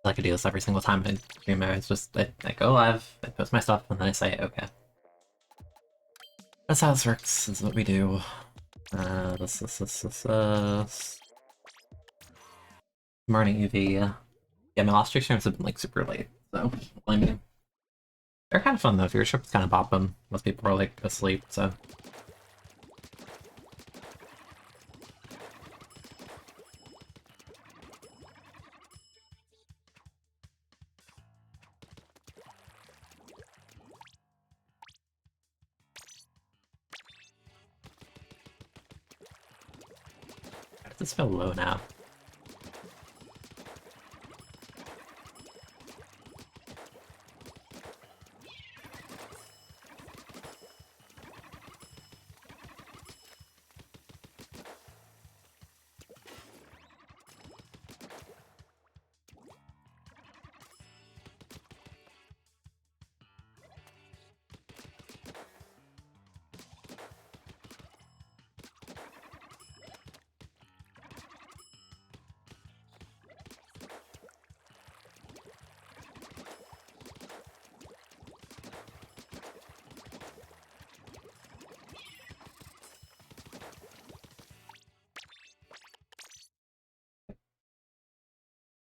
I could do this every single time I stream. It's just I go live, I post my stuff, and then I say okay. That's how this works. This is what we do. This. Morning UV. Yeah, my last two streams have been like super late, so blame you. They're kind of fun though. Viewership's kind of popping. Most people are like asleep, so. Why does this feel low now?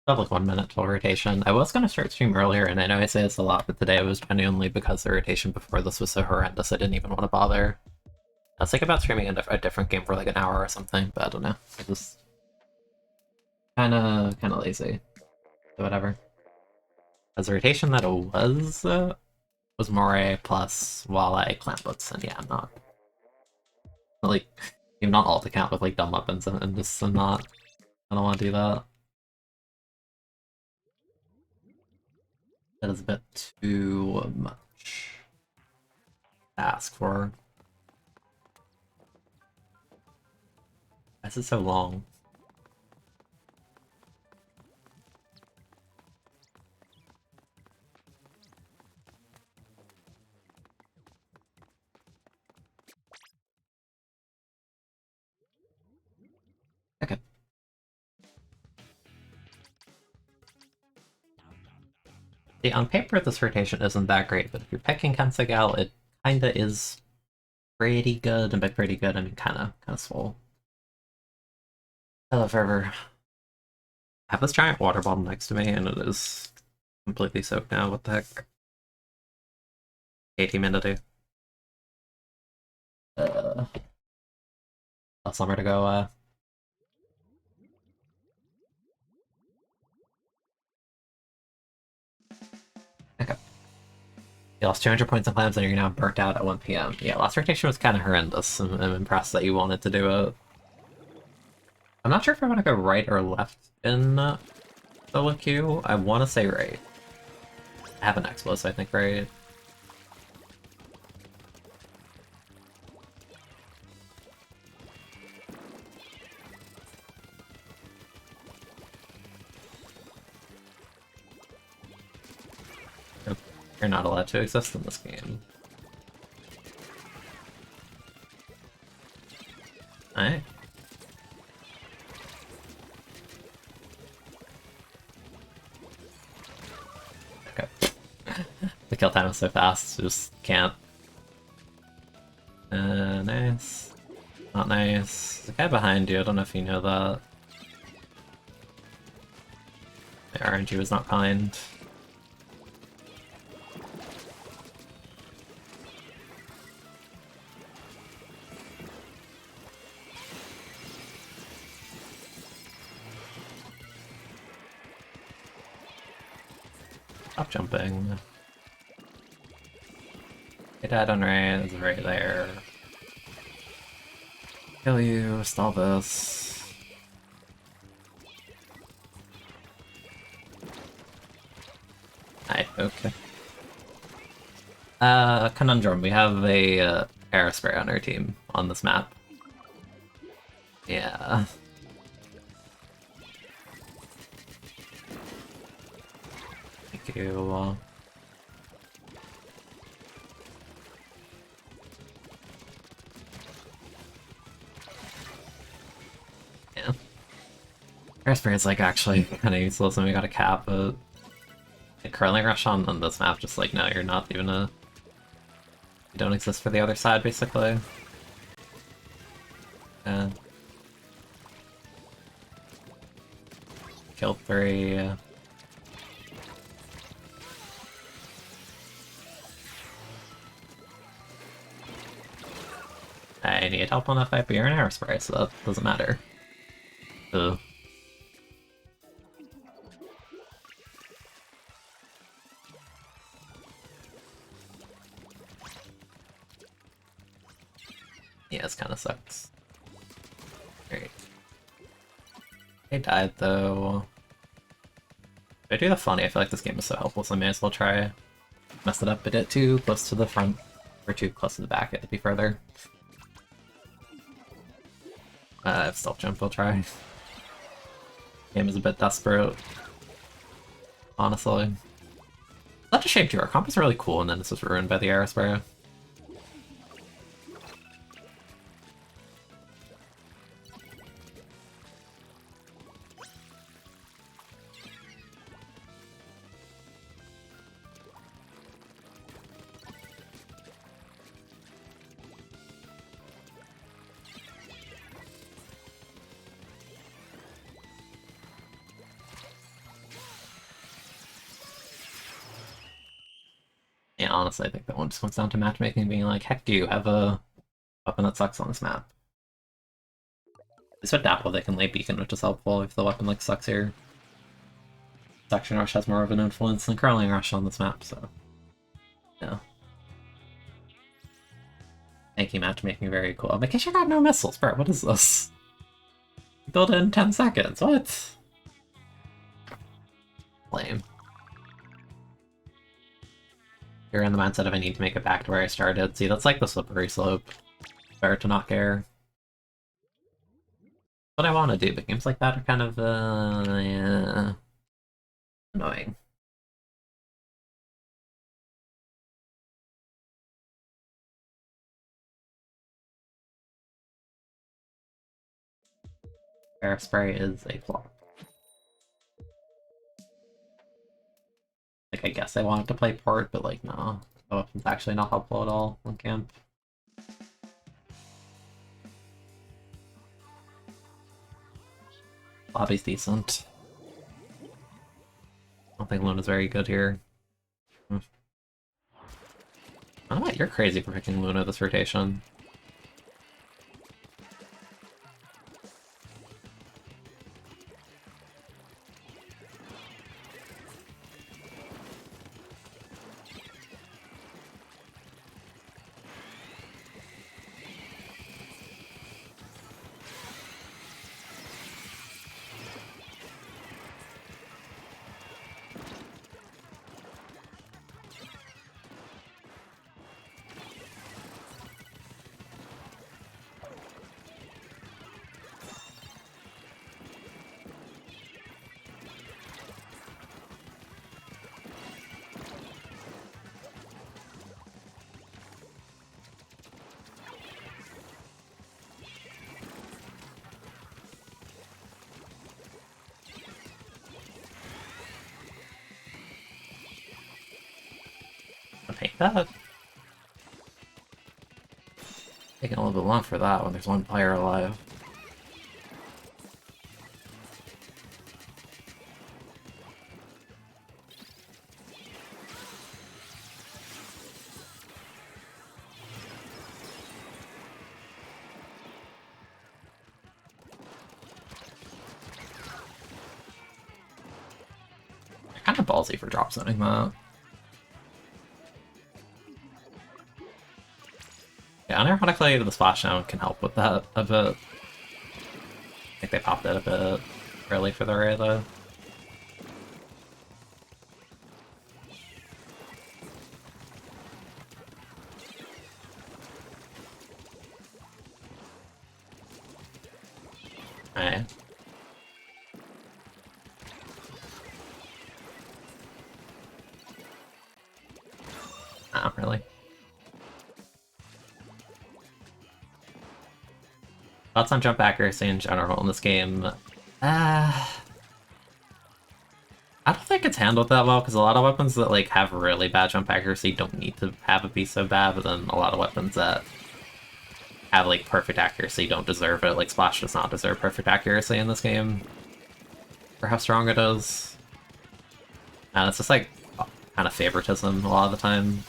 I have like 1 minute till rotation. I was gonna start stream earlier, and I know I say this a lot, but today it was genuinely because the rotation before this was so horrendous I didn't even want to bother. I was thinking about streaming a different game for like an hour or something, but I don't know. I just kinda lazy. So whatever. As the rotation that it was Moray plus Walleye clan books, and yeah, I'm not like even not alt account with like dumb weapons, and just I'm not. I don't want to do that. That is a bit too much to ask for. This is so long. Okay. See, on paper this rotation isn't that great, but if you're picking Kensegal, it kinda is pretty good, and by pretty good I mean kinda swole. Hello, Fervor. I have this giant water bottle next to me, and it is completely soaked now. What the heck? 80 minutes. Somewhere to go. Okay. You lost 200 points in clams, and you're now burnt out at 1 p.m. Yeah, last rotation was kind of horrendous. I'm impressed that you wanted to do it. I'm not sure if I want to go right or left in solo queue. I want to say right. I have an expo, so I think right. Nope. You're not allowed to exist in this game. Alright. Okay. The kill time is so fast, just can't. Nice. Not nice. The guy behind you, I don't know if you know that. The RNG was not kind. Stop jumping. Hey, Dad on Ray is right there. Kill you, stall this. Hi, okay. Conundrum, we have a air spray on our team on this map. Yeah. Thank you. Yeah. Airspray is like actually kind of useless and we got a cap, but the curling rush on this map just like, no, you're not even a... You don't exist for the other side, basically. Yeah. Killed 3. I need help on that fight, but you're an Airspray, so that doesn't matter. Ugh. Yeah, this kind of sucks. Great. They died, though. If I do the funny, I feel like this game is so helpless, I may as well try mess it up a bit too close to the front, or too close to the back, it to be further. If stealth jump, we'll try. Game is a bit desperate. Honestly. Such a shame too, our comp is really cool and then this was ruined by the Aerospray. Yeah, honestly, I think that one just comes down to matchmaking being like, heck, do you have a weapon that sucks on this map? It's with Dapple they can lay beacon, which is helpful if the weapon like sucks here. Section Rush has more of an influence than Curling Rush on this map, so... Yeah. Thank you, matchmaking, very cool. Oh, Vacation got no missiles, bro, what is this? You build it in 10 seconds, what? Lame. You're in the mindset of I need to make it back to where I started. See, that's like the slippery slope. Better to not care. What I want to do, but games like that are kind of, yeah, annoying. Airspray is a flop. Like, I guess I wanted to play port, but like, no. The weapon's actually not helpful at all on camp. Lobby's decent. I don't think Luna's very good here. I don't know, you're crazy for picking Luna this rotation. Take that. Taking a little bit long for that when there's one player alive. Kind of ballsy for drop zoning that. Yeah, unironically, the splashdown can help with that a bit. I think they popped it a bit early for the array, though. Alright. Not really. Thoughts on jump accuracy in general in this game. Uh, I don't think it's handled that well, because a lot of weapons that like have really bad jump accuracy don't need to have it be so bad, but then a lot of weapons that have like perfect accuracy don't deserve it. Like Splash does not deserve perfect accuracy in this game for how strong it is. And it's just like kind of favoritism a lot of the time.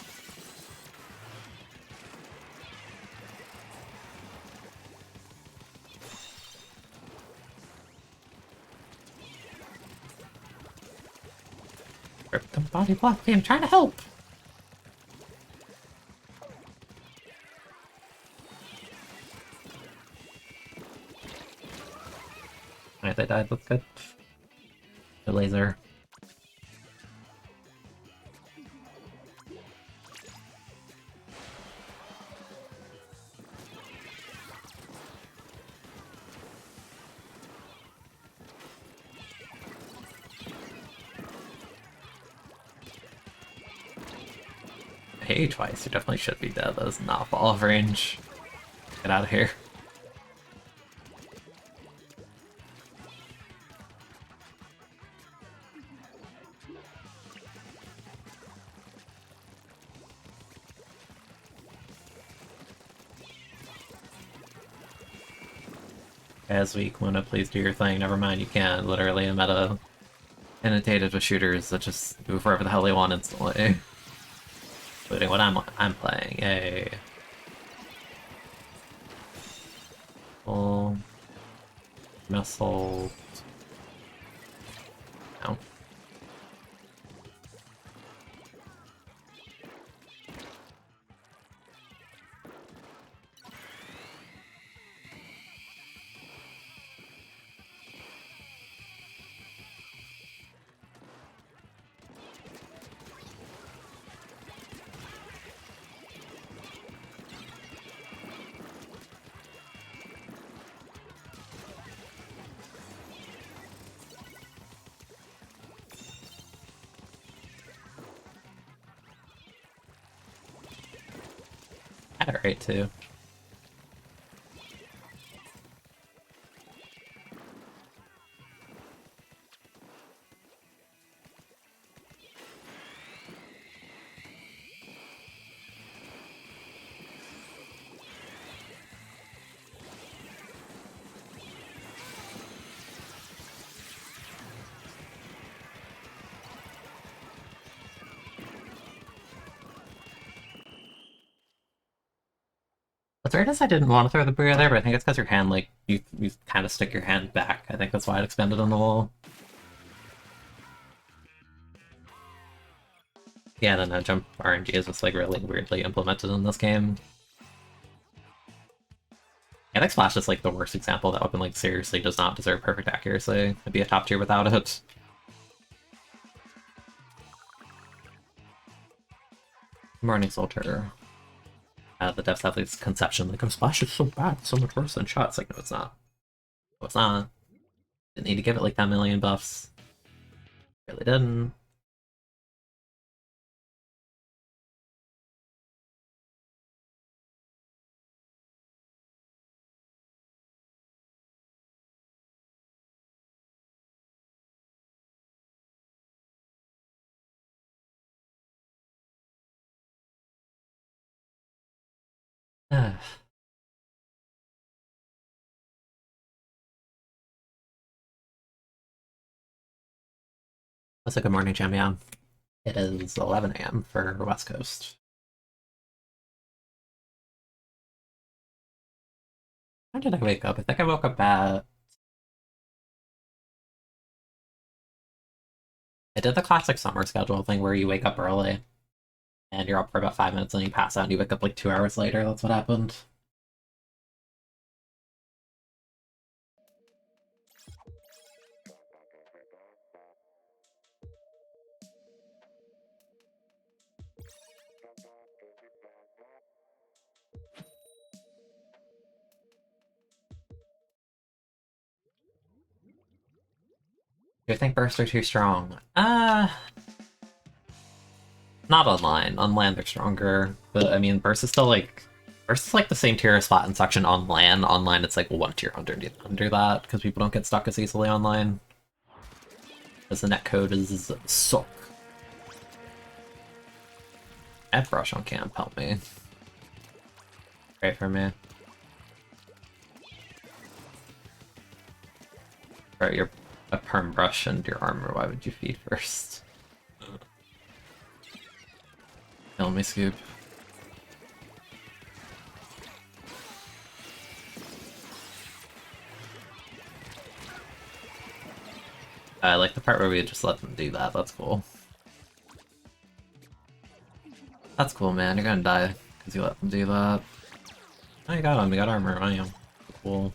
The body block me, I'm trying to help! Alright, they died, that's good. The laser. I hate you twice, you definitely should be dead. That is not fall of range. Get out of here. As weak, Luna, please do your thing. Never mind, you can't. Literally a meta inundated with shooters that just move wherever the hell they want instantly. Including what I'm playing. Yay. Full missile. No. Had it right too. What's weird is I didn't want to throw the booyah there, but I think it's because your hand, like, you kind of stick your hand back. I think that's why it expanded on the wall. Yeah, then jump RNG is just, like, really weirdly implemented in this game. I think Splash is, like, the worst example. That weapon, like, seriously does not deserve perfect accuracy. It'd be a top tier without it. Morning Soldier. The devs have this conception, like, oh, Splash is so bad, so much worse than Shot. It's like, no, it's not. No, it's not. Didn't need to give it, like, 10 million buffs. Really didn't. That's a good morning, Jam, yeah. It is 11 a.m. for West Coast. When did I wake up? I think I woke up at... I did the classic summer schedule thing where you wake up early, and you're up for about 5 minutes, and you pass out, and you wake up like 2 hours later. That's what happened. Do you think bursts are too strong? Not online. On land they're stronger, but I mean, burst is still like Versus like the same tier as spot and suction on LAN. Online, it's like one tier under that because people don't get stuck as easily online. Because the netcode is suck. Add brush on camp, help me. Great for me. Alright, you're a perm brush and your armor, why would you feed first? Kill me, Scoop. I like the part where we just let them do that, that's cool. That's cool, man, you're gonna die because you let them do that. Oh, you got him, you got armor, I am. Cool.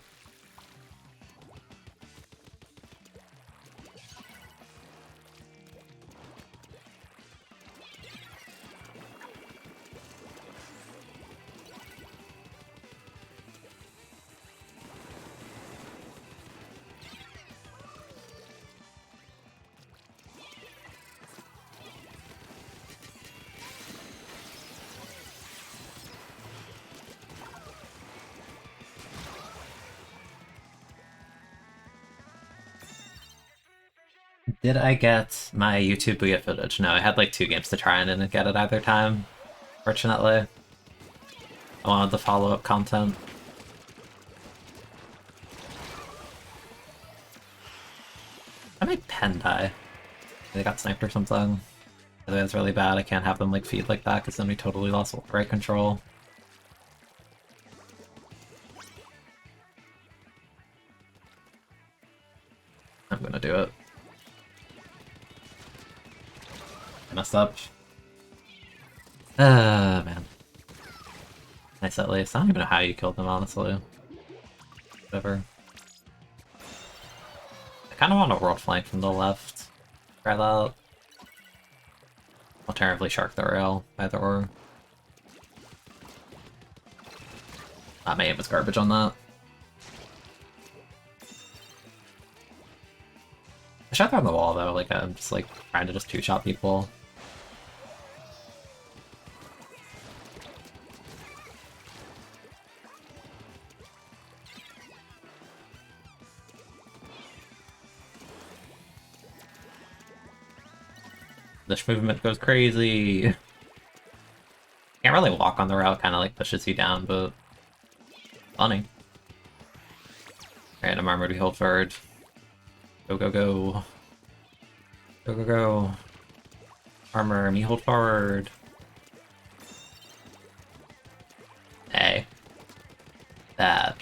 Did I get my YouTube Booyah footage? No, I had like 2 games to try and didn't get it either time, fortunately. I wanted the follow-up content. I made Pen die. They got sniped or something. That's really bad, I can't have them like feed like that because then we totally lost right control. I'm gonna do it. I messed up. Man. Nice at least. I don't even know how you killed them, honestly. Whatever. I kind of want a world flank from the left. Try that. Alternatively shark the rail, either or. My aim was garbage on that. I shot down the wall though, like I'm just like trying to just two-shot people. This movement goes crazy. Can't really walk on the route, kind of like pushes you down, but funny. Alright, I'm armored, we hold forward. Go, go, go. Go, go, go. Armor, me hold forward. Hey. That.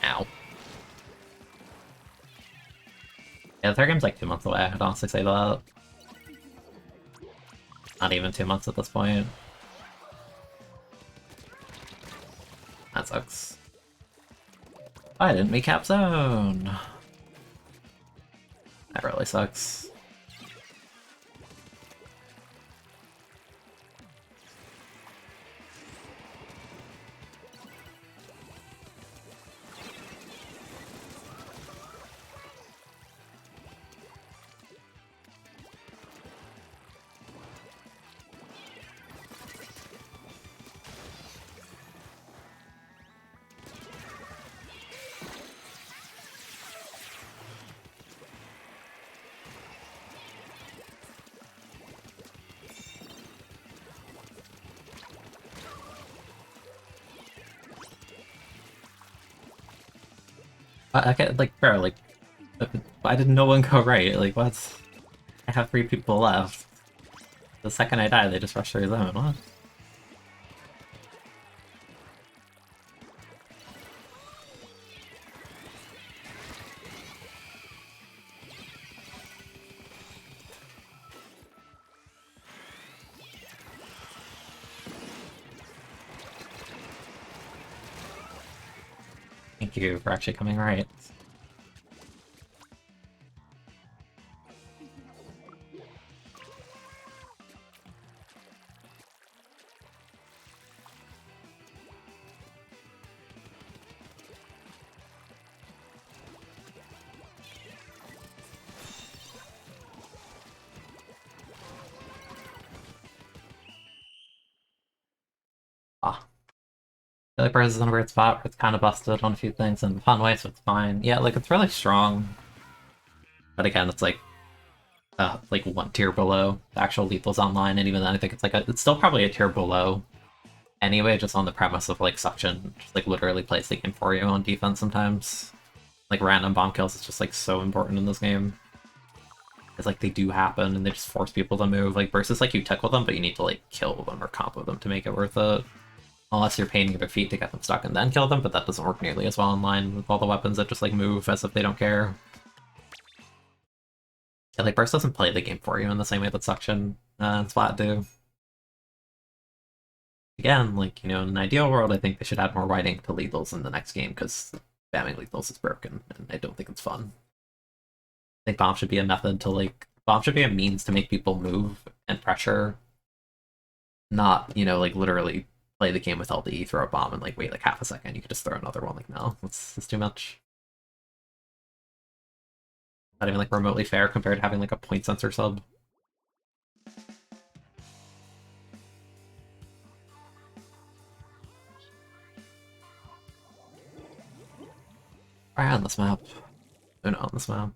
Ow. Yeah, the third game's like 2 months away, I'd honestly say that. Not even 2 months at this point. That sucks. Why didn't we cap zone? That really sucks. I get like, bro, like, why did no one go right? Like, what? I have 3 people left. The second I die, they just rush their zone. What? Thank you for actually coming right. feel like Burst is in a weird spot where it's kind of busted on a few things in a fun way, so it's fine. Yeah, like, it's really strong. But again, it's like one tier below the actual lethals online, and even then I think it's still probably a tier below anyway, just on the premise of like suction just like literally plays the game for you on defense sometimes. Like random bomb kills is just like so important in this game. It's like they do happen and they just force people to move. Like versus like you tickle them, but you need to like kill them or combo them to make it worth it. Unless you're painting their feet to get them stuck and then kill them, but that doesn't work nearly as well online with all the weapons that just like move as if they don't care. Yeah, like Burst doesn't play the game for you in the same way that Suction and Splat do. Again, like, you know, in an ideal world, I think they should add more writing to lethals in the next game, because spamming lethals is broken, and I don't think it's fun. I think bomb should be a method to, like, bomb should be a means to make people move and pressure, not, you know, like, literally play the game with LDE, throw a bomb, and, like, wait, like, half a second, you could just throw another one. Like, no, that's too much. Not even, like, remotely fair compared to having, like, a point sensor sub. Right on this map. Oh no, on this map.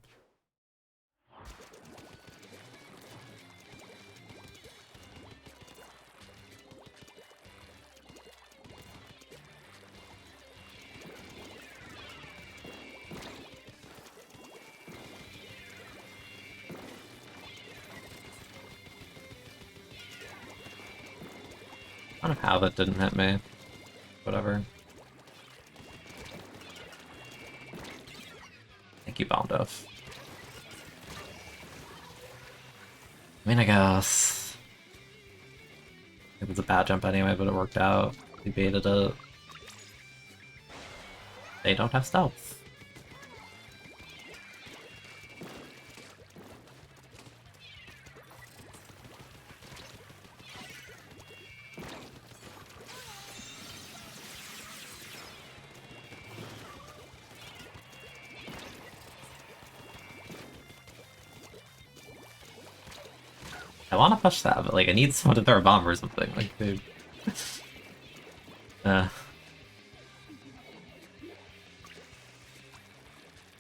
I don't know how that didn't hit me. Whatever. Thank you, bombed off. I mean, I guess. It was a bad jump anyway, but it worked out. We baited it. They don't have stealth. I want to push that, but like I need someone to throw a bomb or something. Like, dude. uh,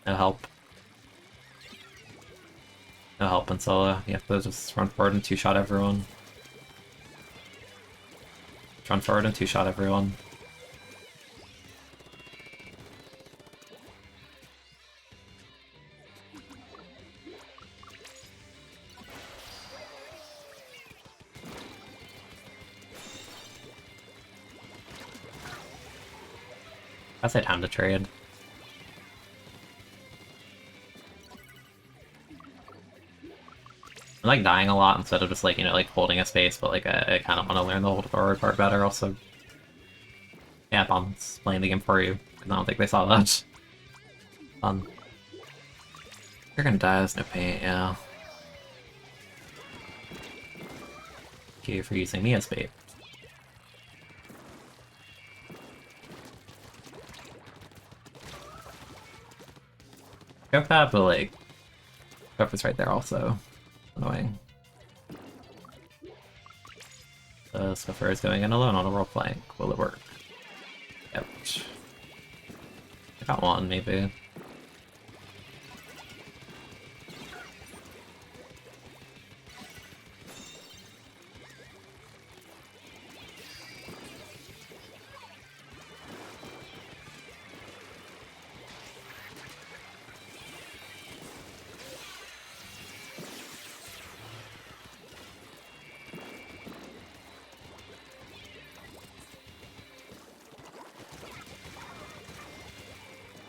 no help. No help in solo. You have to just run forward and two-shot everyone. Just run forward and two-shot everyone. I say time to trade. I'm like dying a lot instead of just like, you know, like holding a space, but like I kind of want to learn the hold forward part better also. Yeah, bomb's playing the game for you, because I don't think they saw that. Fun. You're gonna die, there's no paint, yeah. Thank you for using me as bait. Go fab, but like, Pepper's right there also. Annoying. Swiffer is going in alone on a roll flank. Will it work? Yep. I got one, maybe.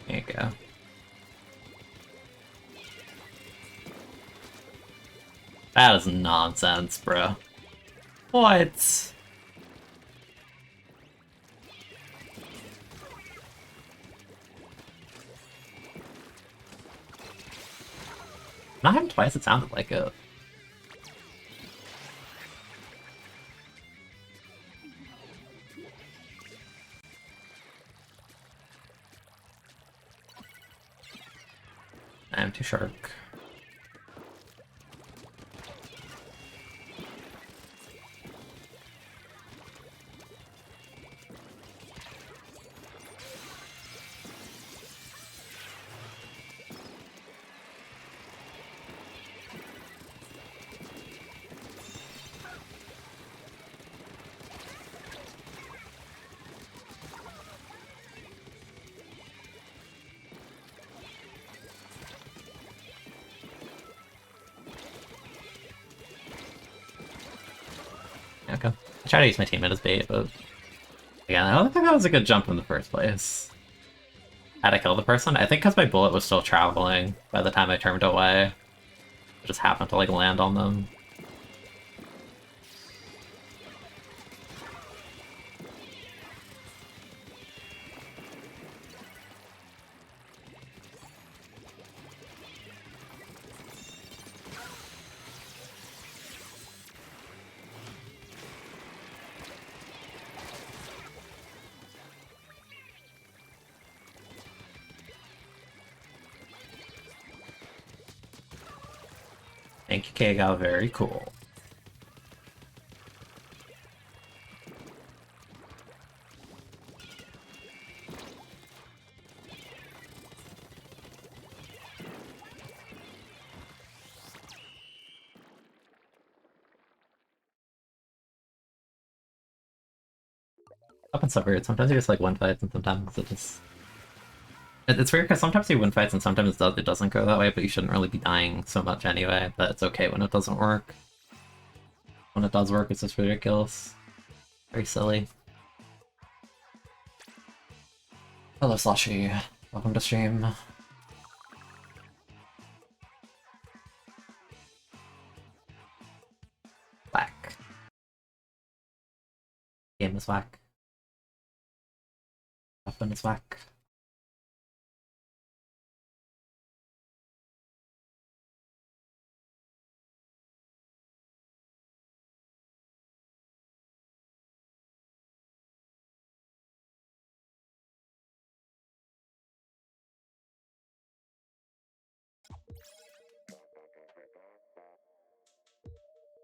There you go. That is nonsense, bro. What? Not him twice, it sounded like it. I'm too shark. Okay. I try to use my teammate as bait, but again, I don't think that was a good jump in the first place. Had I killed the person? I think because my bullet was still traveling by the time I turned away. It just happened to like land on them. Thank you, Keigo. Very cool. Weapons so weird. Sometimes you just like win fights, and sometimes it just. It's weird because sometimes you win fights and sometimes it doesn't go that way, but you shouldn't really be dying so much anyway. But it's okay when it doesn't work. When it does work, it's just ridiculous. Very silly. Hello, Slushy. Welcome to stream. Whack. Game is whack. Weapon is whack.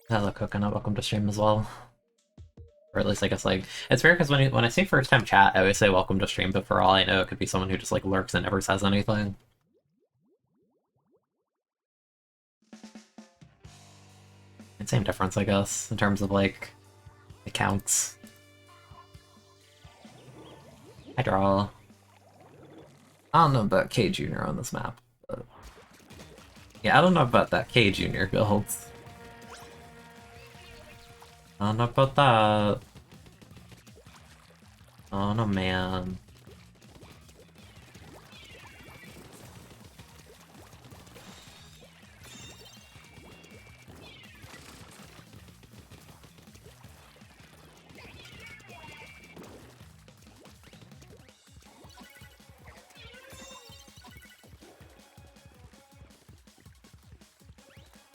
Hello, Coconut. Welcome to stream as well. Or at least I guess like it's weird because when I say first time chat, I always say welcome to stream, but for all I know, it could be someone who just like lurks and never says anything. And same difference, I guess, in terms of like accounts. I draw. I don't know about K Jr. on this map, but yeah, I don't know about that K Jr. build. I don't know about that. Oh no, man.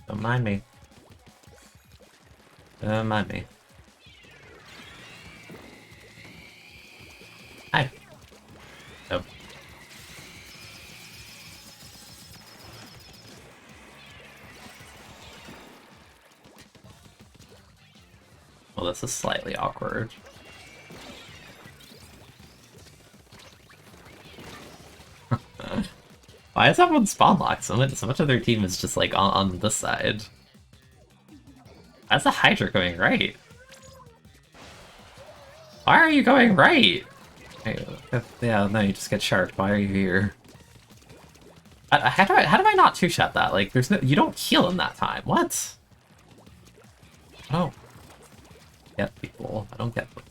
Don't mind me. Don't mind me. Hi. Oh. Well, this is slightly awkward. Why is everyone spawn locked? So much of their team is just like on this side. Why's the Hydra going right? Why are you going right? Hey, yeah, no, you just get sharked. Why are you here? How do I not two-shot that? Like, there's no, you don't heal in that time. What? I don't get people. I don't get this.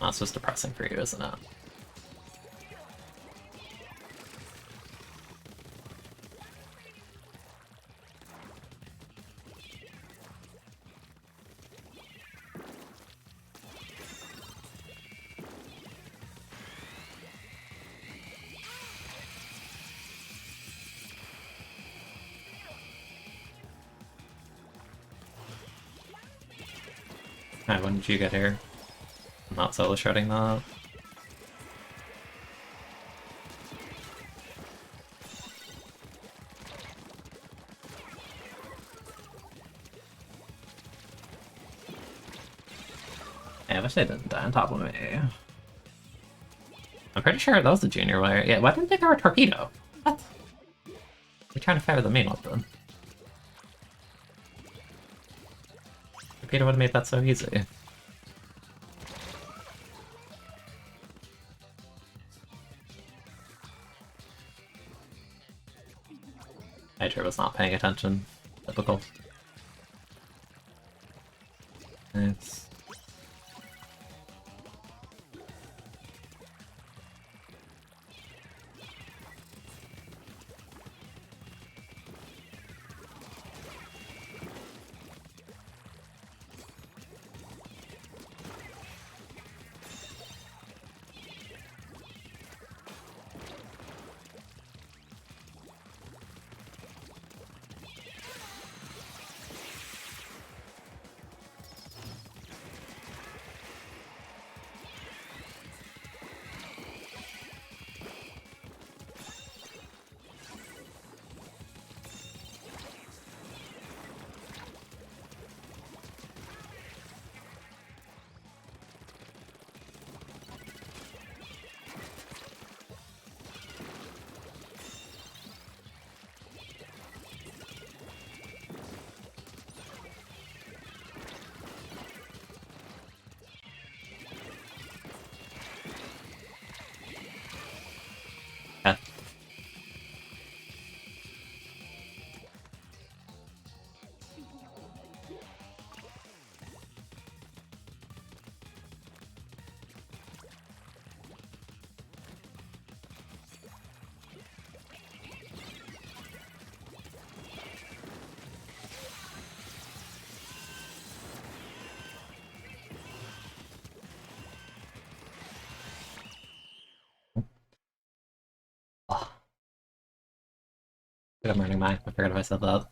That's just depressing for you, isn't it? Alright, when did you get here? I'm not solo shredding that. Yeah, I wish they didn't die on top of me. I'm pretty sure that was the junior layer. Yeah, why didn't they throw a torpedo? What? We're trying to fire the main weapon. Torpedo would have made that so easy. Hydra was not paying attention. Typical. Nice. Yeah. Oh. Good, I'm learning mine. I forgot if I said that.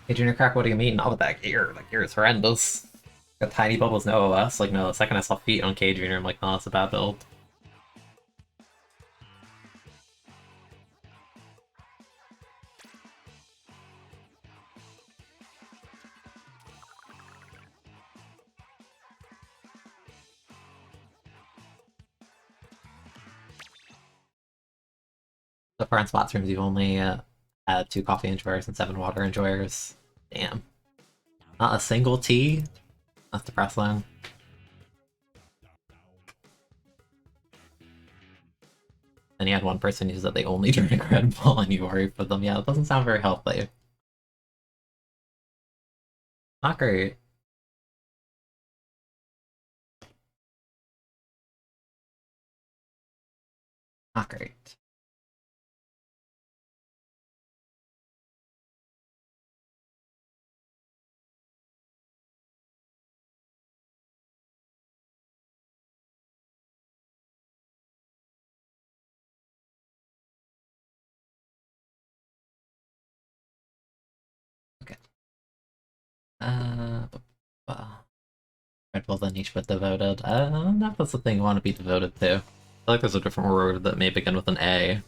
Hey, Junior Crack, what do you mean? Not with that gear. That gear is horrendous. Got tiny bubbles, no OS. Like, no, the second I saw feet on K Junior, I'm like, no, that's a bad build. So far in spot streams, you've only had 2 coffee enjoyers and 7 water enjoyers. Damn. Not a single tea? That's depressing. And you had one person who said they only drink Red Bull and you worry for them. Yeah, it doesn't sound very healthy. Not great. Not great. Okay. Uh, Red Bull, then each bit devoted. That's the thing you want to be devoted to. I feel like there's a different word that may begin with an A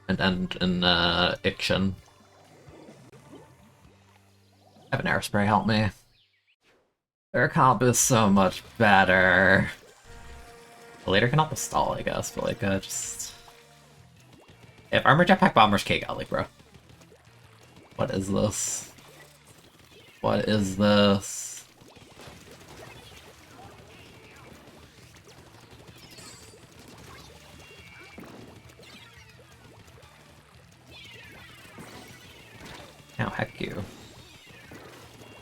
and end in iction. Have an air spray help me. Their comp is so much better. The later can help the stall, I guess, but like, just... If Armor Jetpack Bomber's K-Golly, bro. What is this? What is this? Now, heck you.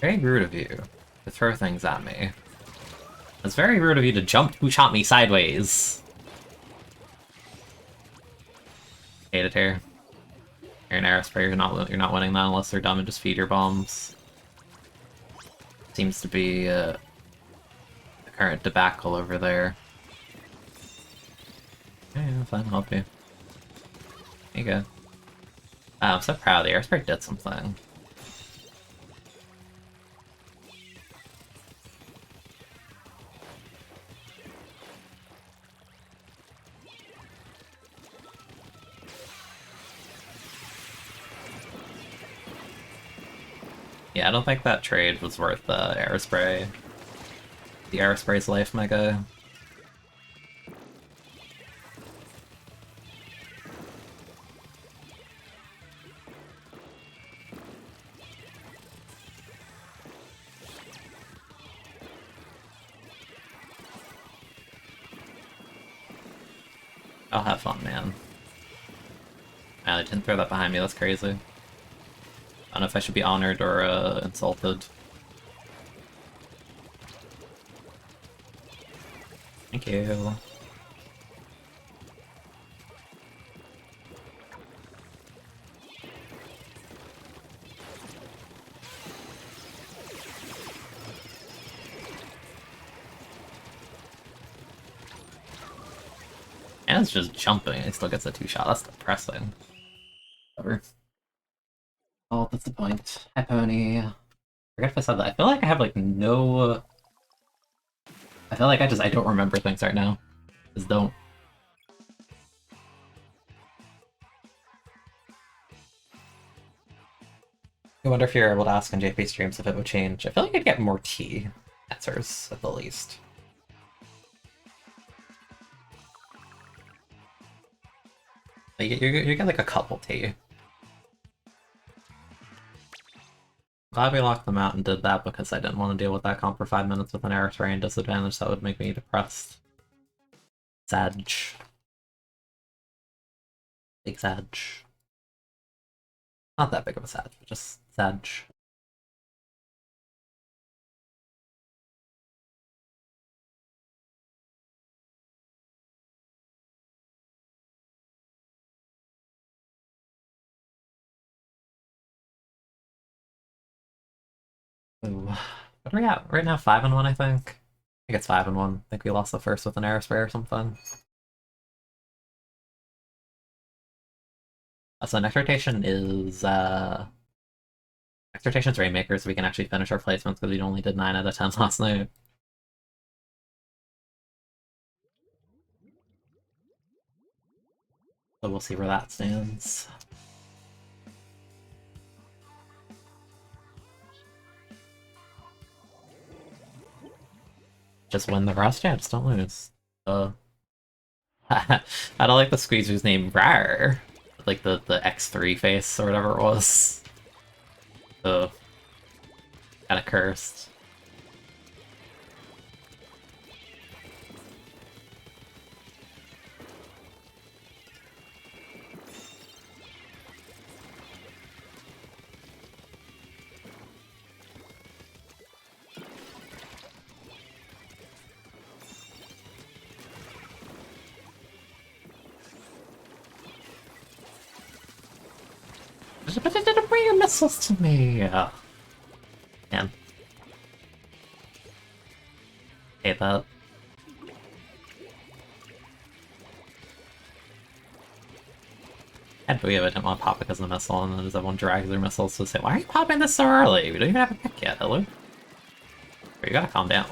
Very rude of you to throw things at me. It's very rude of you to jump who shot me sideways. Hate it here. You're an aerospray, you're not winning that unless they're dumb and just feed your bombs. Seems to be the current debacle over there. Yeah, fine, I'll help you. There you go. I'm so proud the airspray did something. Yeah, I don't think that trade was worth the aerospray. The aerospray's life, my guy. I'll have fun, man. I didn't throw that behind me, that's crazy. I don't know if I should be honored or insulted. Thank you. And it's just jumping, he still gets a 2-shot, that's depressing. Whatever. Oh, that's the point. Hi, Pony. I forget if I said that. I feel like I have, like, no... I feel like I don't remember things right now. Just don't. I wonder if you're able to ask on JP streams if it would change. I feel like I'd get more T answers, at the least. Like, you get like a couple T. Glad we locked them out and did that because I didn't want to deal with that comp for 5 minutes with an air terrain disadvantage. That would make me depressed. Sag. Big Sag. Not that big of a Sag, but just Sag. Ooh. What are we at? Right now 5-1, I think. I think it's 5-1. I think we lost the first with an aerospray or something. So next rotation is next rotation's Rainmaker, so we can actually finish our placements because we only did 9 out of 10 last night. So we'll see where that stands. Just win the rest, yeah, just don't lose. I don't like the squeeze whose name Rar. Like the X3 face or whatever it was. So kinda cursed. But it didn't bring missiles to me! Man. Hate that. Can't believe I didn't want to pop it because of the missile, and then just everyone drags their missiles to say, why are you popping this so early? We don't even have a pick yet, hello? You gotta calm down.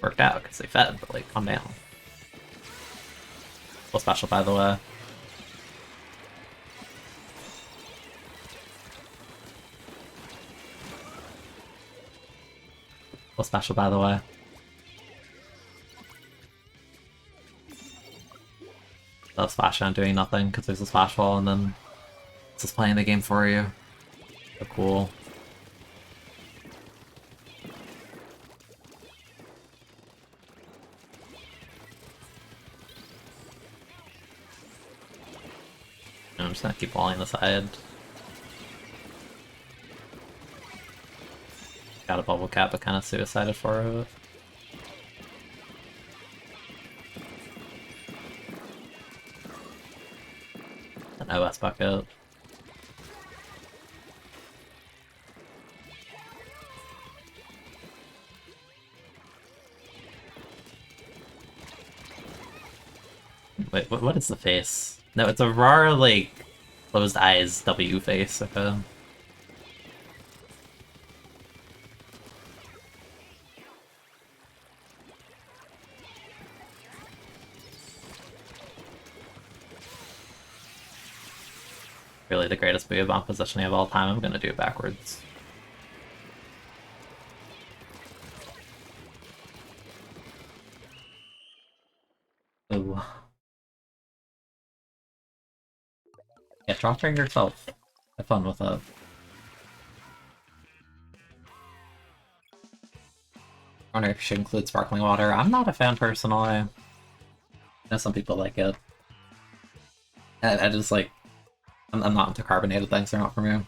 Worked out, because they fed, but like, calm down. Full special, by the way. Full special, by the way. Love splash on doing nothing, because there's a splash wall, and then it's just playing the game for you. So cool. I'm just gonna keep walling the side. Got a bubble cap, but kind of suicided for it. An OS bucket. Wait, what is the face? No, it's a raw, like, closed eyes W face, okay. really the greatest booyah bomb positioning of all time. I'm gonna do it backwards. Ooh. Yeah, draw trigger yourself. Have fun with it. I wonder if you should include sparkling water. I'm not a fan personally. I know some people like it. I just like, I'm not into carbonated things, they're not for me.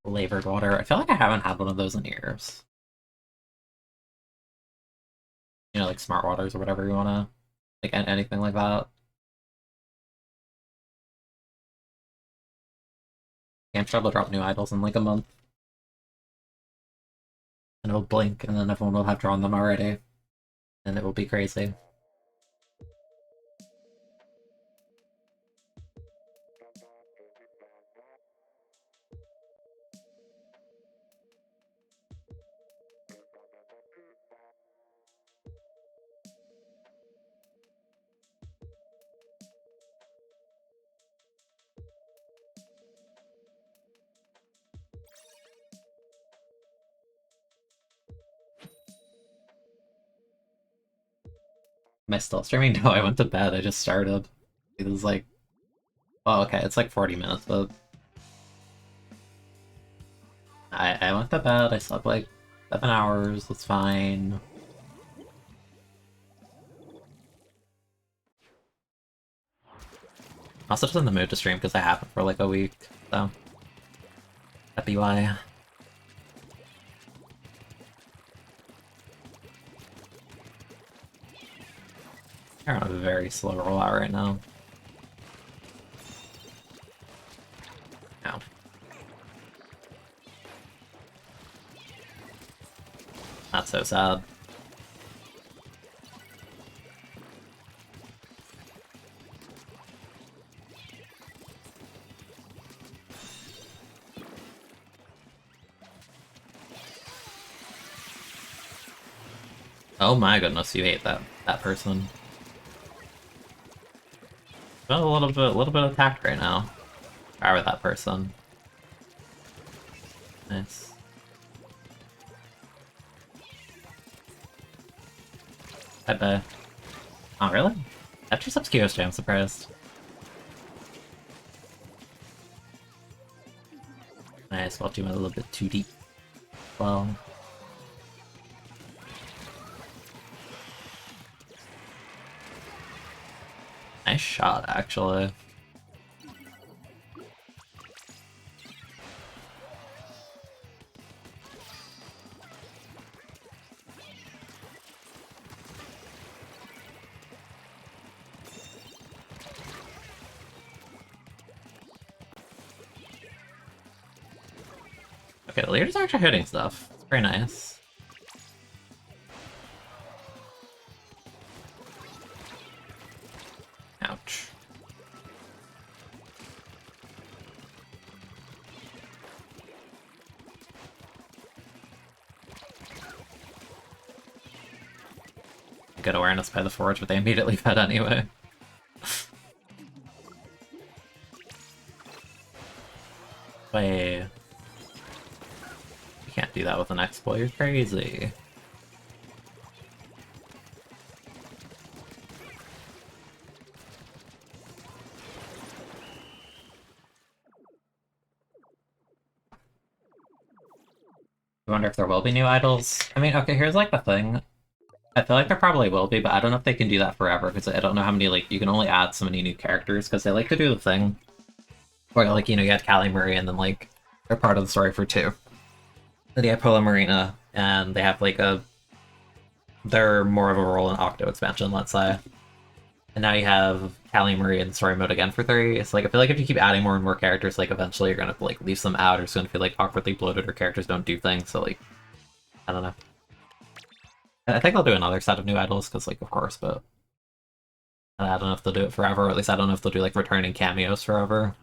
Flavored water. I feel like I haven't had one of those in years. You know, like smart waters or whatever you wanna, like anything like that. I'm sure they'll drop new idols in like a month. And it'll blink, and then everyone will have drawn them already. And it will be crazy. Am I still streaming? No, I went to bed. I just started. It was like, oh, okay, it's like 40 minutes, but I went to bed. I slept like 7 hours. It's fine. I'm also just in the mood to stream because I haven't for like a week, so that'd be why. They're on a very slow rollout right now. No. That's so sad. Oh my goodness, you hate that person. Well, a little bit attacked right now. Fire with that person. Nice. I bet. Oh, really? After sub Kyoshi, I'm surprised. Nice, well, you went a little bit too deep. Well. Nice shot, actually. Okay, the leader's actually hitting stuff. It's very nice. Ouch. Good awareness by the Forge, but they immediately fed anyway. Wait. You can't do that with an exploit, you're crazy. I wonder if there will be new idols. I mean, okay, here's like the thing. I feel like there probably will be, but I don't know if they can do that forever, because I don't know how many, like, you can only add so many new characters, because they like to do the thing where, like, you know, you had Callie Murray, and then, like, they're part of the story for 2. Then you have Pola Marina, and they have, like, they're more of a role in Octo expansion, let's say. And now you have Callie Murray in story mode again for 3. It's like, I feel like if you keep adding more and more characters, like, eventually you're gonna, like, leave some out, or it's gonna feel, like, awkwardly bloated, or characters don't do things, so, like, I don't know. I think I'll do another set of new idols, because, like, of course, but And I don't know if they'll do it forever, or at least I don't know if they'll do like returning cameos forever.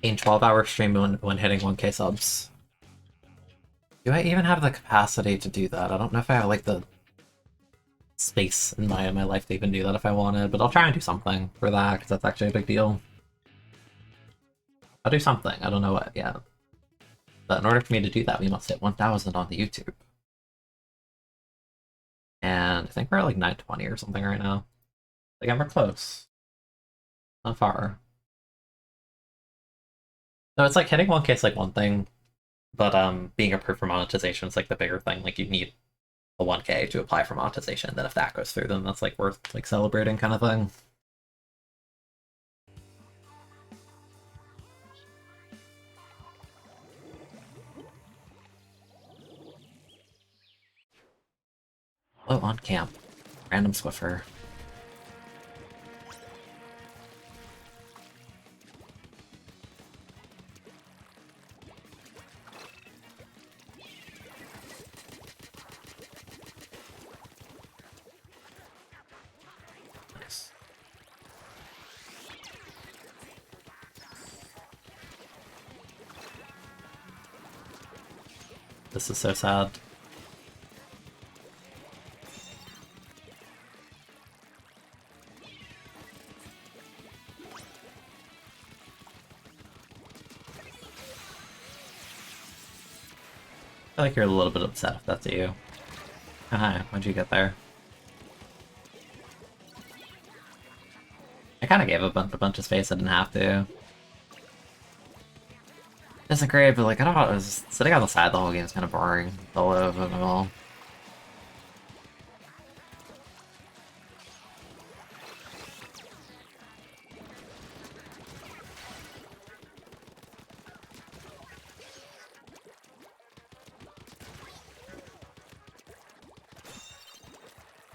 In 12-hour stream when hitting 1K subs. Do I even have the capacity to do that? I don't know if I have like the space in my life to even do that if I wanted, but I'll try and do something for that because that's actually a big deal. I'll do something. I don't know what yet. But in order for me to do that, we must hit 1,000 on the YouTube. And I think we're at like 920 or something right now. Like, we're close. Not far. No, it's like hitting 1K is like one thing, but being approved for monetization is like the bigger thing. Like, you need a 1K to apply for monetization. Then if that goes through, then that's like worth like celebrating kind of thing. Oh, on camp. Random Swiffer. Nice. This is so sad. I feel like you're a little bit upset if that's you. Oh, hi, when'd you get there? I kind of gave a bunch of space I didn't have to. Isn't great, but like, I don't know, sitting on the side the whole game is kind of boring. All of it all.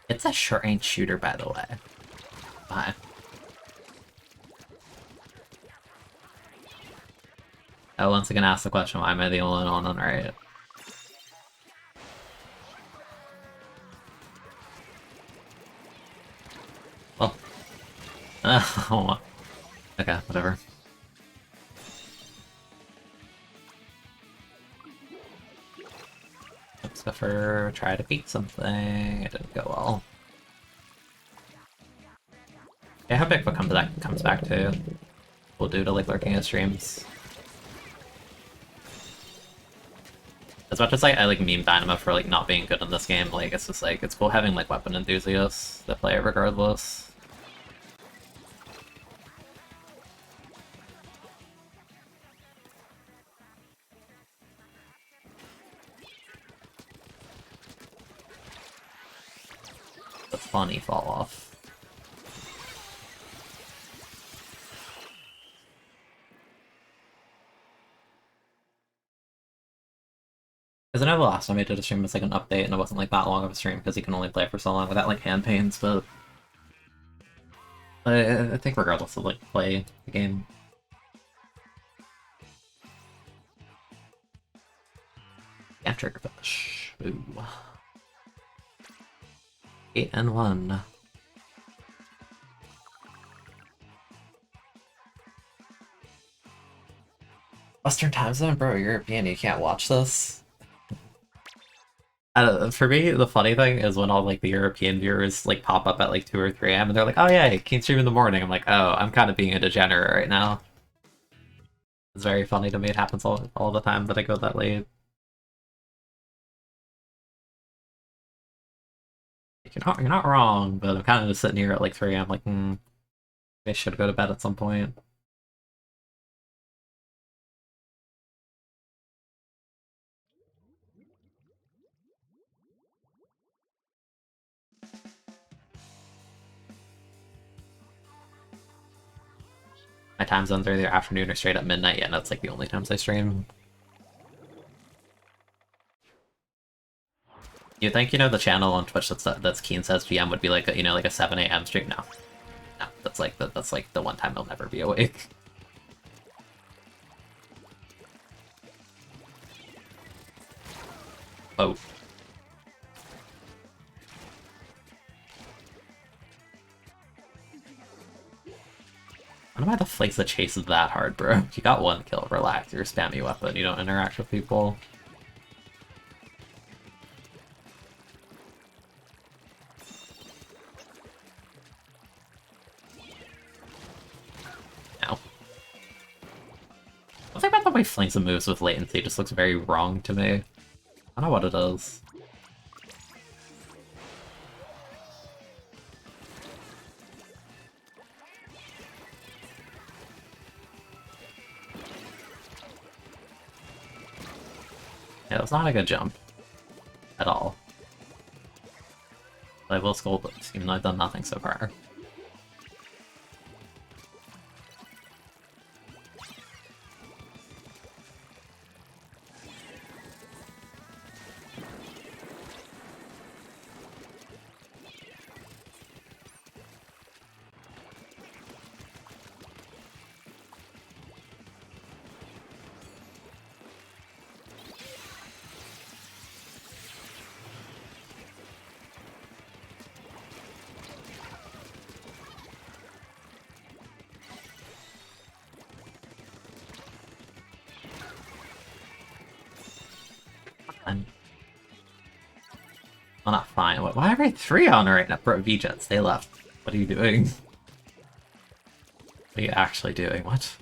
It's a short-range shooter, by the way. Bye. Oh, once again, ask the question, why am I the only one on right? Well. Oh, okay, whatever. Scuffer, try to beat something. It didn't go well. Yeah, how big what comes back to. We'll do to like lurking at streams. As much as like I like meme Dynamo for like not being good in this game, like it's just like it's cool having like weapon enthusiasts that play it regardless. The funny fall off. Because I know the last time I did a stream was like an update and it wasn't like that long of a stream because you can only play for so long without like hand pains, but I think regardless of like play the game. Yeah, triggerfish. Ooh. 8 and 1. Western time zone, bro. European. You can't watch this. For me, the funny thing is when all like the European viewers like pop up at like 2 or 3 a.m. and they're like, "Oh yeah, Keen stream in the morning." I'm like, "Oh, I'm kind of being a degenerate right now." It's very funny to me. It happens all the time that I go that late. You're not wrong, but I'm kind of just sitting here at like 3 a.m. like, I should go to bed at some point. My time zones are either afternoon or straight at midnight, yeah, and that's like the only times I stream. You think, the channel on Twitch that's Keen Says PM would be like a, like a 7 a.m. stream? No. No, that's like the one time I'll never be awake. Oh. I don't know why the flakes the chase is that hard, bro. You got one kill, relax. You're a spammy weapon. You don't interact with people. No. Something about the way Flames moves with latency just looks very wrong to me. I don't know what it is. Yeah, that's not a good jump. At all. But I will scold this, even though I've done nothing so far. I'm... Well, not fine. Why are we 3 on right now? Bro, V-Jet, stay left. What are you doing? What are you actually doing? What?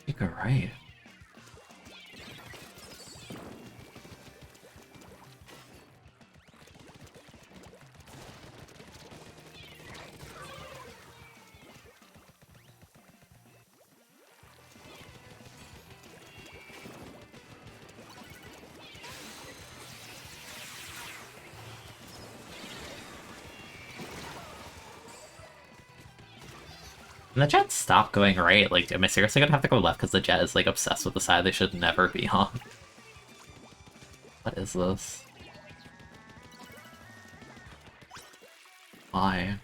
You go right. And the Jet stop going right? Like, am I seriously gonna have to go left because the Jet is, like, obsessed with the side they should never be on? What is this? Why?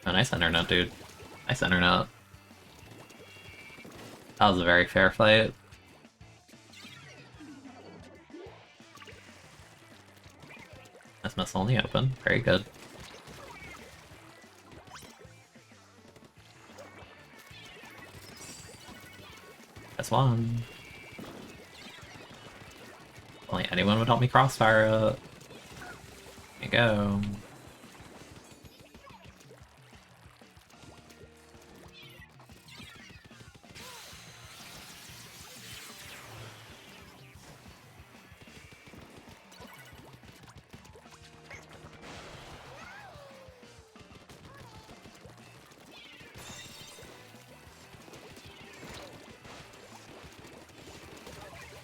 Oh, nice internet, dude. Nice internet. That was a very fair fight. Nice missile in the open. Very good. That's one. Only anyone would help me crossfire it. There you go.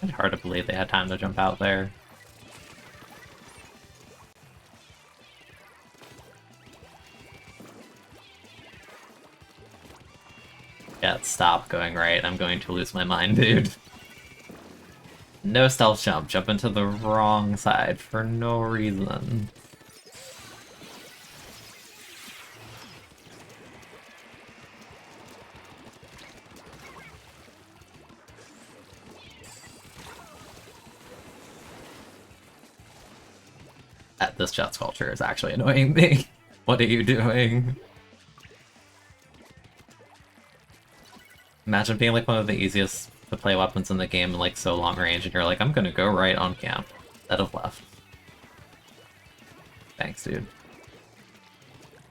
It's hard to believe they had time to jump out there. Yeah, stop going right. I'm going to lose my mind, dude. No stealth jump. Jump into the wrong side for no reason. This Jet Sculpture is actually annoying me. What are you doing? Imagine being like one of the easiest to play weapons in the game in like so long range and you're like, I'm gonna go right on camp instead of left. Thanks, dude.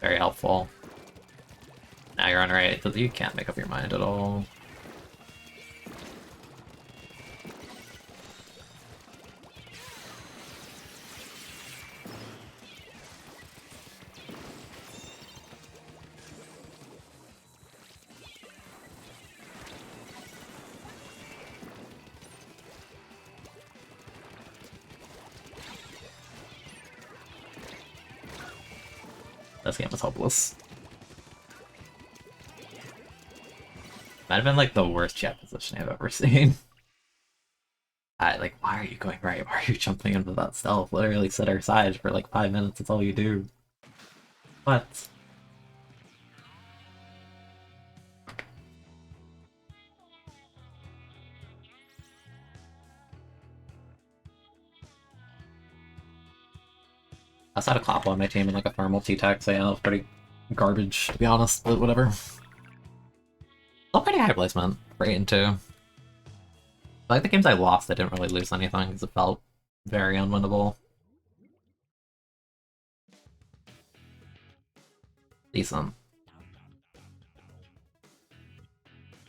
Very helpful. Now you're on right, you can't make up your mind at all. This game was hopeless. Might have been like the worst jet position I've ever seen. Like, why are you going right? Why are you jumping into that stealth? Literally sit our side for like 5 minutes, that's all you do. What? I had a Cloppo on my team and like a Thermal T-Tech, so yeah, it was pretty garbage, to be honest, but whatever. Still pretty high placement for 8 and 2. Like the games I lost, I didn't really lose anything because it felt very unwinnable. Decent.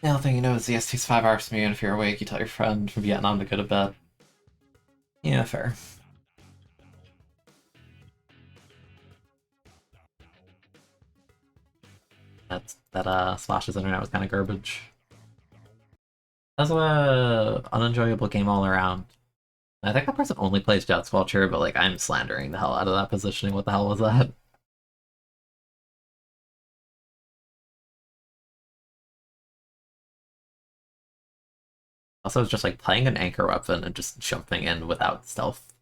The other thing you know is the ST's 5 hours from you, and if you're awake, you tell your friend from Vietnam to go to bed. Yeah, fair. That Slash's internet was kind of garbage. That was a unenjoyable game all around. I think that person only plays Jet Squelcher, but like I'm slandering the hell out of that positioning. What the hell was that? Also, it's just like playing an anchor weapon and just jumping in without stealth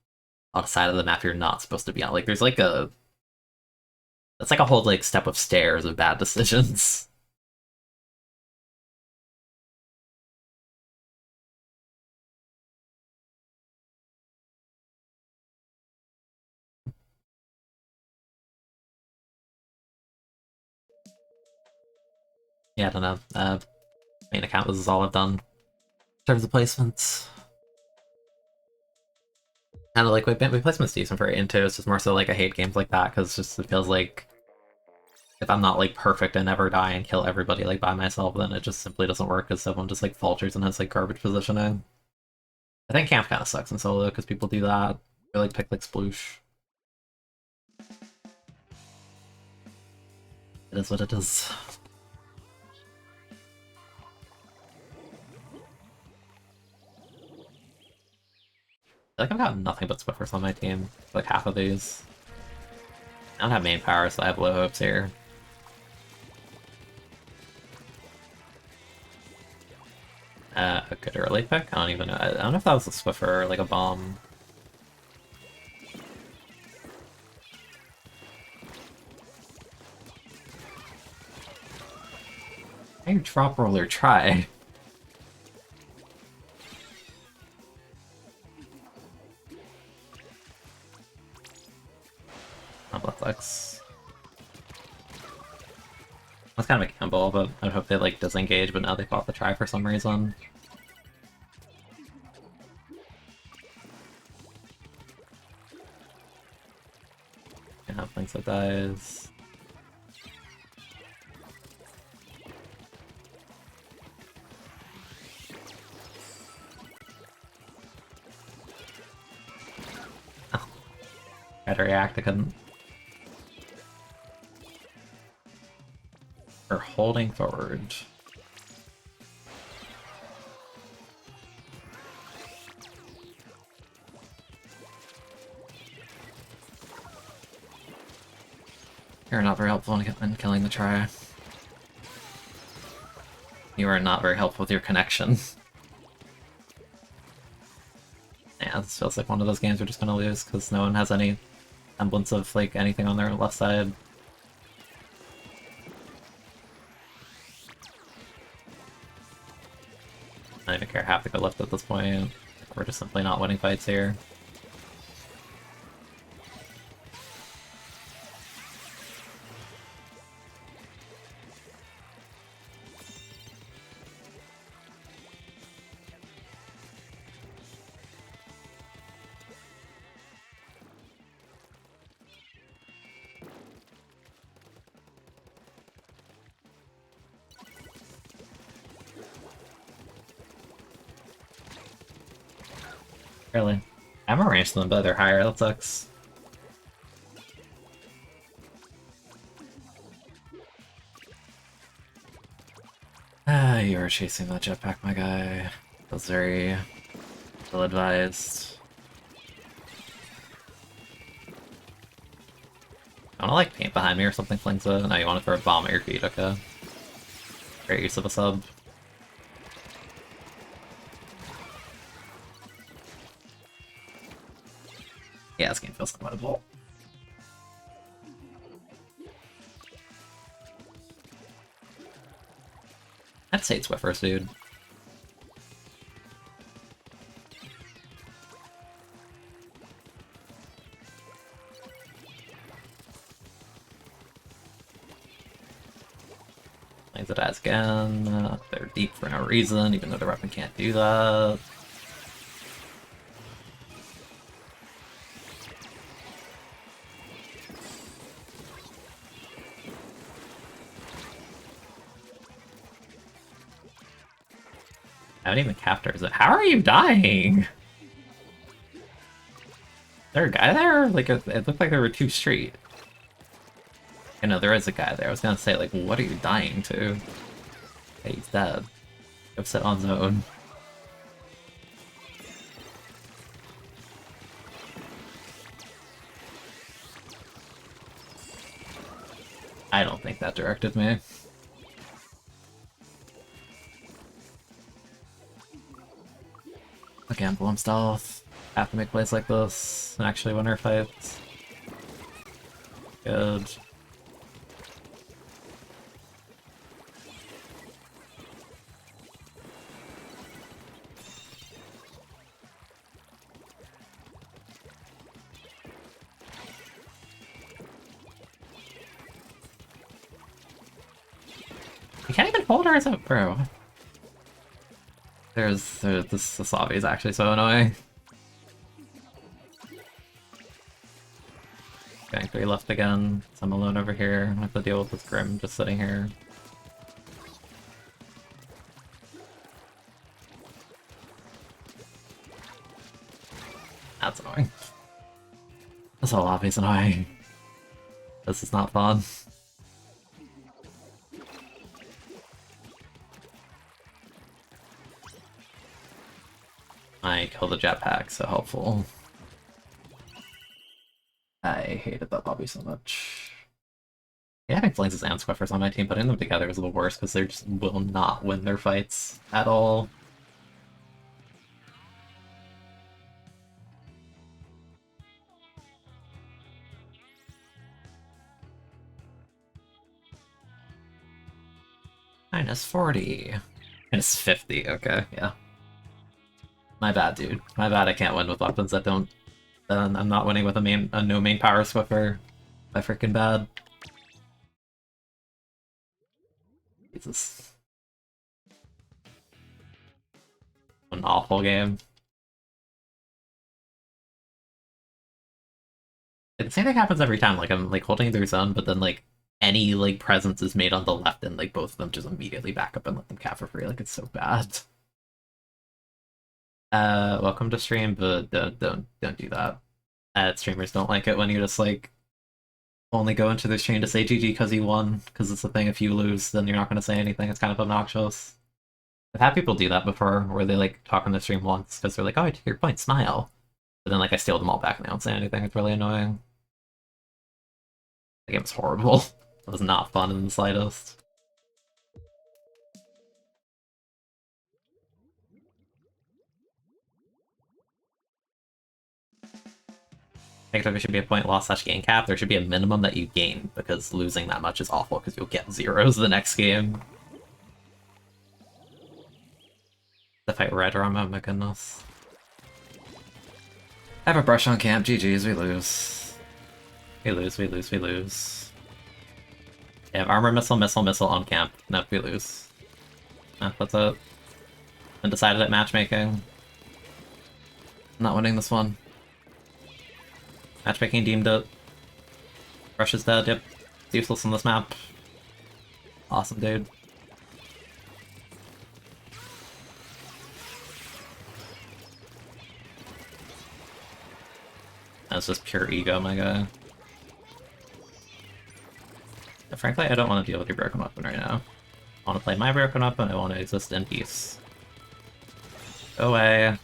on a side of the map you're not supposed to be on. Like there's like a that's like a whole like step of stairs of bad decisions. Yeah, I don't know. Main account, this is all I've done in terms of placements. Kind of like my placement's decent for 8 and 2. It's just more so like I hate games like that because it feels like if I'm not like perfect and never die and kill everybody like by myself, then it just simply doesn't work because someone just like falters and has like garbage positioning. I think camp kind of sucks in solo because people do that. They like pick like sploosh. It is what it is. I feel like I've got nothing but Swiffers on my team. Like half of these. I don't have main power, so I have low hopes here. A good early pick? I don't even know. I don't know if that was a Swiffer or like a bomb. Hey, drop roller, try. Complex. That's kind of a gamble, but I'd hope they like disengage, but now they fought the try for some reason. Yeah, thinks it dies. Oh. Tried to react, I couldn't. We're holding forward. You're not very helpful in killing the try. You are not very helpful with your connection. Yeah, this feels like one of those games we're just gonna lose because no one has any semblance of like anything on their left side. I don't even care half to go left at this point. We're just simply not winning fights here. Really? I'm arranged them, but they're higher, that sucks. Ah, you are chasing that jetpack, my guy. That's very ill-advised. I wanna like paint behind me or something, flings it. No, you wanna throw a bomb at your feet, okay. Great use of a sub. Yeah, this game feels unwinnable. I'd say it's Swiffers, dude. Laser dies again. They're deep for no reason, even though the weapon can't do that. I haven't even captured it. How are you dying? Is there a guy there? Like, it looked like there were two straight. I know there is a guy there. I was gonna say, like, what are you dying to? Hey, he's dead. Go sit on zone. I don't think that directed me. Again, Bloom stealth. Have to make plays like this and actually win our fights. Good. You can't even hold her as a bro. This lobby is actually so annoying. Going 3 left again. So I'm alone over here. I have to deal with this Grim just sitting here. That's annoying. This whole lobby's annoying. This is not fun. I killed the jetpack, so helpful. I hated that lobby so much. Yeah, having Flames and Squiffers on my team, putting them together is the worst because they just will not win their fights at all. -40. -50, okay, yeah. My bad, dude. My bad I can't win with weapons that don't... I'm not winning with a no main power Swiffer. My freaking bad. Jesus. An awful game. The same thing happens every time, like I'm like holding their zone, but then like any like presence is made on the left and like both of them just immediately back up and let them cap for free. Like it's so bad. Welcome to stream, but don't do that. Streamers don't like it when you just like only go into the stream to say GG because you won, because it's the thing, if you lose, then you're not gonna say anything. It's kind of obnoxious. I've had people do that before, where they like talk on the stream once because they're like, "Oh, I took your point, smile," but then like I steal them all back and they don't say anything. It's really annoying. The game was horrible. It was not fun in the slightest. I think there should be a point loss / gain cap. There should be a minimum that you gain, because losing that much is awful because you'll get zeros the next game. The fight Red Arm, oh my goodness. I have a brush on camp, GG's, we lose. We lose, we lose, we lose. I have armor, missile, missile, missile on camp. Nope, we lose. That's it. Undecided at matchmaking. Not winning this one. Matchmaking deemed it. Rush is dead, yep. It's useless on this map. Awesome, dude. That's just pure ego, my guy. But frankly, I don't want to deal with your broken weapon right now. I want to play my broken weapon, I want to exist in peace. Go away.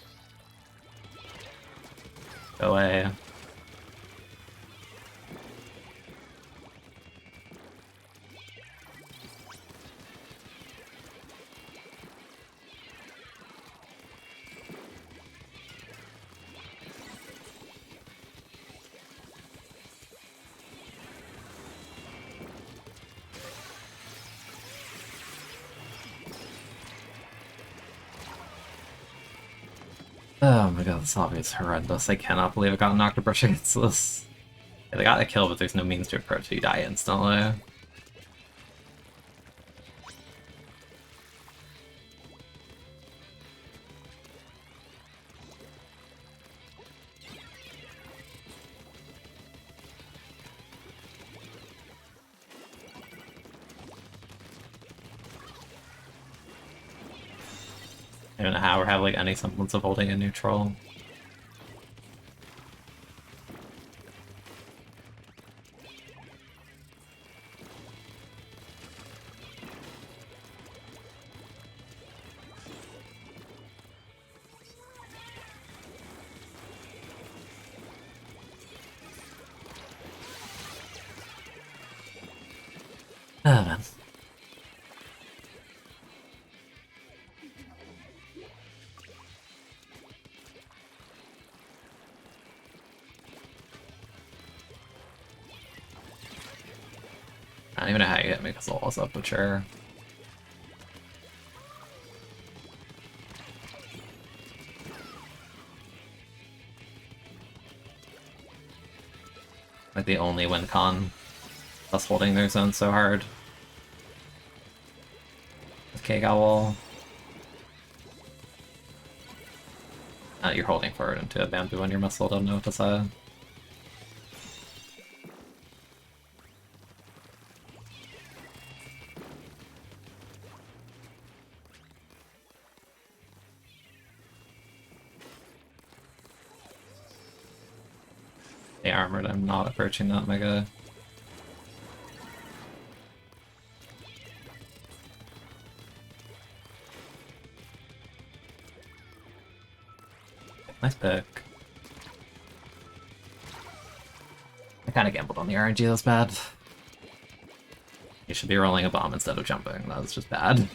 Go away. Oh my god, this lobby is horrendous. I cannot believe I got knocked a brush against this. Yeah, they got a kill, but there's no means to approach, so you die instantly. don't know how or have like any semblance of holding a neutral. Oh man. I don't even know how you hit me because the wall's up, but sure. Like the only win con. Us holding their zone so hard. With K-Gal wall. You're holding forward into a bamboo on your muscle, don't know what to say. They armored, I'm not approaching that mega. Nice pick. I kinda gambled on the RNG, that's bad. You should be rolling a bomb instead of jumping, that was just bad.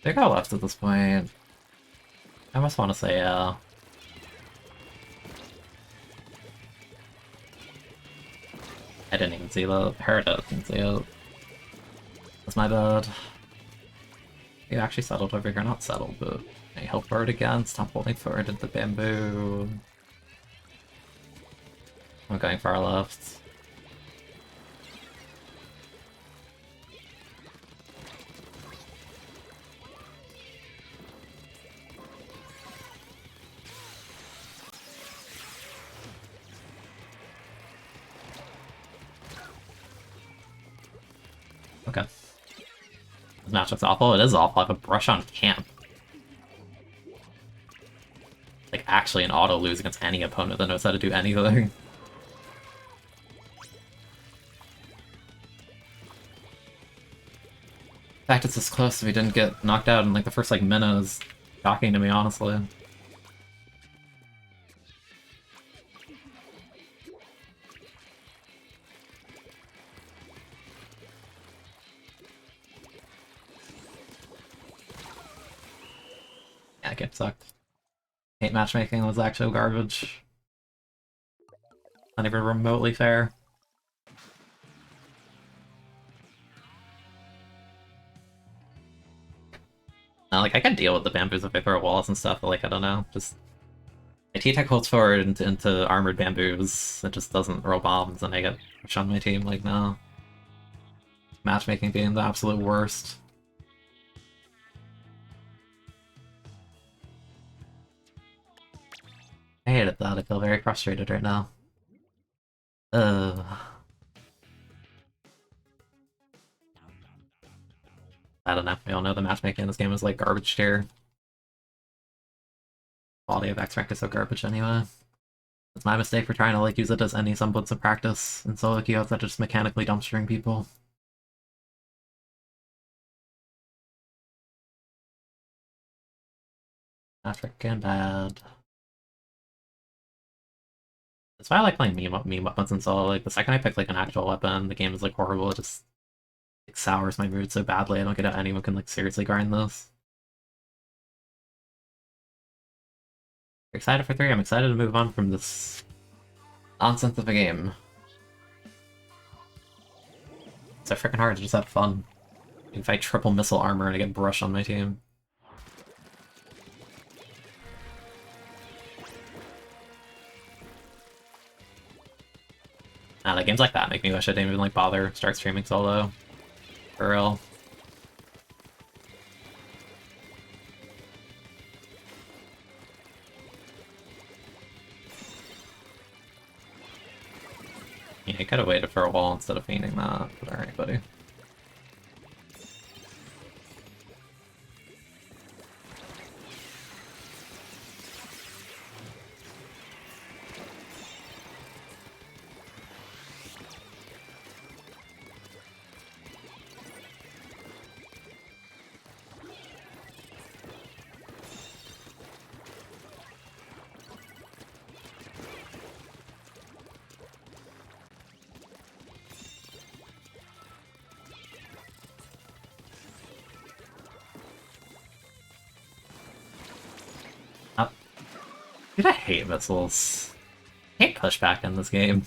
They got left at this point. I must want to say, I didn't even see that. Heard it, didn't see it. That's my bad. You actually settled over here, not settled, but I help forward again, stop holding forward into bamboo. I'm going far left. Okay. This matchup's awful. It is awful. I have a brush on camp. Like, actually an auto lose against any opponent that knows how to do anything. The fact it's this close if he didn't get knocked out in like the first like minute is shocking to me, honestly. Yeah, game sucked. Hate matchmaking was actual garbage. Not even remotely fair. Now, like, I can deal with the bamboos if I throw walls and stuff, but, like, I don't know, just... My T-Tech holds forward into armored bamboos, it just doesn't roll bombs, and I get pushed on my team, like, no. Matchmaking being the absolute worst. I hated that, I feel very frustrated right now. I don't know, we all know the matchmaking in this game is like garbage tier. Quality of X-Rank is so garbage anyway. It's my mistake for trying to like use it as any semblance of practice in solo queues that just mechanically dumpstering people. Not freaking bad. That's why I like playing meme weapons in solo. Like the second I pick like an actual weapon, the game is like horrible. It just like, sours my mood so badly. I don't get how anyone can like seriously grind this. You're excited for 3? I'm excited to move on from this nonsense of a game. It's so freaking hard to just have fun. I can fight triple missile armor and I get brush on my team. Like games like that make me wish I didn't even like bother start streaming solo. For real. Yeah, you could have waited for a wall instead of feigning that, but alright, buddy. Dude, I hate missiles. I hate pushback in this game.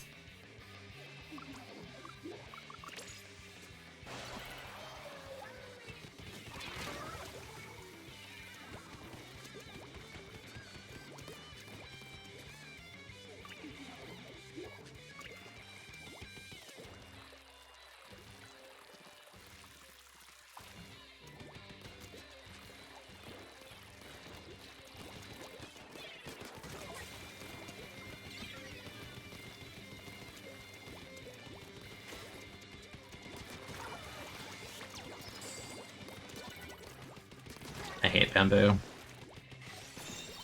I hate bamboo.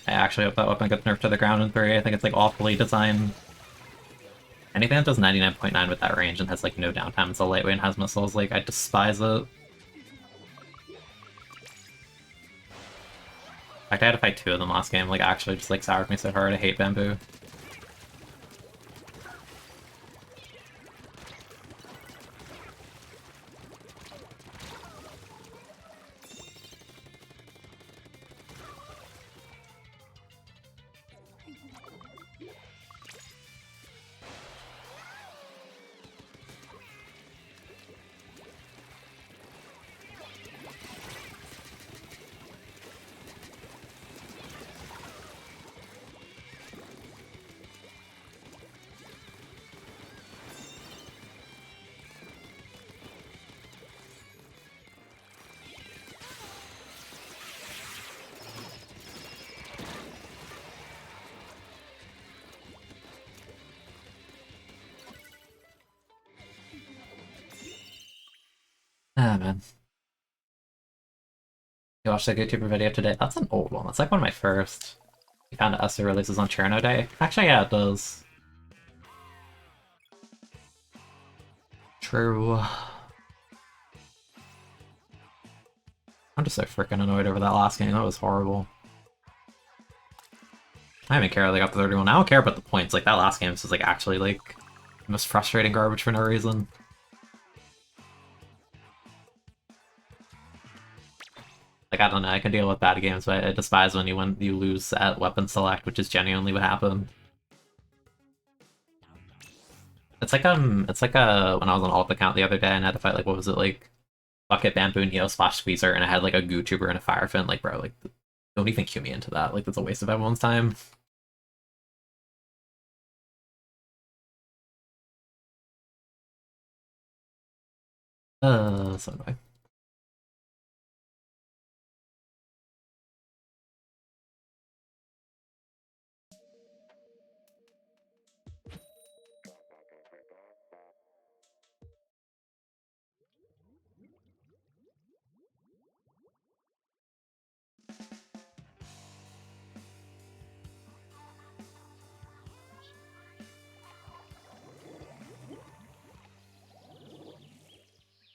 I actually hope that weapon gets nerfed to the ground in 3. I think it's like awfully designed. Anything that does 99.9 with that range and has like no downtime, it's a lightweight and has missiles, like I despise it. In fact, I had to fight 2 of them last game, like actually just like soured me so hard. I hate bamboo. Ah, man. You watched that YouTuber video today? That's an old one. That's like one of my first. You found out ESO releases on Cherno Day? Actually, yeah, it does. True. I'm just so freaking annoyed over that last game. That was horrible. I don't even care they got the 31. I don't care about the points. Like, that last game was like actually like the most frustrating garbage for no reason. Like, I don't know, I can deal with bad games, but I despise when you lose at weapon select, which is genuinely what happened. It's like when I was on alt account the other day and I had to fight like what was it like Bucket, Bamboo, Neo, Splash, Squeezer, and I had like a Goo Tuber and a Fire Fin. Like, bro, like don't even cue me into that. Like, that's a waste of everyone's time. So annoying.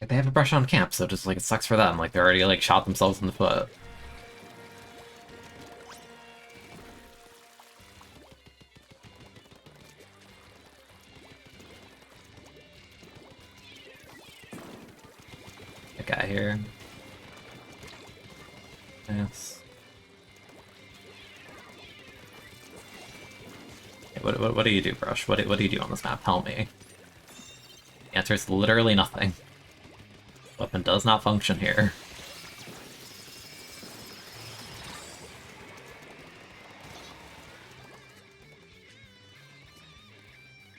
They have a brush on camp, so just like it sucks for them. Like, they're already like shot themselves in the foot. The guy here. Yes. What do you do, Brush? What do you do on this map? Tell me. The answer is literally nothing. Weapon does not function here.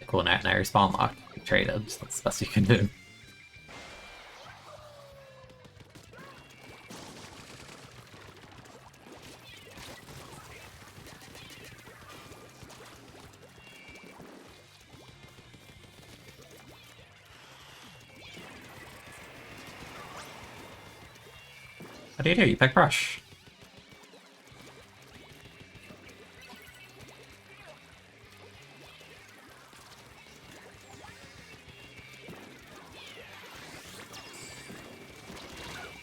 Cool, now your spawn lock. You traded. That's the best you can do. What do? You pick Brush.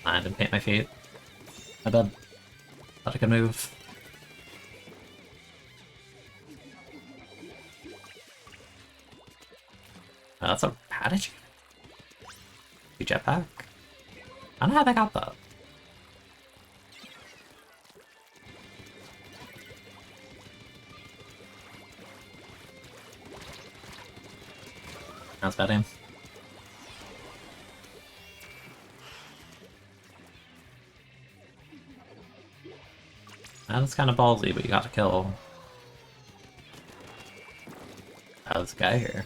I didn't paint my feet. My bad. Thought I could move. Oh, that's a... How did you jetpack? I don't know how they got that. That's bad aim. That's kind of ballsy, but you got to kill. This guy here.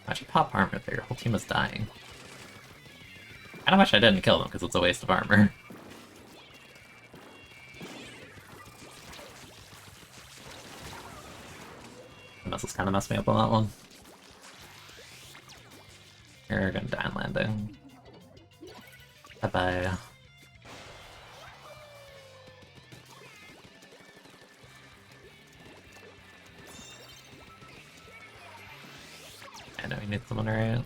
Why'd you pop armor there? Your whole team is dying. I kinda wish I didn't kill them, because it's a waste of armor. The missiles kinda messed me up on that one. You're gonna die on landing. Bye-bye. I know we need someone right.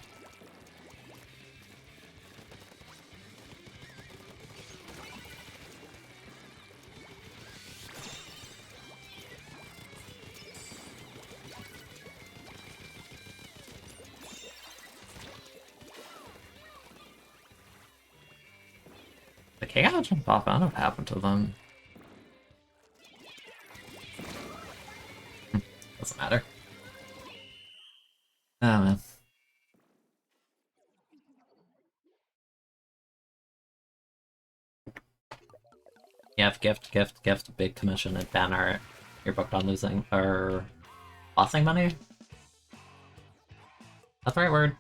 The KO jump off, I don't know what happened to them. Doesn't matter. Oh man. Yeah, gift, big commission, and ban art. You're booked on losing, or lossing money? That's the right word.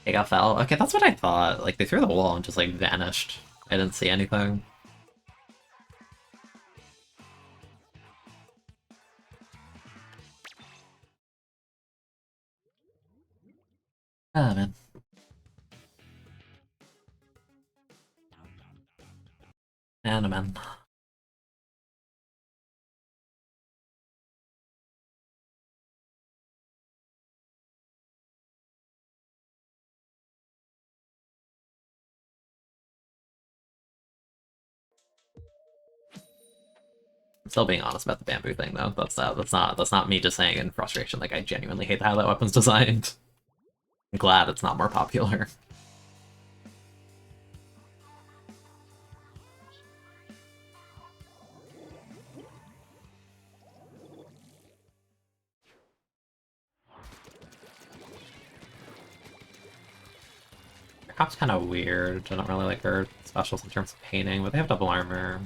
They got fell. Okay, that's what I thought. Like, they threw the wall and just, like, vanished. I didn't see anything. Ah, man. Man. I'm still being honest about the bamboo thing, though. That's not me just saying in frustration. Like, I genuinely hate how that weapon's designed. I'm glad it's not more popular. Her cop's kind of weird. I don't really like her specials in terms of painting, but they have double armor.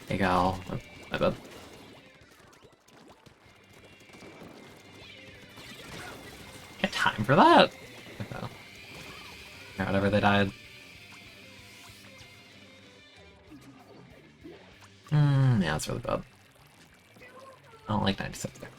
Hey, gal. My bad. Get time for that? Okay. Yeah, whatever, they died. Yeah, that's really bad. I don't like 96 there.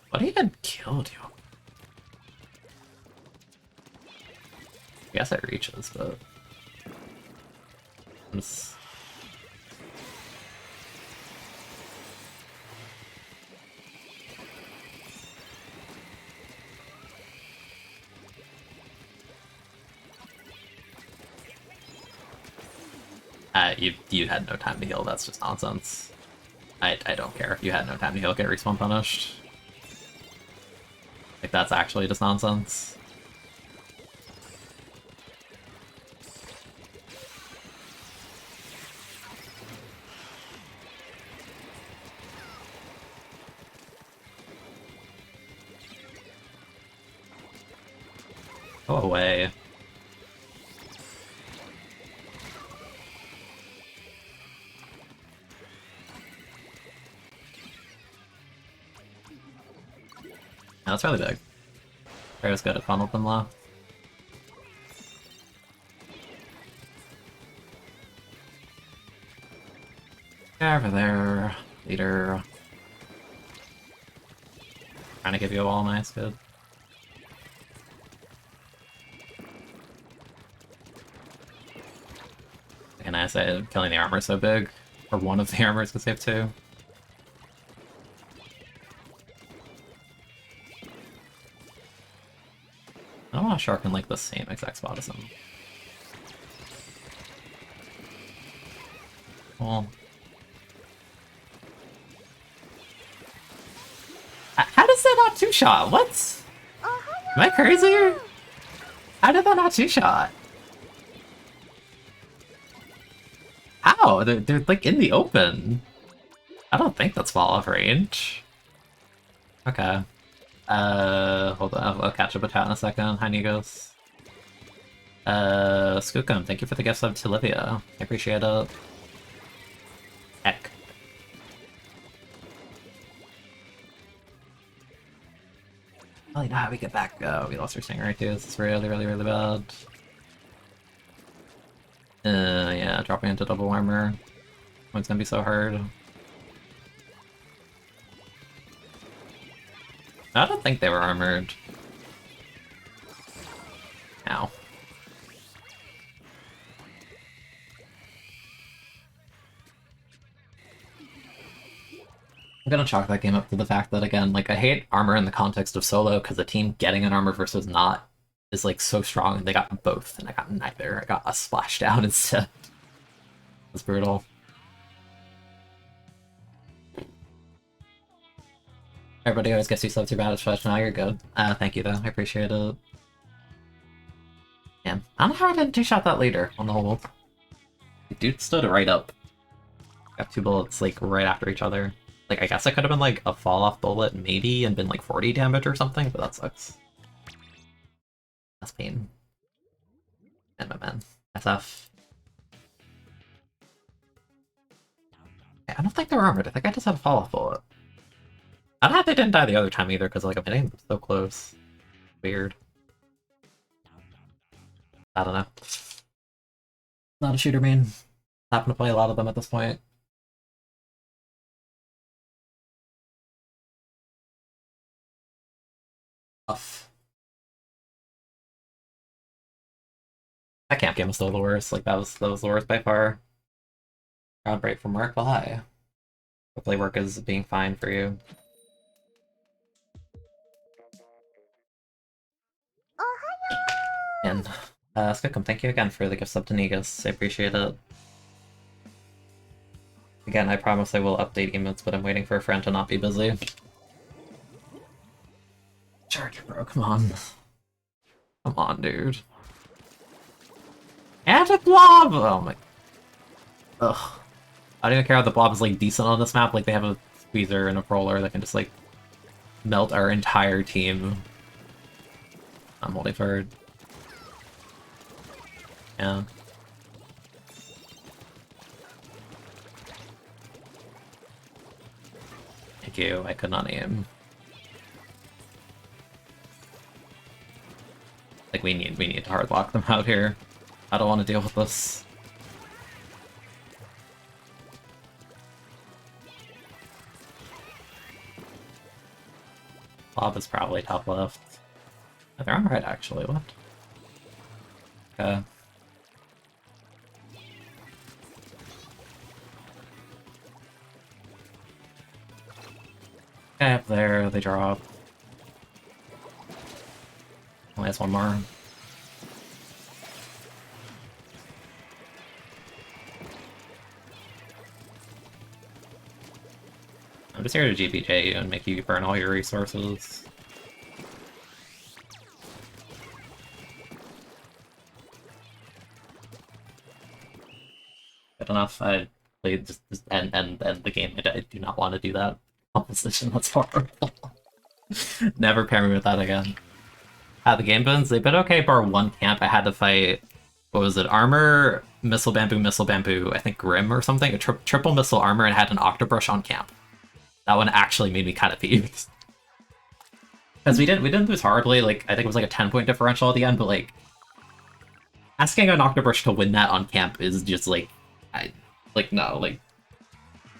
What even killed you? I guess it reaches, but... You had no time to heal, that's just nonsense. I don't care. You had no time to heal, get respawn punished. Like, that's actually just nonsense. Go away. No, that's really big. Pharaoh's good at funnel them low. Over there, leader. Trying to give you a wall, nice, good. Can I say killing the armor so big? Or one of the armors can save two? I don't want to shark in like the same exact spot as him. Well, how does that not two-shot? What? Am I crazy? How did that not two-shot? How? They're like in the open. I don't think that's fall off range. Okay. Hold on, I'll catch up with chat in a second. Hi, Nigos. Skookum, thank you for the gift sub to Livia. I appreciate it. Heck. Really not how we get back. We lost our singer right too. This is really, really, really bad. Yeah, dropping into double armor. It's gonna be so hard. I don't think they were armored. Ow. I'm gonna chalk that game up to the fact that, again, like, I hate armor in the context of solo, because the team getting an armor versus not is, like, so strong, and they got both, and I got neither. I got a splashdown instead. It's brutal. Everybody always gets you subs too bad at Fudge. Now you're good. Thank you, though. I appreciate it. Man, I don't know how I didn't two-shot that later on the whole. The dude stood right up. Got two bullets, like, right after each other. Like, I guess it could have been, like, a fall-off bullet, maybe, and been, like, 40 damage or something, but that sucks. That's pain. And my man. SF. I don't think they were armored. I think I just had a fall-off bullet. I don't know if they didn't die the other time either, because, like, I'm hitting them so close. Weird. I don't know. Not a shooter main. Happen to play a lot of them at this point. Tough. That camp game was still the worst. Like, that was the worst by far. Ground break from work. Well, hi. Hopefully work is being fine for you. And Skookum, thank you again for the gift sub to Negus. I appreciate it. Again, I promise I will update emotes, but I'm waiting for a friend to not be busy. Charger, bro, come on. Come on, dude. And a blob! Oh my... Ugh. I don't even care if the blob is, like, decent on this map. Like, they have a squeezer and a roller that can just, like, melt our entire team. I'm holding forward. Yeah. Thank you, I could not aim. Like, we need to hardlock them out here. I don't want to deal with this. Bob is probably top left. Oh, they're on right, actually. What? Okay. Okay, up there, they drop. Only has one more. I'm just here to GPJ you and make you burn all your resources. Good enough. I played just end the game. I do not want to do that composition. That's horrible. Never pair me with that again. The game boons, they've been okay bar one camp. I had to fight, what was it, armor, missile bamboo, I think Grim or something, a triple missile armor, and had an octobrush on camp. That one actually made me kind of peeved. Because we didn't lose horribly, like, I think it was like a 10-point differential at the end, but like, asking an octobrush to win that on camp is just like, no, like,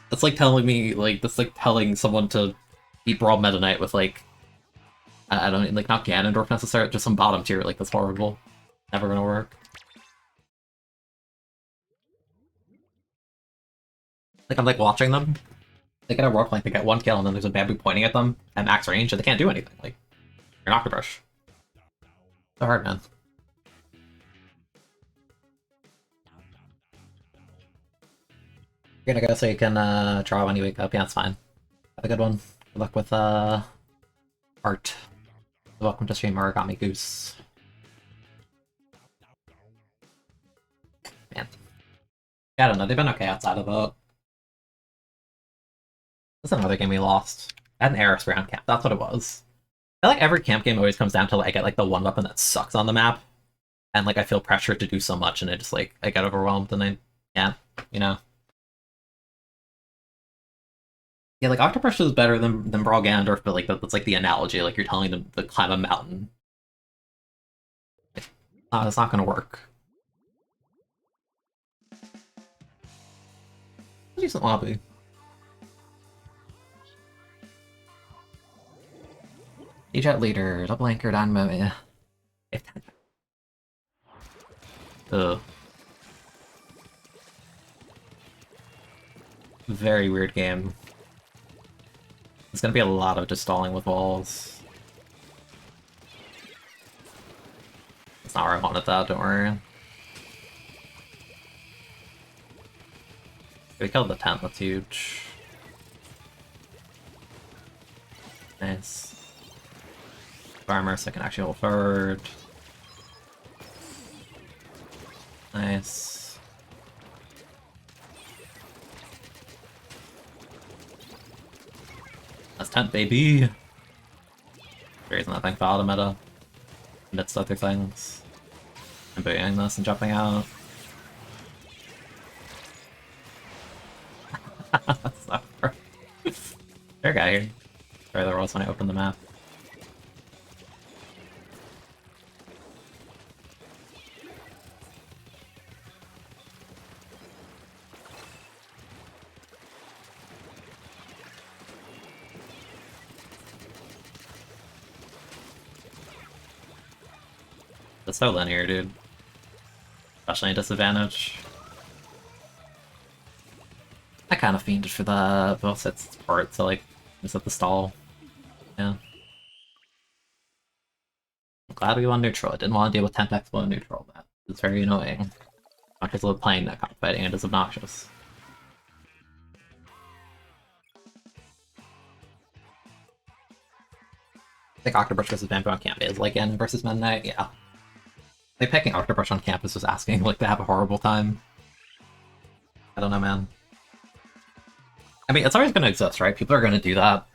that's like telling me, like, that's like telling someone to beat Brawl Meta Knight with like, I don't, like, not Ganondorf necessarily, just some bottom tier, like, that's horrible. Never gonna work. Like, I'm, like, watching them. They get a warp link, they get one kill, and then there's a bamboo pointing at them at max range, and they can't do anything. Like, you're an octobrush. So hard, man. You're gonna go so you can draw when you wake up. Yeah, it's fine. Have a good one. Good luck with art. Welcome to stream Origami Goose. Man. Yeah, I don't know, they've been okay outside of it. This is another game we lost. I had an error spray on camp, that's what it was. I feel like every camp game always comes down to like I get like the one weapon that sucks on the map. And like I feel pressured to do so much and I just like I get overwhelmed and I can't, you know. Yeah, like Octopus is better than Brawl Ganondorf, but like that's like the analogy, like you're telling them to climb a mountain. It's not gonna work. Decent lobby. Eject leader, double anchored on Moe. Ugh. Very weird game. There's gonna be a lot of just stalling with walls. That's not where I wanted that, don't worry. We killed the tent, that's huge. Nice. Farmer, so I can actually hold forward. Nice. That's tent, baby! Raising that thing for auto meta. Amidst other things. And booting this and jumping out. That's not fair. Fair guy here. Sorry, there was when I opened the map. It's so linear, dude. Especially in disadvantage. I kind of fiended for the both sets of support, so like, just at the stall. Yeah. I'm glad we won neutral. I didn't want to deal with 10 expo in neutral. That is very annoying. Not just love playing that cockfighting, it is obnoxious. I think Octobrush versus Bamboo on camp is like N versus Meta Knight, yeah. Like picking Octobrush on campus was asking like to have a horrible time. I don't know, man. I mean, it's always gonna exist, right? People are gonna do that.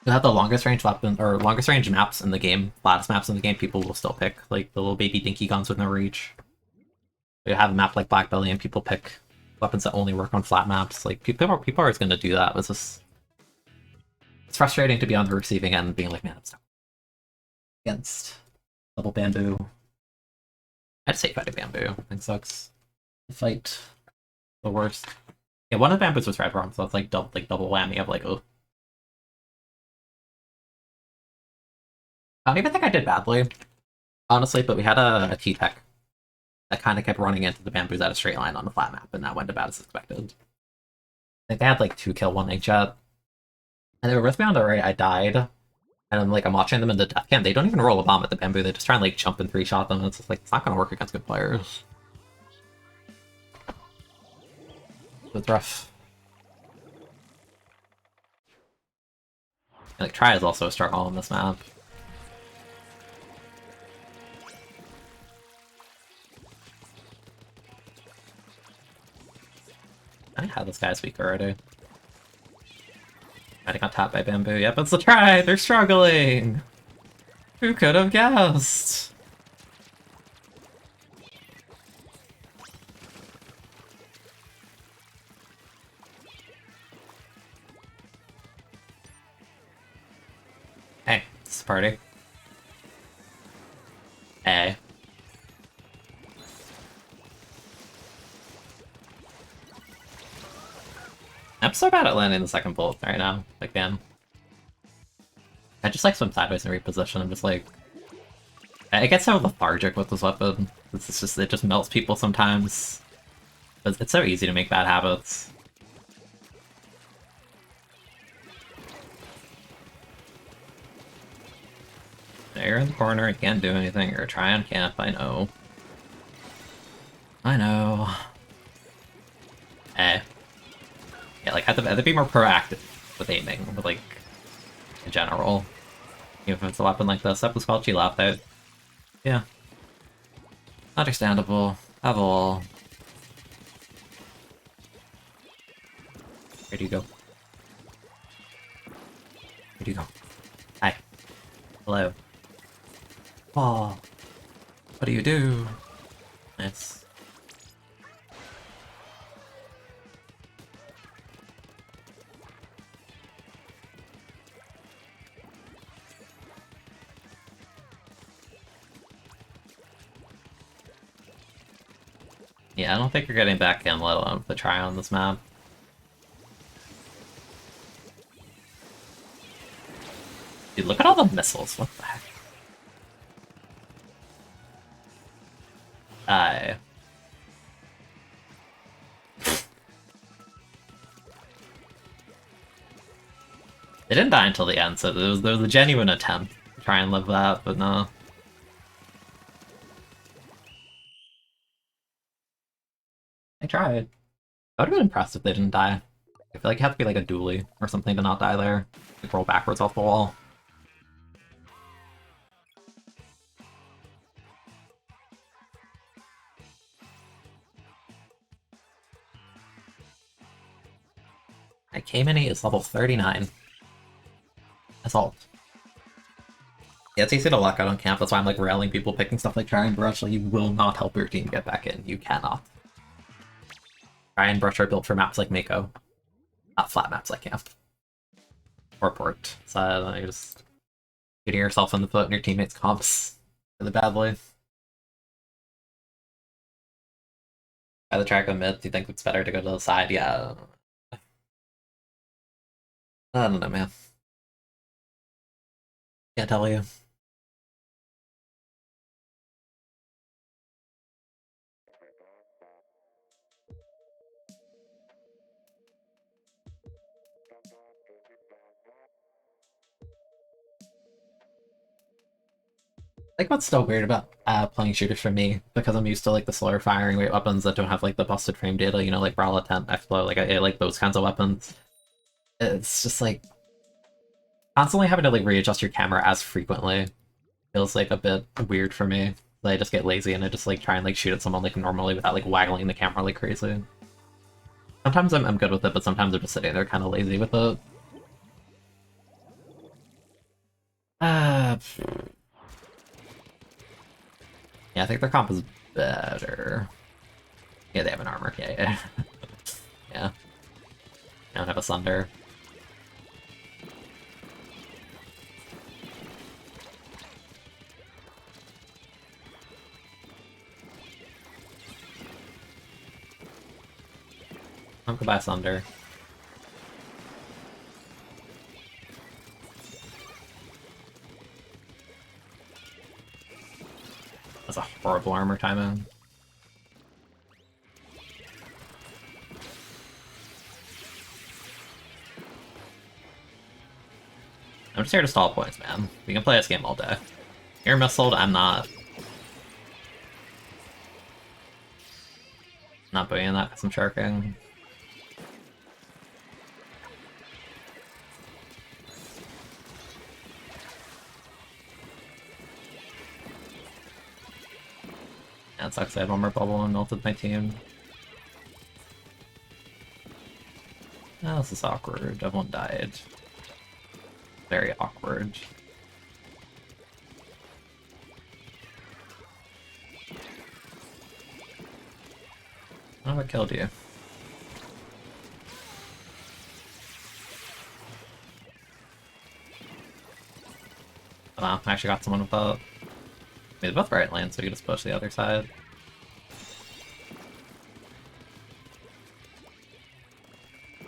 You have the longest range weapon or longest range maps in the game, flattest maps in the game, people will still pick like the little baby dinky guns with no reach. You have a map like Black Belly and people pick weapons that only work on flat maps. Like people are always gonna do that. It's frustrating to be on the receiving end and being like, man, I'm stuck against double bamboo. I'd say fighting bamboo. I think sucks. Fight the worst. Yeah, one of the bamboos was red wrong, so it's like double whammy of like, oh. I don't even think I did badly, honestly, but we had a T-Tech that kind of kept running into the bamboos at a straight line on the flat map, and that went about as expected. I think they had like 2 kill, 1 inkjet. And they were with me on the right, I died. And I'm watching them in the death cam, they don't even roll a bomb at the bamboo, they just try and like jump and 3-shot them, and it's just like, it's not gonna work against good players. It's rough. And, like, Try is also a struggle on this map. I had this guy's weak already. I got tapped by bamboo. Yep, it's the Try! They're struggling! Who could have guessed? Hey, it's a party. Hey. I'm so bad at landing the second bolt right now, again. I just like swim sideways and reposition. I'm just like, I get so lethargic with this weapon. It's just it just melts people sometimes. But it's so easy to make bad habits. You're in the corner, you can't do anything, you're trying camp, I know. I know. Eh. Yeah, like, have to be more proactive with aiming, but like, in general. Even if it's a weapon like this, that was called chill out out. Yeah. Understandable. Have all. Where do you go? Where do you go? Hi. Hello. Oh. What do you do? Nice. Yeah, I don't think you're getting back in, let alone the try on this map. Dude, look at all the missiles. What the heck? I. They didn't die until the end, so there was a genuine attempt to try and live that, but no. I tried. I would have been impressed if they didn't die. I feel like you have to be like a dually or something to not die there. Like roll backwards off the wall. My K-Mini is level 39. Assault. Yeah, it's easy to luck out on camp, that's why I'm like railing people picking stuff like Try and Brush, like you will not help your team get back in. You cannot. Try and Brush are built for maps like Mako. Not flat maps like camp. Or Port. So you're just getting yourself in the foot and your teammates' comps really badly. By the track of mid, do you think it's better to go to the side? Yeah. I don't know, man. Can't tell you. Like what's still weird about playing shooters for me, because I'm used to like the slower firing rate weapons that don't have like the busted frame data, you know, like Brawl Attempt, Explo, like I like those kinds of weapons. It's just like constantly having to like readjust your camera as frequently feels like a bit weird for me. I just get lazy and I just like try and like shoot at someone like normally without like waggling the camera like crazy. Sometimes I'm good with it, but sometimes I'm just sitting there kind of lazy with it. Uh, yeah, I think their comp is better. Yeah, they have an armor. Yeah. Yeah. I don't have a Sunder. I'm gonna buy Sunder. That's a horrible armor timing. I'm just here to stall points, man. We can play this game all day. You're missiled, I'm not. Not doing that because I'm sharking. Yeah, it sucks I had one more bubble and melted my team. Oh, this is awkward. Everyone died. Very awkward. Oh, what killed you? Oh, wow, I actually got someone with that. They're both right lane, so you can just push the other side.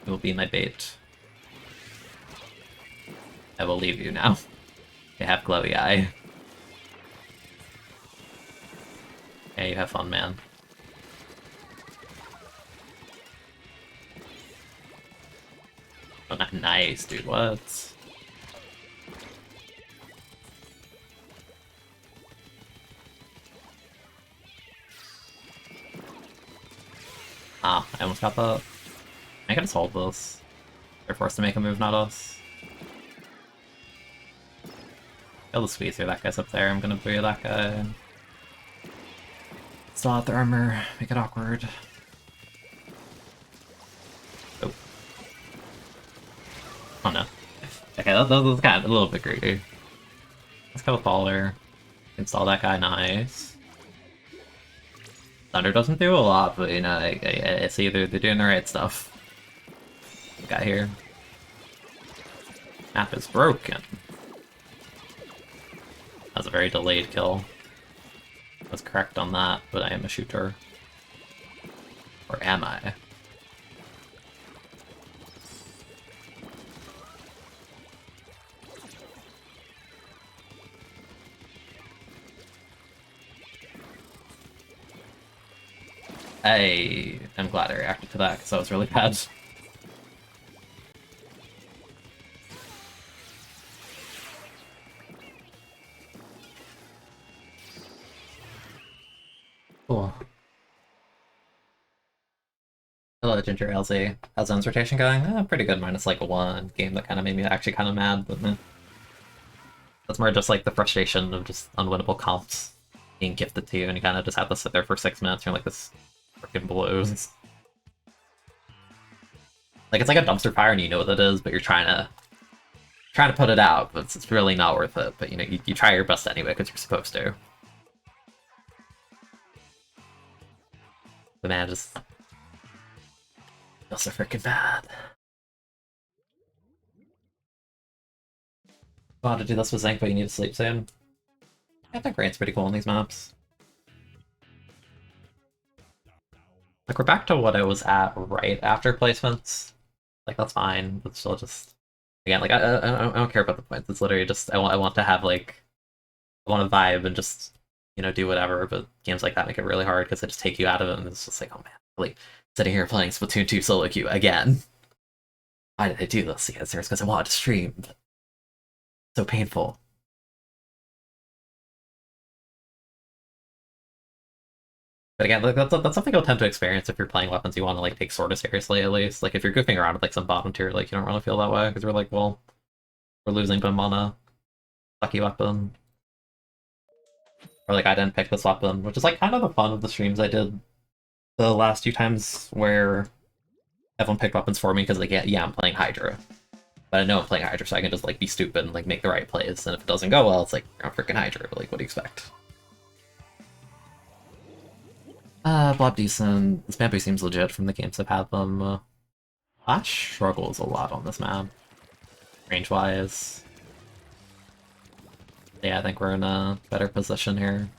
You will be my bait. I will leave you now. You have glowy eye. Hey, you have fun, man. Oh, nice, dude, what? Ah, I almost got that. I can just hold this. They're forced to make a move, not us. Kill the squeeze here, that guy's up there. I'm gonna booyah that guy. Still out their armor, make it awkward. Oh. Oh no. Okay, that was kind of a little bit greedy. Let's go Faller. Install that guy, nice. Thunder doesn't do a lot, but you know, it's either they're doing the right stuff. Got here. Map is broken. That's a very delayed kill. I was correct on that, but I am a shooter. Or am I? I'm glad I reacted to that, because that was really bad. Cool. Hello, Ginger LZ. How's Zone's rotation going? Pretty good, minus like one game that kind of made me actually kind of mad, but that's more just like the frustration of just unwinnable comps being gifted to you, and you kind of just have to sit there for 6 minutes and you're like, this freaking blows. Like, it's like a dumpster fire and you know what it is, but you're trying to put it out, but it's really not worth it. But you know, you try your best anyway because you're supposed to. The man just feels so freaking bad. I want to do this with Zinc, but you need to sleep soon. I think Rain's pretty cool on these maps. Like, we're back to what I was at right after placements. Like, that's fine, but still just... Again, like, I don't care about the points. It's literally just, I want to have, like... I want to vibe and just, you know, do whatever, but games like that make it really hard because they just take you out of it, and it's just like, oh man, like, sitting here playing Splatoon 2 solo queue again. Why did I do this? Yes, it's because I wanted to stream. But so painful. But again, like, that's something you'll tend to experience if you're playing weapons you want to like take sort of seriously, at least. Like, if you're goofing around with like some bottom tier, like, you don't really feel that way, because we're like, well, we're losing, but I'm on a sucky weapon. Or like, I didn't pick this weapon, which is like kind of the fun of the streams I did the last few times where everyone picked weapons for me, because like, yeah, I'm playing Hydra. But I know I'm playing Hydra, so I can just like be stupid and like make the right plays, and if it doesn't go well, it's like, you're on freaking Hydra, like, what do you expect? Blob decent. This bamboo seems legit from the games I've had them. Flash struggles a lot on this map, range-wise. Yeah, I think we're in a better position here.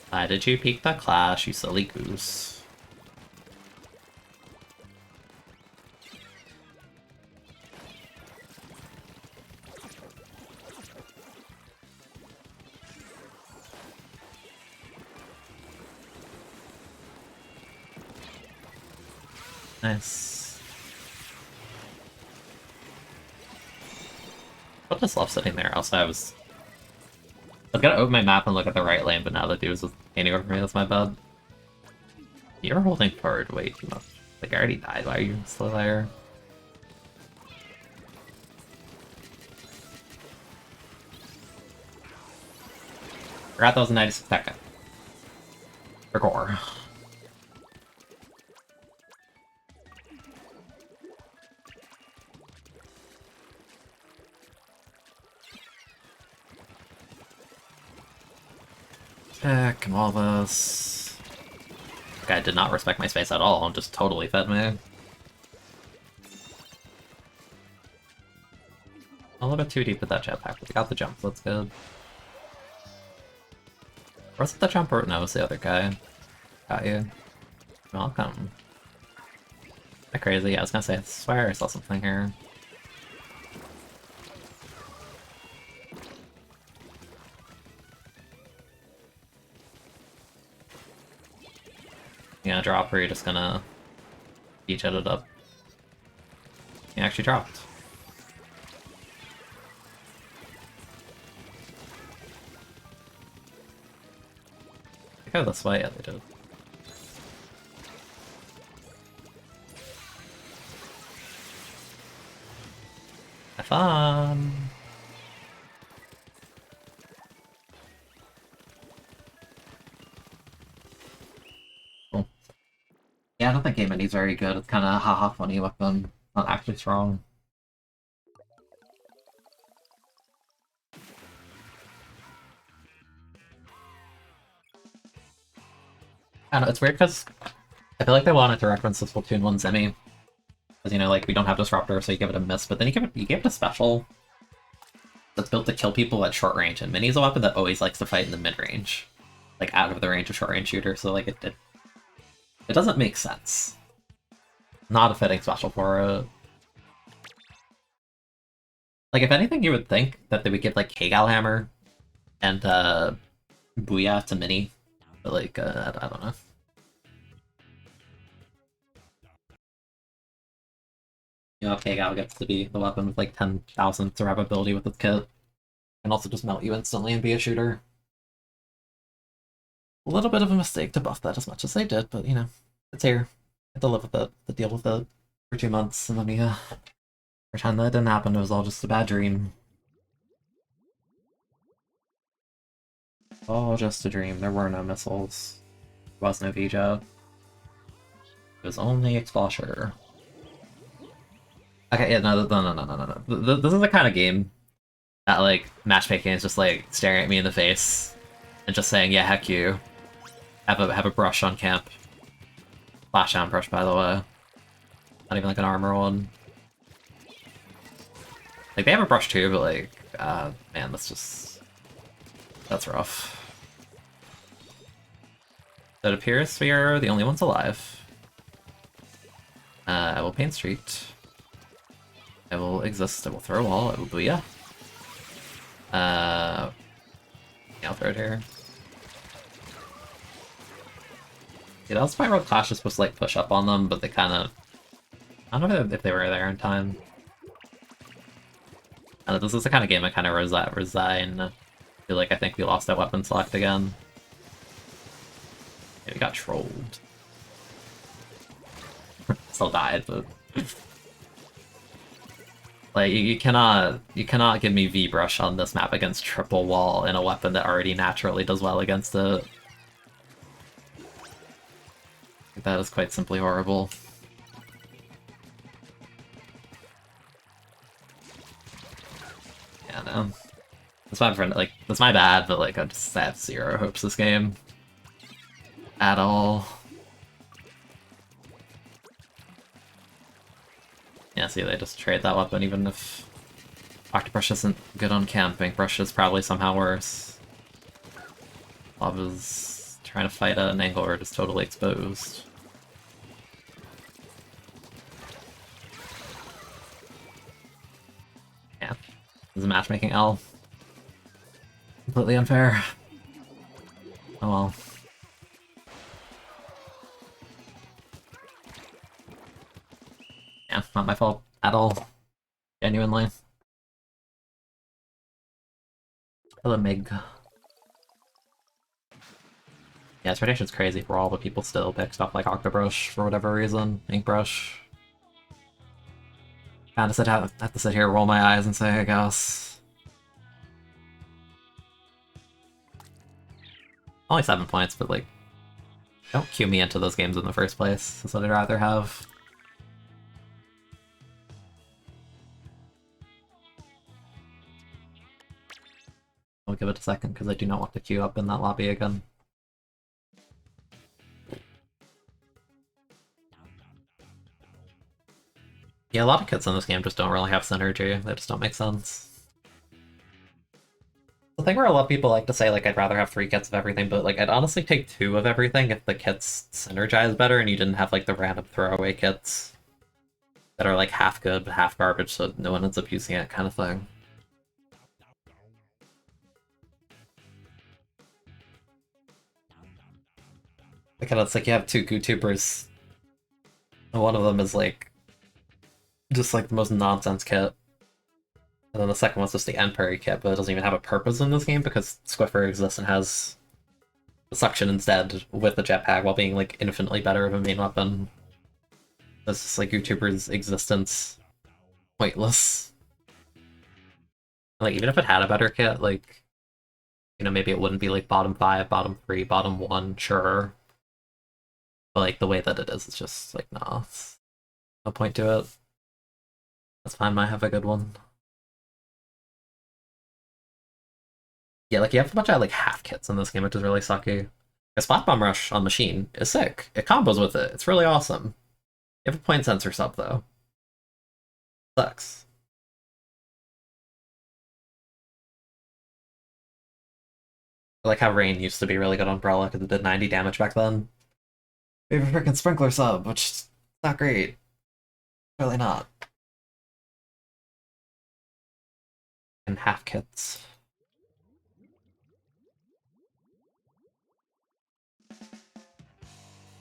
Why did you peek the Clash, you silly goose? Nice. I just love sitting there. Also, I was gonna open my map and look at the right lane, but now the dude's just painting over me. That's my bad. You're holding forward way too much. Like, I already died. Why are you still there? Forgot that was a 96 second. For core. Check and all this. Guy did not respect my space at all and just totally fed me. A little bit too deep with that jetpack, but we got the jump, so that's good. Where's the jumper? No, it's the other guy. Got you. Welcome. Am I crazy? Yeah, I was gonna say, I swear I saw something here. You gonna drop, or you're just gonna beach it up? He actually dropped. go this way? Yeah, they did. Have fun! Cool. Yeah, I don't think Game Mini's very good. It's kind of haha funny weapon. Not actually strong. I don't know, it's weird because I feel like they wanted to reference the Splatoon 1 Zemi. Because, you know, like, we don't have Disruptor, so you give it a miss, but then you give it a special that's built to kill people at short range, and Mini's a weapon that always likes to fight in the mid-range. Like, out of the range of short-range shooter, so, like, it doesn't make sense. Not a fitting special for it. Like, if anything, you would think that they would give, like, K-Gal Hammer and, Booyah to Mini. But, like, I don't know. You know, K-Gal gets to be the weapon with, like, 10,000 survivability with its kit. And also just melt you instantly and be a shooter. A little bit of a mistake to buff that as much as they did, but, you know, it's here. I had to live with it, to deal with it for 2 months, and then, yeah. Pretend that didn't happen, it was all just a bad dream. Oh, just a dream. There were no missiles. There was no VJA. It was only Exposure. Okay, yeah, no. This is the kind of game that, like, matchmaking is just, like, staring at me in the face and just saying, yeah, heck you. Have a brush on camp. Flashdown brush, by the way. Not even, like, an armor one. Like, they have a brush too, but, like, man, that's rough. So it appears we are the only ones alive. I will Pain Street. I will exist, I will throw a wall, I will Booyah. Yeah, I'll throw it here. Yeah, that was my Road Clash is supposed to, like, push up on them, but they kind of... I don't know if they were there in time. This is the kind of game I kind of resign. I feel like I think we lost that weapon select again. Yeah, we got trolled. Still died, but... Like, you cannot give me V-Brush on this map against triple wall in a weapon that already naturally does well against it. That is quite simply horrible. Yeah, no. That's my friend, like, that's my bad, but, like, I just have zero hopes this game. At all. Yeah, see, they just trade that weapon even if Octobrush isn't good on camping. Brush is probably somehow worse. Love is trying to fight at an angle where it is totally exposed. Yeah. This is a matchmaking L. Completely unfair. Oh well. Yeah, not my fault at all. Genuinely. Hello, Mig. Yeah, this rotation's crazy for all the people still pick stuff like Octobrush for whatever reason. Inkbrush. Kinda have to sit here, roll my eyes and say, I guess. Only 7 points, but, like, don't cue me into those games in the first place. That's what I'd rather have. I'll give it a second because I do not want to queue up in that lobby again. Yeah, a lot of kits in this game just don't really have synergy. They just don't make sense. The thing where a lot of people like to say, like, I'd rather have 3 kits of everything, but, like, I'd honestly take 2 of everything if the kits synergize better and you didn't have, like, the random throwaway kits that are, like, half good but half garbage so no one ends up using it kind of thing. Like, it's like you have 2 GooTubers, and one of them is, like, just, like, the most nonsense kit. And then the second one's just the Emperor kit, but it doesn't even have a purpose in this game because Squiffer exists and has suction instead with the jetpack while being like infinitely better of a main weapon. That's just like YouTuber's existence pointless. Like even if it had a better kit, like maybe it wouldn't be like bottom 5, bottom 3, bottom 1, sure. But like the way that it is, it's just like nah, it's no point to it. That's fine, might have a good one. Yeah, like you have a bunch of like half kits in this game, which is really sucky. A Splat Bomb Rush on Machine is sick. It combos with it. It's really awesome. You have a point sensor sub though. Sucks. I like how Rain used to be really good on Umbrella because it did 90 damage back then. We have a freaking Sprinkler sub, which is not great. Really not. And half kits.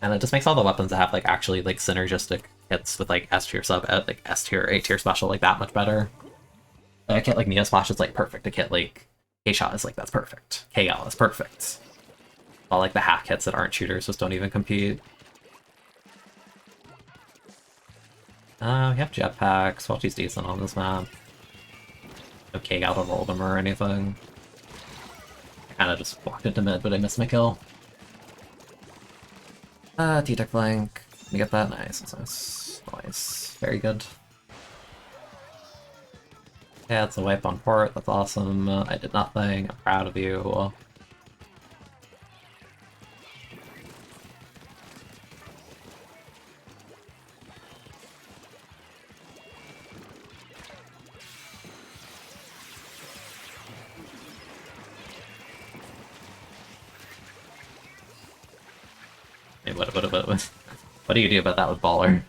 And it just makes all the weapons that have like actually like synergistic hits with like S tier sub, like S tier, A tier special like that much better. Like, a kit like Neo Splash is like perfect. A kit like K-Shot is like that's perfect. KL is perfect. All like the hack hits that aren't shooters just don't even compete. We have jetpacks. Swatchy's decent on this map. No K-Gal to roll them or anything. I kind of just walked into mid, but I missed my kill. T-Tech flank. We get that? Nice, nice. Nice. Very good. Yeah, it's a wipe on port. That's awesome. I did nothing. I'm proud of you. Wait, what do you do about that with Baller?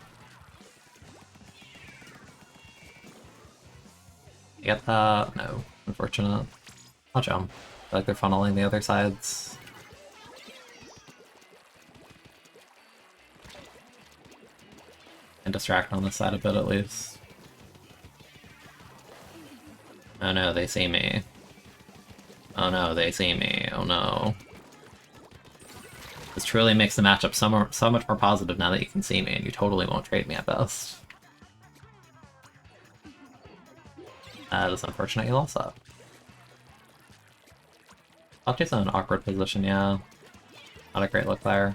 You get that? No. Unfortunate. I'll jump. I feel like they're funneling the other sides. And distract on this side a bit at least. Oh no, they see me. Oh no, they see me. Oh no. This truly makes the matchup so much more positive now that you can see me, and you totally won't trade me at best. That is unfortunate you lost that. Octa's in an awkward position, yeah. Not a great look there.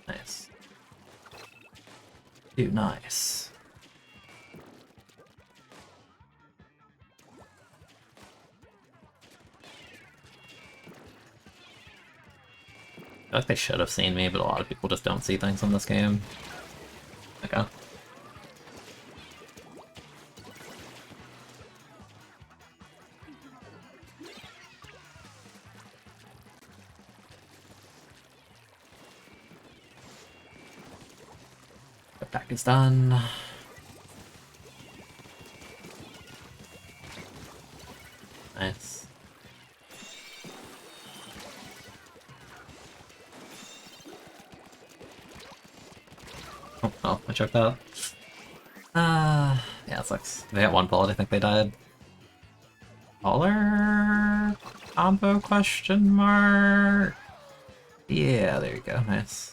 Nice. Dude, nice. I feel like they should have seen me, but a lot of people just don't see things in this game. Okay. The pack is done. Nice. Oh, well, I choked out. Yeah, it sucks. They had one bullet, I think they died. Baller combo question mark? Yeah, there you go, nice.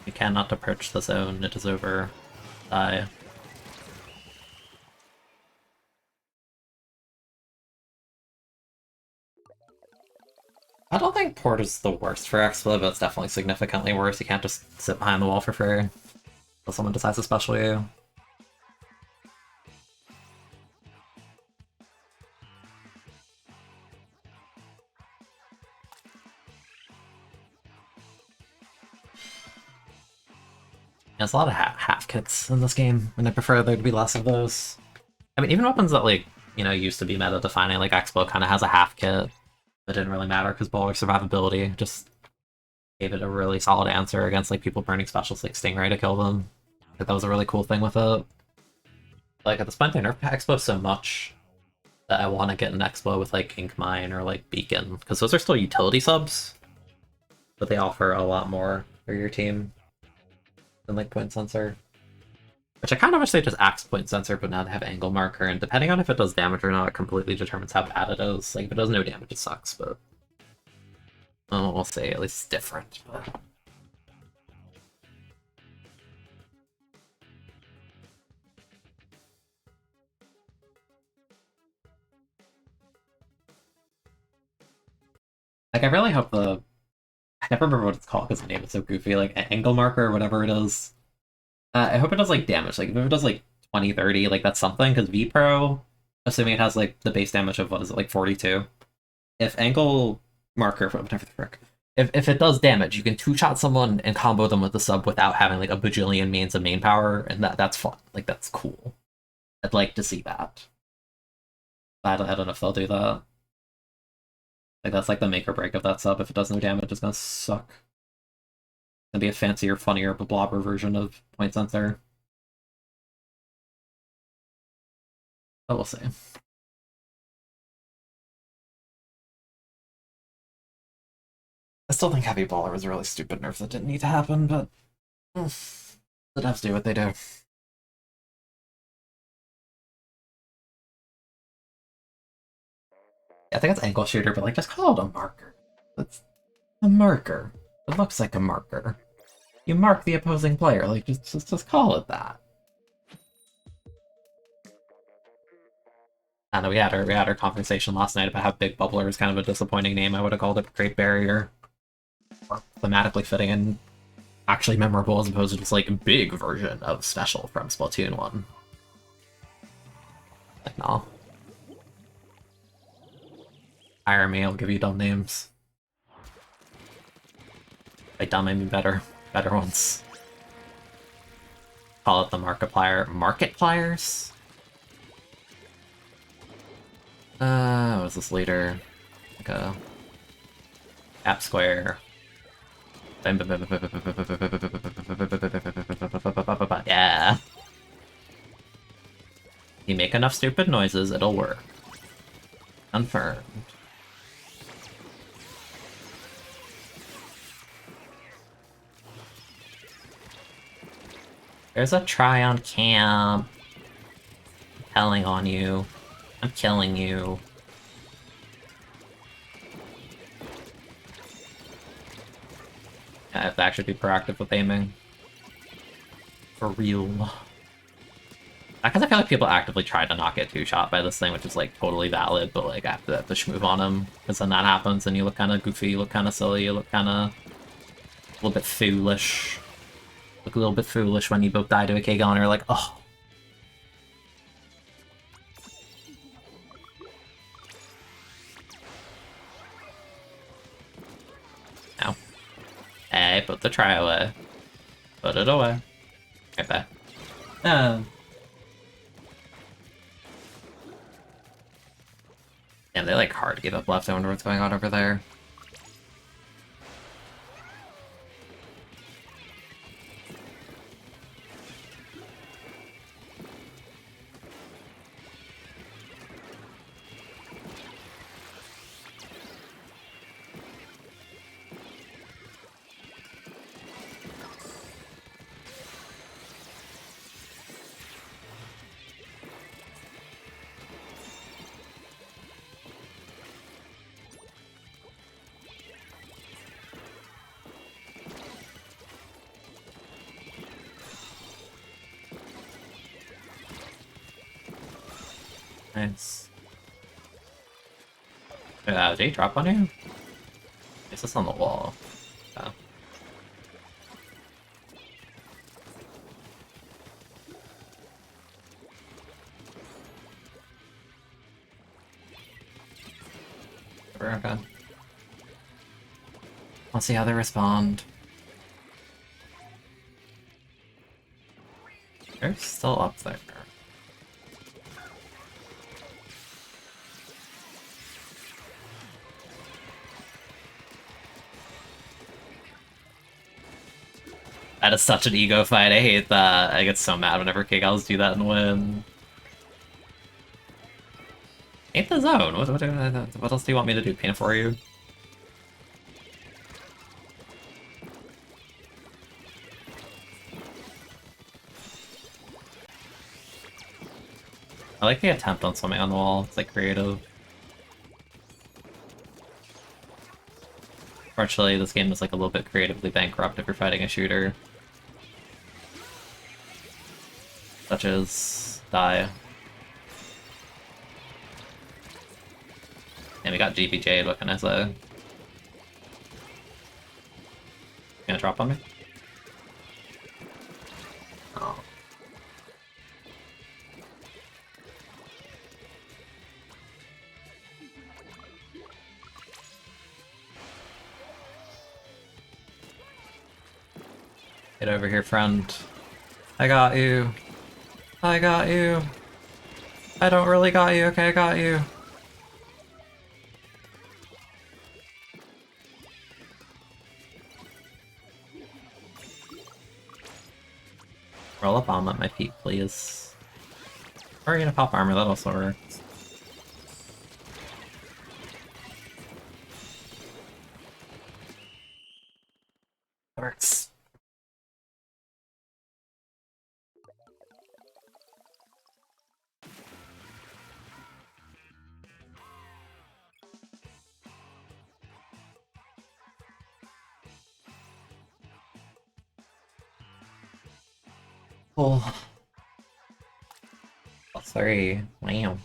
You cannot approach the zone, it is over. Die. I don't think port is the worst for XFlip, but it's definitely significantly worse. You can't just sit behind the wall for free until someone decides to special you. There's a lot of half kits in this game, and I prefer there to be less of those. I mean, even weapons that, like, you know, used to be meta defining, like Expo kind of has a half kit. That didn't really matter because Bowler survivability just gave it a really solid answer against like people burning specials like Stingray to kill them. Like, that was a really cool thing with it. Like at this point, they nerfed Expo so much that I want to get an Expo with like Ink Mine or like Beacon, because those are still utility subs, but they offer a lot more for your team than like Point Sensor. Which I kind of wish they just axed Point Sensor, but now they have Angle Marker, and depending on if it does damage or not, it completely determines how bad it is. Like, if it does no damage, it sucks, but... Oh, we'll see. At least it's different, but... Like, I really hope the... I never remember what it's called because the name is so goofy, like, Angle Marker or whatever it is. I hope it does, like, damage. Like, if it does, like, 20, 30, like, that's something, because V-Pro, assuming it has, like, the base damage of, what is it, like, 42? If Angle Marker, whatever the frick, if it does damage, you can two-shot someone and combo them with the sub without having, like, a bajillion means of main power, and that's fun. Like, that's cool. I'd like to see that. I don't know if they'll do that. Like, that's, like, the make or break of that sub. If it does no damage, it's gonna suck. It's gonna be a fancier, funnier, blobber version of Point Sensor. But we'll see. I still think Heavy Baller was a really stupid nerf that didn't need to happen, but... the devs do what they do. I think it's Ankle Shooter, but like, just call it a marker. It's a marker. It looks like a marker. You mark the opposing player, like, just call it that. I know we had our conversation last night about how Big Bubbler is kind of a disappointing name. I would have called it Great Barrier. Or thematically fitting and actually memorable as opposed to just like a big version of Special from Splatoon 1. Like, no. Hire me, I'll give you dumb names. By dumb, I mean better. Better ones. Call it the Markiplier. Markipliers? What is this leader? Like a... App Square. Yeah. You make enough stupid noises, it'll work. Confirmed. There's a try on camp. I'm telling on you. I'm killing you. I have to actually be proactive with aiming. For real. Because I feel like people actively try to not get two-shot by this thing, which is, like, totally valid, but, like, I have to shmove on him, because then that happens, and you look kind of goofy, you look kind of silly, you look kind of... a little bit foolish. Look a little bit foolish when you both die to a K-Gun, and you're like, oh. No. Hey, put the try away. Put it away. Right back. No. Damn, they like hard to give up left. I wonder what's going on over there. Nice. Did he drop on you? Is this on the wall? Oh. Okay. Let's see how they respond. They're still up there. That is such an ego fight. I hate that. I get so mad whenever K-Gals do that and win. Ain't the zone. What else do you want me to do? Paint it for you? I like the attempt on swimming on the wall. It's like creative. Fortunately, this game is like a little bit creatively bankrupt if you're fighting a shooter. Such as die. And we got GBJ, what can I say? You gonna drop on me? Oh. Get over here, friend. I got you. I got you. I don't really got you. Okay, I got you. Roll a bomb at my feet, please. Or are you gonna pop armor? That also works. That works. Oh. +3. Wow.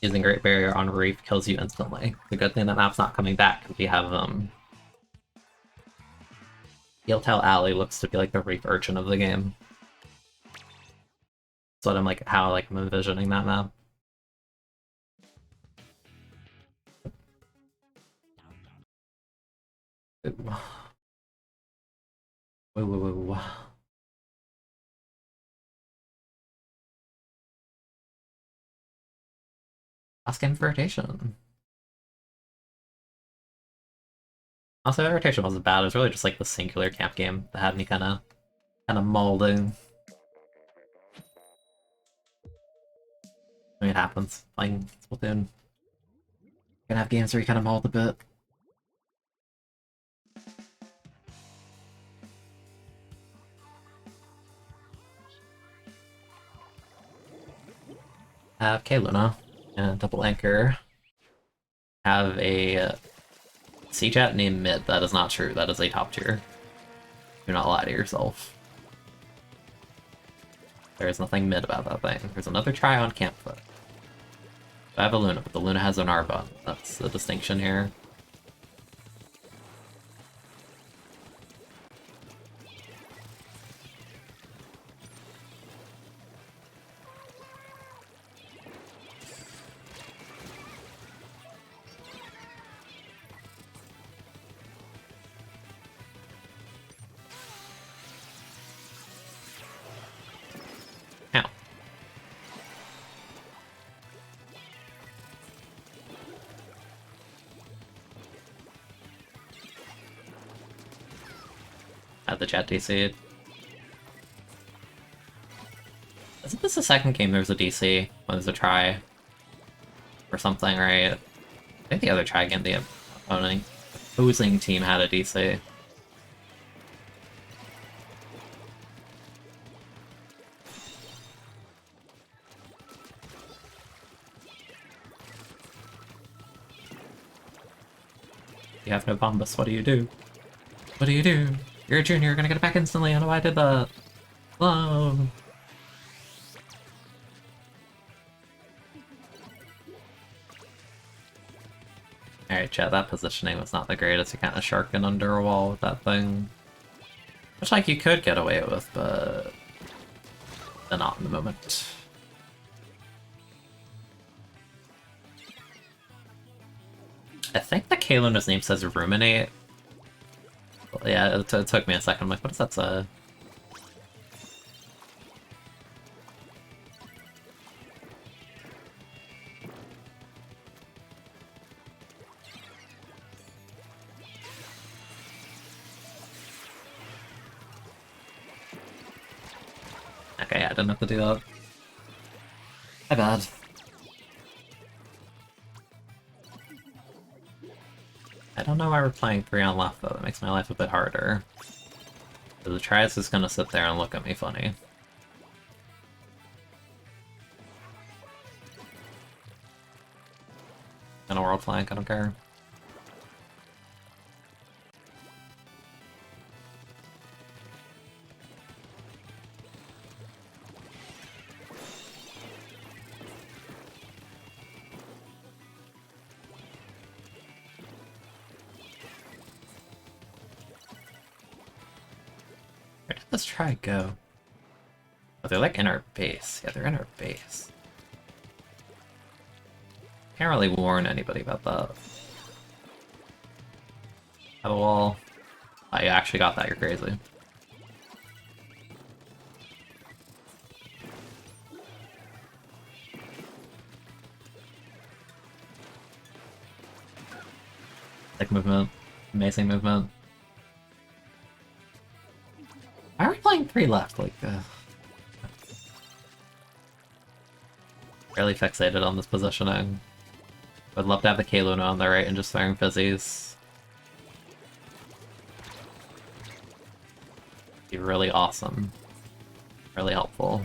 Using Great Barrier on Reef kills you instantly. The good thing that map's not coming back, because we have, Eeltail Alley looks to be like the Reef Urchin of the game. That's what I'm like, how like I'm envisioning that map. Whoa. Last game for rotation. Also, the rotation wasn't bad. It was really just like the singular camp game that had me kind of molding. I mean, it happens. Playing Splatoon. Gonna have games where you kind of mold a bit. Have K-Luna and Double Anchor. Have a C-Chat named Mid. That is not true. That is a top tier. Do not lie to yourself. There is nothing mid about that thing. There's another try on Campfoot. I have a Luna, but the Luna has an Arba. That's the distinction here. At the chat DC. Isn't this the second game there's a DC when there's a try? Or something, right? I think the other try again, the opposing team had a DC. You have no Bombus, what do you do? What do you do? You're a junior, you're gonna get it back instantly, I don't know why I did that. Hello. Alright, chat, that positioning was not the greatest. You're kind of sharking under a wall with that thing. Which, like, you could get away with, but not in the moment. I think the K-Luna's name says Ruminate. Yeah, it took me a second. I'm like, what does that say? Okay, I didn't have to do that. My bad. I don't know why we're playing 3 on left, though. That makes my life a bit harder. So the Trias is gonna sit there and look at me funny. And a world flank, I don't care. Where did this try go? Oh, they're like in our base. Yeah, they're in our base. Can't really warn anybody about that. Have a wall. Oh, you actually got that, you're crazy. Sick movement. Amazing movement. Why are we playing 3 left? Like, really fixated on this positioning. Would love to have the K-Luna on the right and just throwing fizzies. Be really awesome. Really helpful.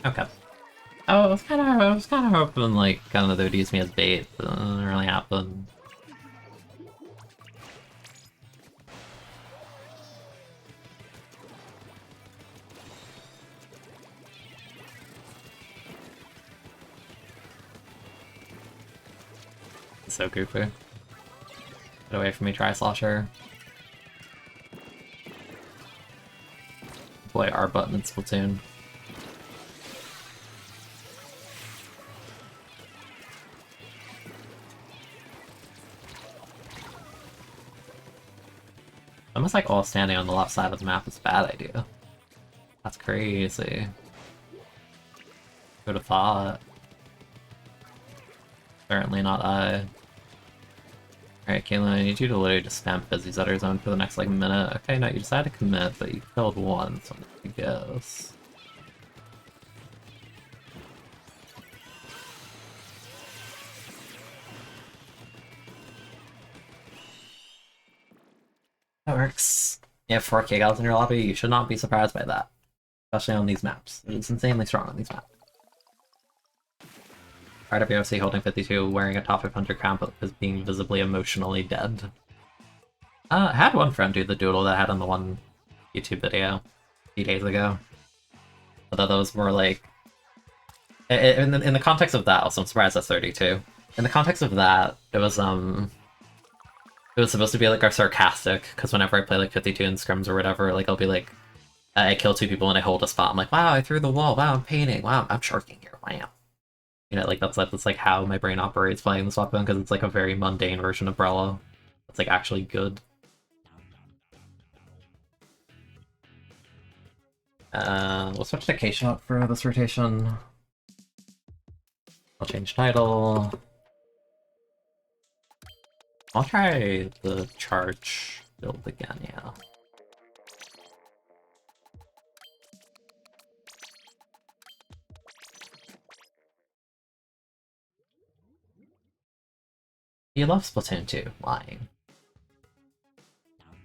Okay. Oh, I was kind of hoping like kind of they would use me as bait, but it didn't really happen. It's so goofy. Get away from me, Tri-Slosher. Play R button in Splatoon. Almost like all standing on the left side of the map is a bad idea. That's crazy. Who'd have thought? Certainly not I. Alright, Caitlyn, I need you to literally just spam Fizzy's at her zone for the next, like, minute. Okay, no, you decided to commit, but you killed one, so I guess. That works. You have 4 K-Gals in your lobby, you should not be surprised by that. Especially on these maps. It's insanely strong on these maps. RWOC holding 52, wearing a top 500 crown, but is being visibly emotionally dead. I had one friend do the doodle that I had on the one YouTube video a few days ago. Although those were like... In the context of that, also, I'm surprised that's 32. In the context of that, it was supposed to be like our sarcastic, because whenever I play like 52 in scrims or whatever, like I'll be like, I kill 2 people and I hold a spot. I'm like, wow, I threw the wall. Wow, I'm painting. Wow, I'm sharking here. Wow. You know, like that's like how my brain operates playing this weapon, because it's like a very mundane version of Brella. It's like actually good. We'll switch to K-Shot for this rotation. I'll change title. I'll try the charge build again, yeah. You love Splatoon 2, lying.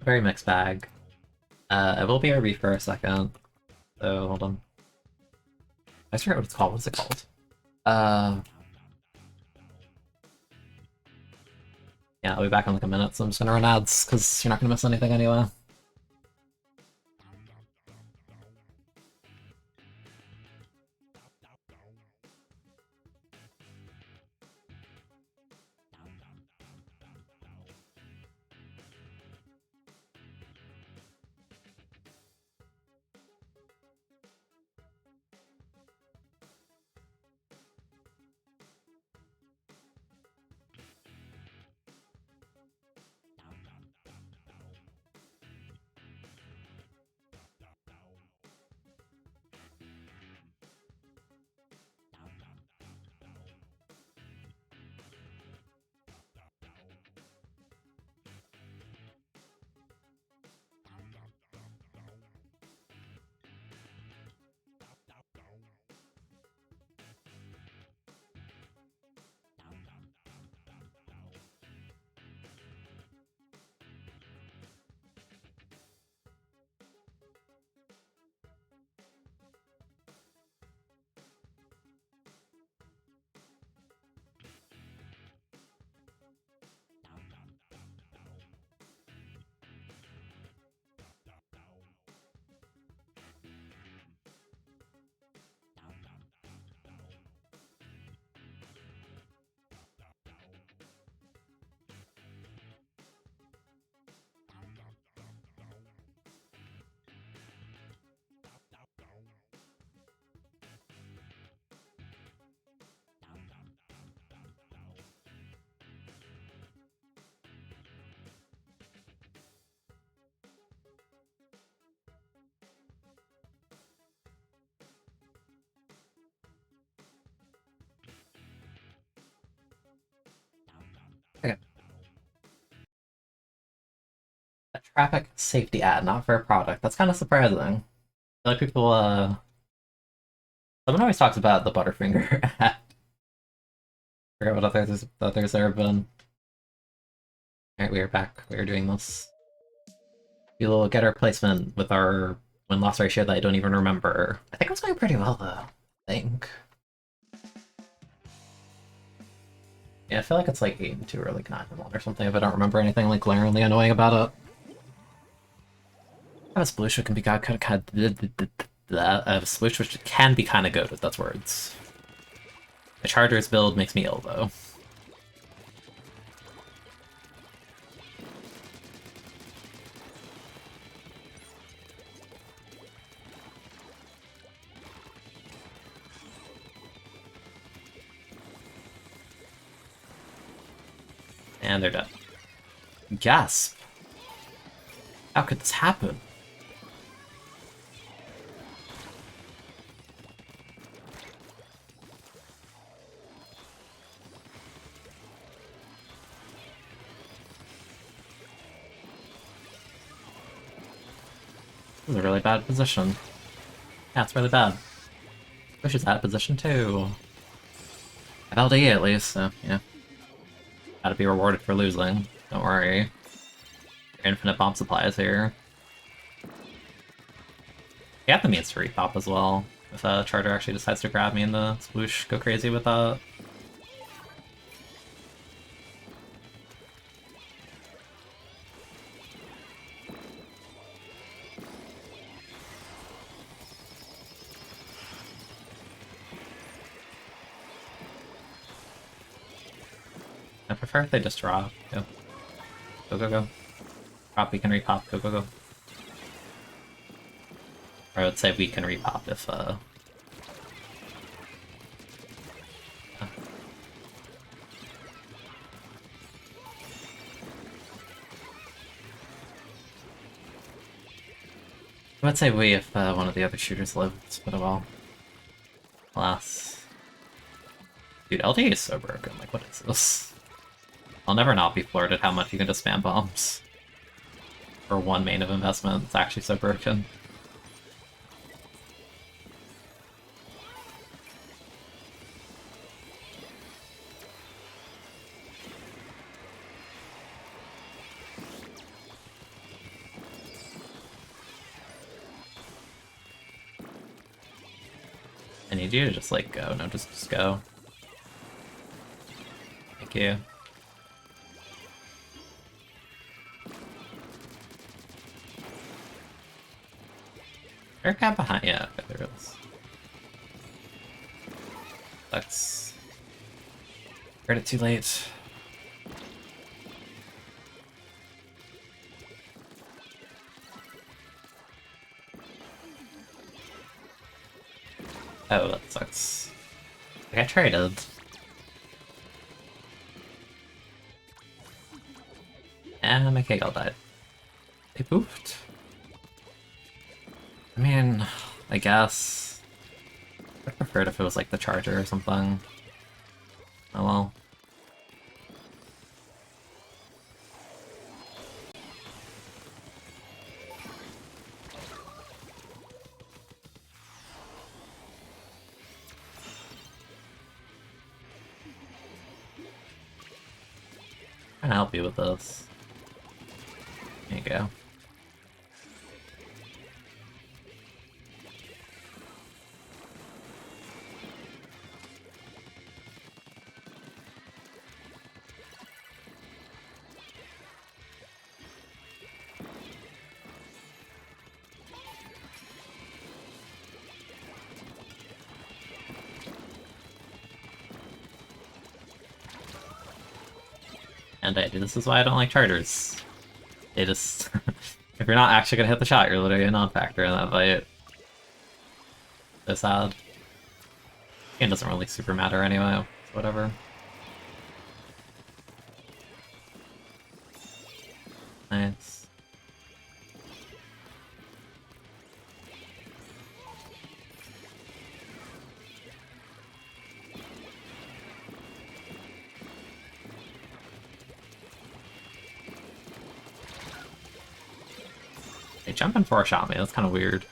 Very mixed bag. It will be RB for a second. So, hold on. I forget what it's called. What's it called? Yeah, I'll be back in like a minute, so I'm just gonna run ads, because you're not gonna miss anything anyway. Graphic safety ad, not for a product. That's kind of surprising. I feel like people, someone always talks about the Butterfinger ad. I forgot what others there have been. Alright, we are back. We are doing this. We will get our placement with our win-loss ratio that I don't even remember. I think it's going pretty well, though. I think. Yeah, I feel like it's like 8-2 or like 9-1 or something if I don't remember anything like glaringly annoying about it. I have a sploosh which can be kind of sploosh which can be kind of goated. That's words. The Charger's build makes me ill though. And they're dead. Gasp! How could this happen? This is a really bad position. Yeah, it's really bad. Wish is out of position too. LD at least, so yeah. Gotta be rewarded for losing. Don't worry. Infinite bomb supplies here. You have the means to repop as well. If a Charger actually decides to grab me and the sploosh go crazy with that. I prefer if they just drop. Go. Go, go, go. Drop, we can repop. Go, go, go. Or I would say we can repop if, yeah. I would say we if one of the other shooters lived, but oh well. Alas. Dude, LD is so broken. Like, what is this? I'll never not be floored at how much you can just spam bombs. For one main of investment, it's actually so broken. I need you to just like go, no, just go. Thank you. There's a guy behind, yeah, okay, there is. Sucks. Heard it too late. Oh, that sucks. Like, I traded. And my cake all died. They poofed. I mean, I guess. I'd prefer it if it was like the Charger or something. Oh well. Trying to help you with this. There you go. And this is why I don't like Chargers. They just... if you're not actually gonna hit the shot, you're literally a non-factor in that fight. So sad. Game doesn't really super matter anyway, so whatever. Nice. They jump and four-shot me, that's kind of weird.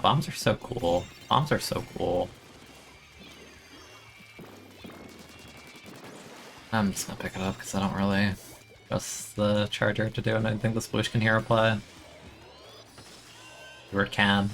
Bombs are so cool. Bombs are so cool. I'm just gonna pick it up because I don't really trust the charger to do anything the sploosh can hero play. Or it can.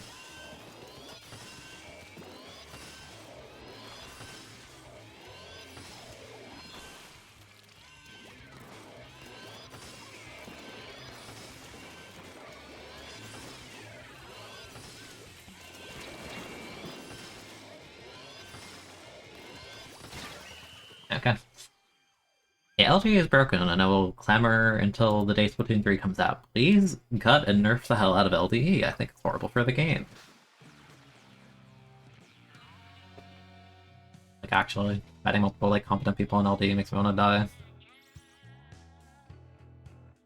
Okay. Yeah, LG is broken, and I will clamor until the day Splatoon 3 comes out. Please cut and nerf the hell out of LDE. I think it's horrible for the game. Like, actually, fighting multiple, like, competent people in LDE makes me want to die.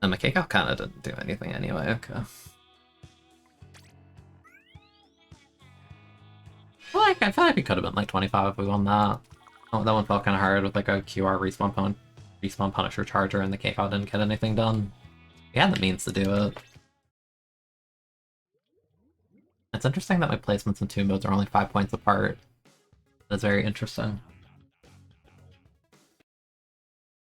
And the Keiko kinda didn't do anything anyway, okay. I feel like we could have been like 25 if we won that. Oh, that one felt kind of hard with like a QR respawn Punisher Charger, and the Keiko didn't get anything done. We had the means to do it. It's interesting that my placements in two modes are only 5 points apart. That's very interesting.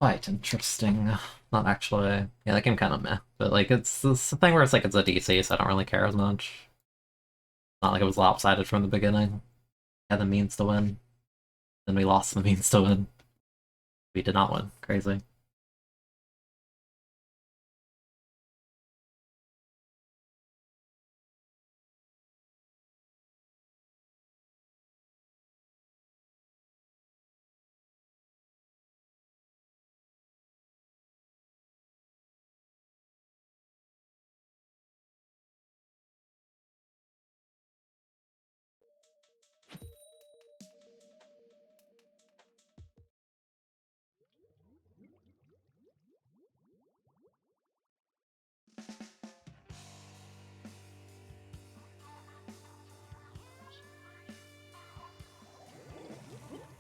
Quite interesting. Not actually. Yeah, that game kind of meh. But like, it's this thing where it's like it's a DC, so I don't really care as much. Not like it was lopsided from the beginning. We had the means to win. Then we lost the means to win. We did not win. Crazy.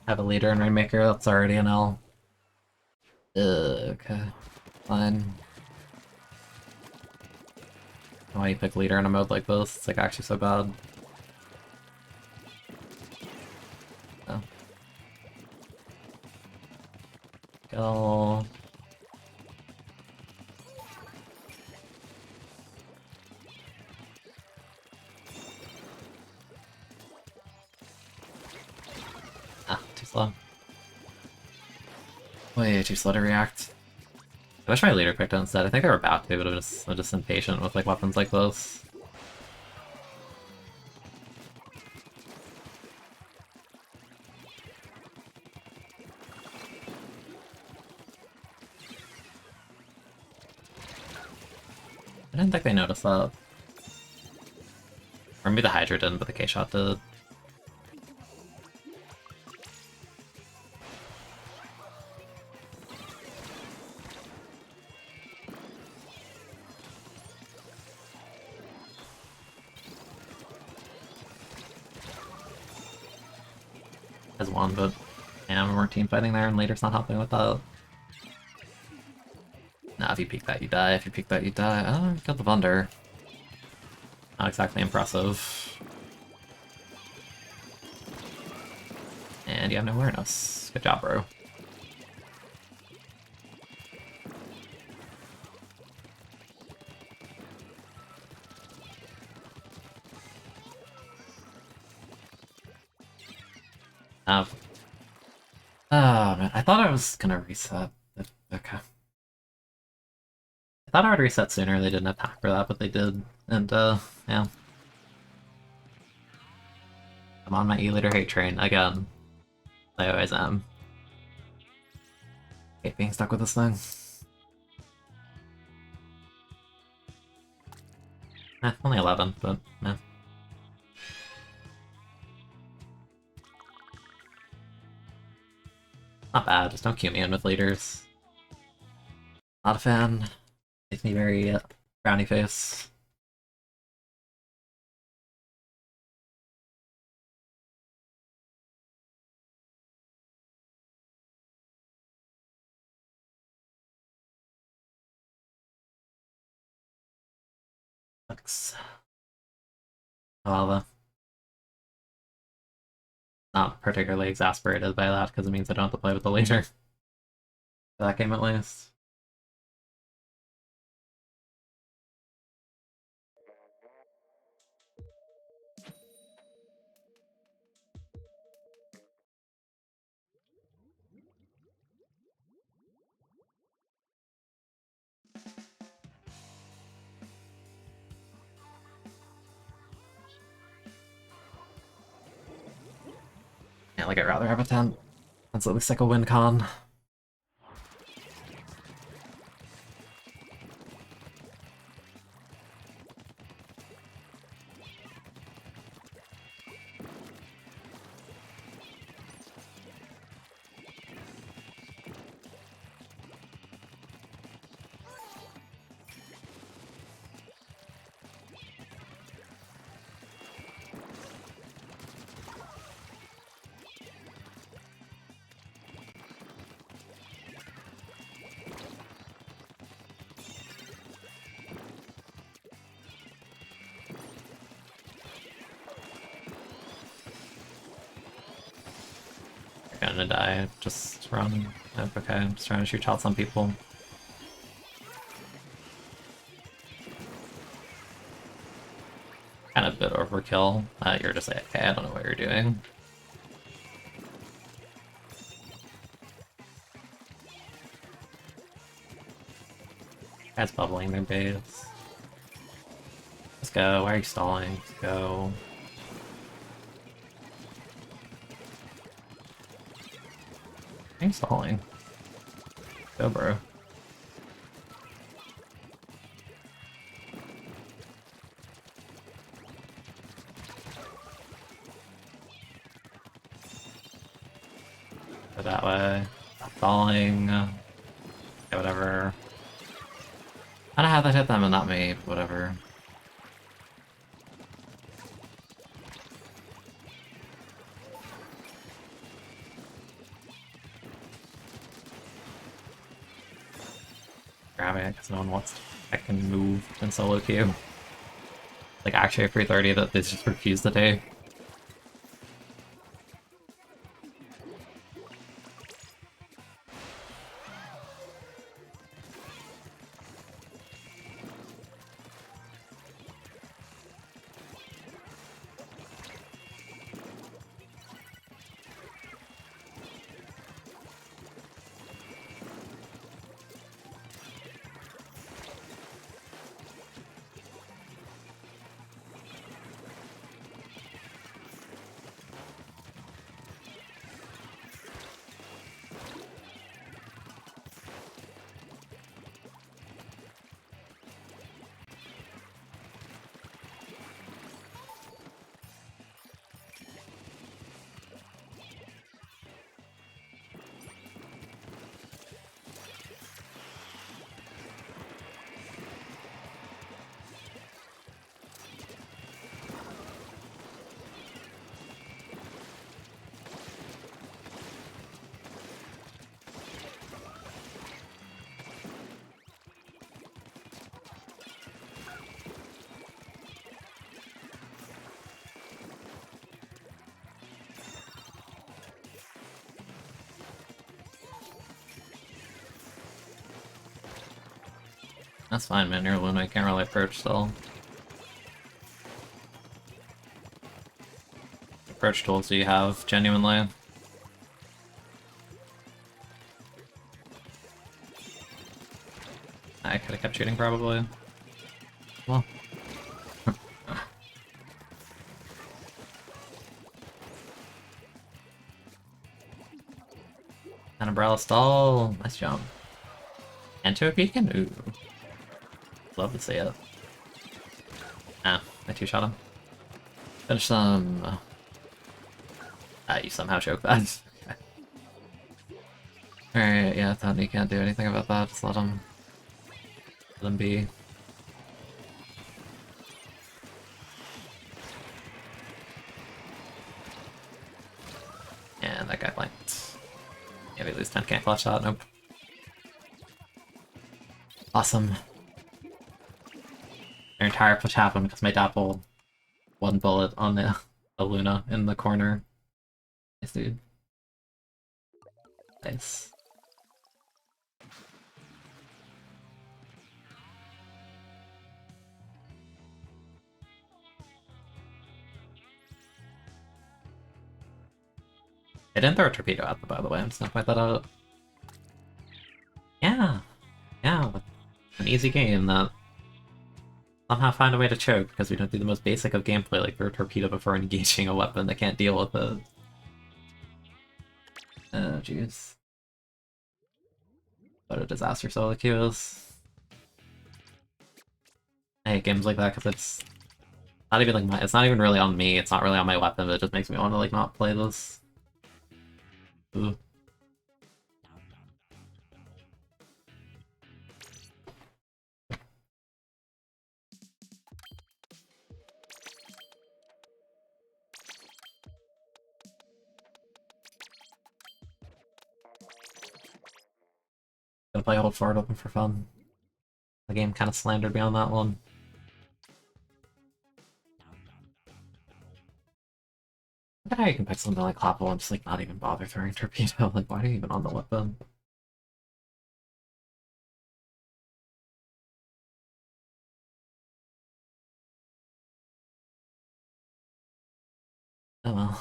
Have a leader in Rainmaker, that's already an L. Okay. Fine. Why you pick leader in a mode like this? It's like actually so bad. Oh. Go. Ah, too slow. Way too slow to react. I wish my leader picked it instead. I think they were about to, but I'm just impatient with like weapons like this. I didn't think they noticed that. Or maybe the Hydra didn't, but the K-Shot did. Has one, but yeah, we weren't team fighting there, and later's not helping with that. Nah, if you peek that, you die. If you peek that, you die. Oh, you killed the Vunder. Not exactly impressive. And you have no awareness. Good job, bro. Oh man, I thought I was gonna reset. Okay. I thought I would reset sooner, they didn't have time for that, but they did. And yeah. I'm on my E-liter hate train again. I always am. Hate being stuck with this thing. Only 11, but yeah. Not bad, just don't cue me in with leaders. Not a fan. Makes me very frowny face. Looks well, not particularly exasperated by that because it means I don't have to play with the leader for that game at least. Yeah, like I'd rather have a tent. That's at least like a win con. You're gonna die. Just run. Oh, okay, I'm just trying to shoot shots on people. Kind of a bit overkill. You're just like, okay, I don't know what you're doing. Guys bubbling their base. Let's go. Why are you stalling? Let's go. Why are you stalling? Go, bro. Go that way. Stop stalling. Okay, whatever. I don't know how that hit them and not me, but whatever. Grabbing it because no one wants to fucking move in solo queue. Like actually a 330 that they just refuse to take. That's fine, man. You're a Luna. You can't really approach still. Approach tools do you have, genuinely? I could have kept shooting, probably. Well. An umbrella stall. Nice jump. Into a beacon? Ooh. Love to see it. Ah, I two-shot him. Finish some. You somehow choke that. Alright, yeah, Tony can't do anything about that. Just let him. Let them be. And that guy blanked. Yeah, we lose 10, can't clutch shot, nope. Awesome. Their entire push happened because my dapple one bullet on the Luna in the corner. Nice, dude. Nice. I didn't throw a torpedo at them, by the way. I'm just gonna point that out. Yeah. Yeah. An easy game that somehow find a way to choke because we don't do the most basic of gameplay, like throw a torpedo before engaging a weapon that can't deal with it. Oh, jeez. What a disaster solo queue is. I hate games like that because it's not even like it's not even really on me, it's not really on my weapon, but it just makes me want to like not play this. Ooh. Gonna play Hold Forward Open for fun. The game kind of slandered me on that one. Look at how you can pick something like Clapple and just like not even bother throwing torpedo. Like, why are you even on the weapon? Oh well.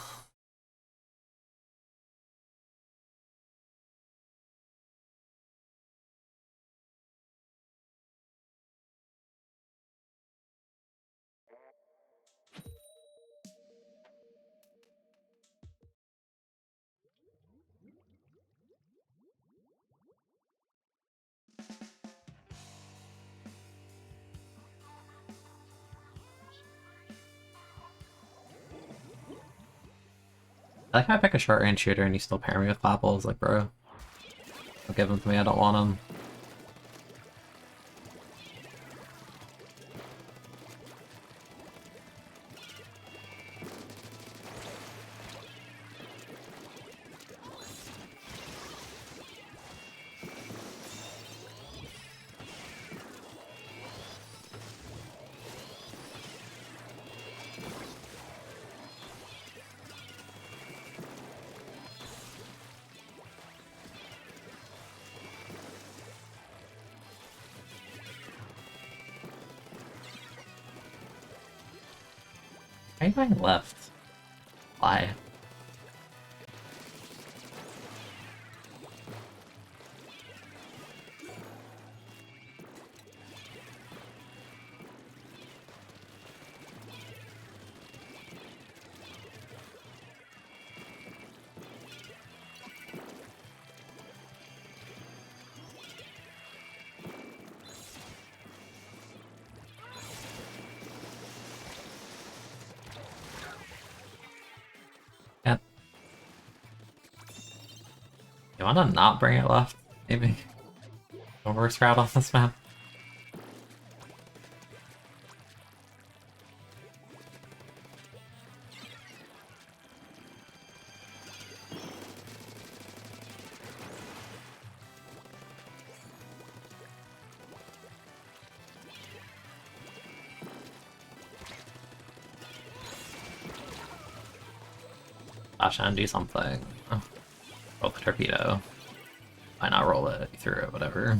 I like how I pick a short range shooter and you still pair me with Clapple. It's like, bro, don't give them to me, I don't want them. Why are you going left? Why? Yeah. You wanna not bring it left? Maybe? The worst route on this map? Flash and do something. Oh, roll the torpedo. Why not roll it? You threw it, whatever.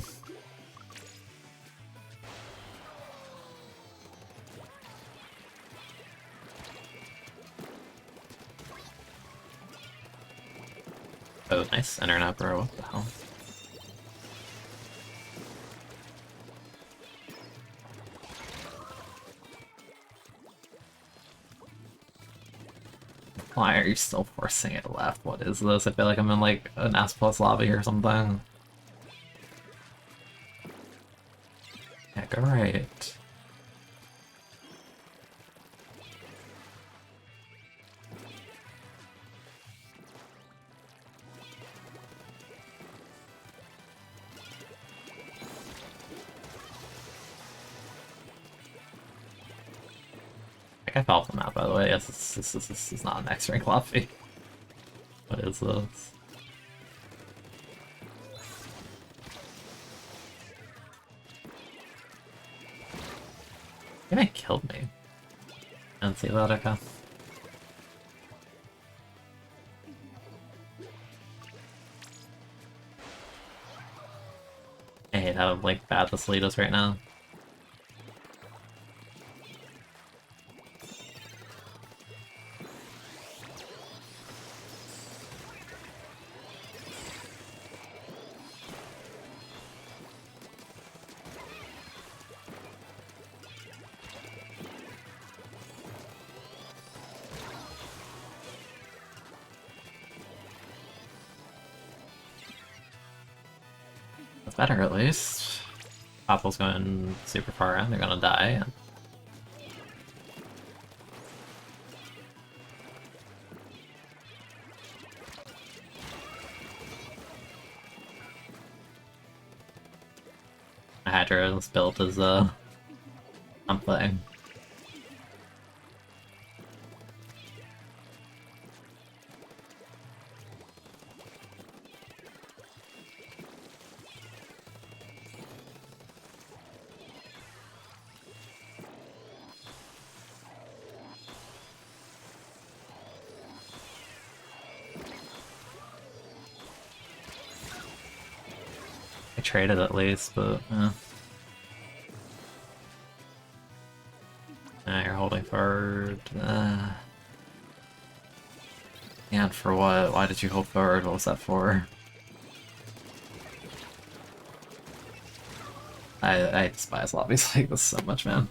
Oh, nice internet, bro. What the hell? Why are you still forcing it left? What is this? I feel like I'm in like an S plus lobby or something. Yeah, go right. I fell off the map, by the way. Yes, this is not an X-rank lobby. What is this? I think it killed me. I didn't see that, okay. I hate how, like, bad this lead is right now. That's better, at least. Apple's going super far in, they're gonna die. My Hydra's built as something. I traded at least, but now you're holding forward. And for what? Why did you hold forward? What was that for? I despise lobbies like this so much, man.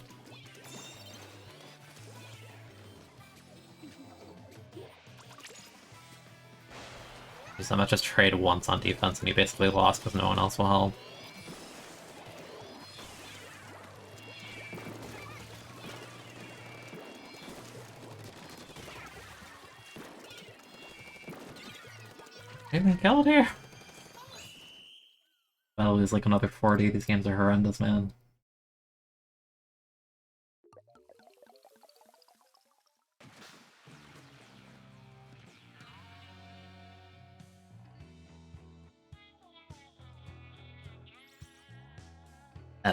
So much just trade once on defense and you basically lost because no one else will help. Anything killed here? I'll lose like another 40. These games are horrendous, man.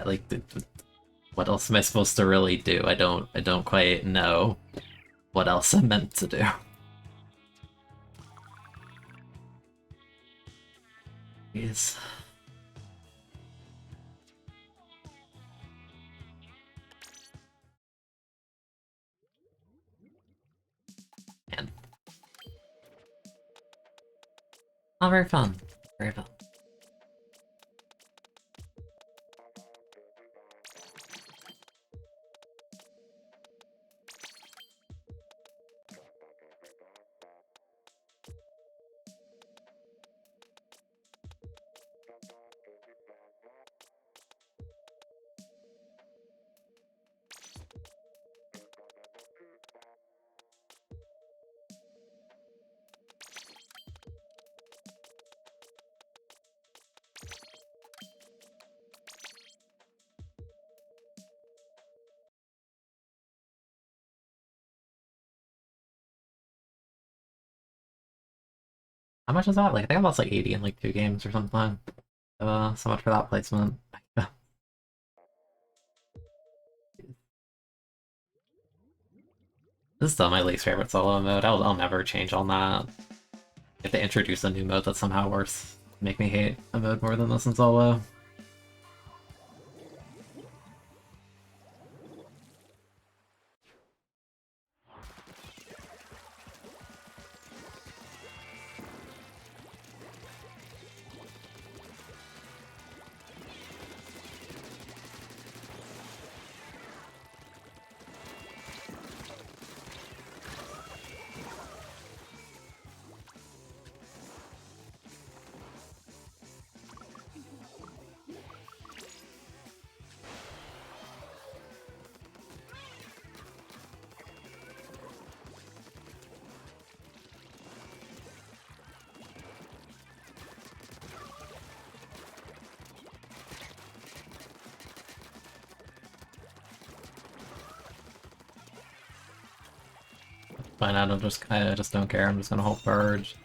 Like, what else am I supposed to really do? I don't quite know what else I'm meant to do. Jeez. Man. Not very fun. Very fun. How much is that? Like, I think I lost like 80 in like 2 games or something. So much for that placement. This is still my least favorite solo mode. I'll never change on that. If they introduce a new mode that's somehow worse, make me hate a mode more than this in solo. Fine, I just don't care. I'm just gonna hold Purge.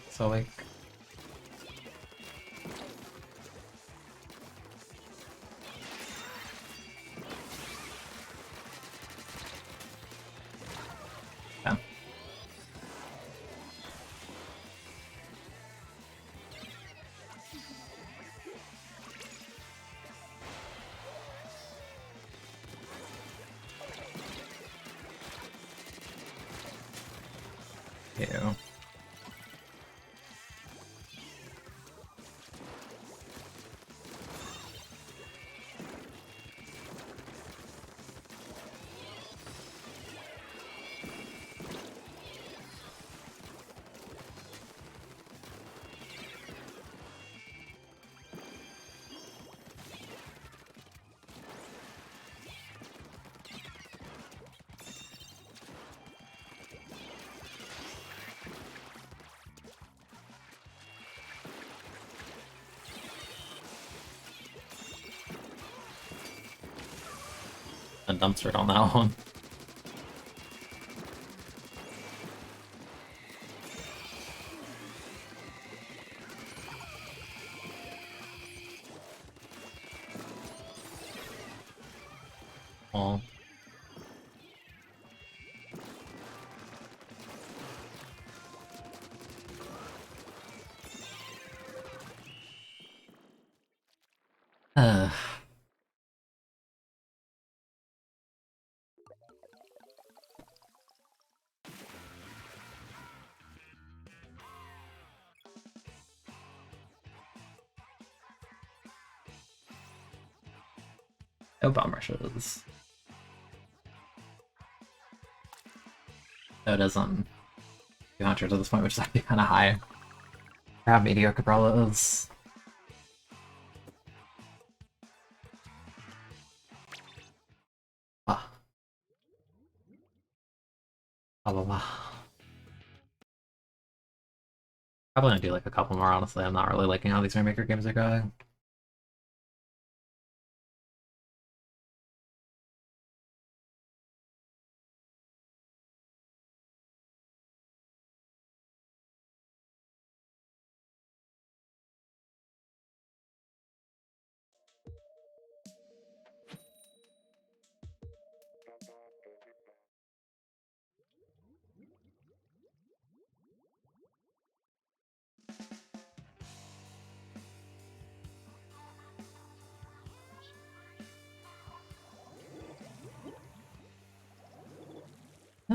So like, yeah. Ew. A dumpster on that one. Oh. No bomb rushes. So it is on 200 at this point, which is actually kind of high. How mediocre Brella is. Ah. Blah blah blah. Probably gonna do like a couple more, honestly. I'm not really liking how these Rainmaker games are going.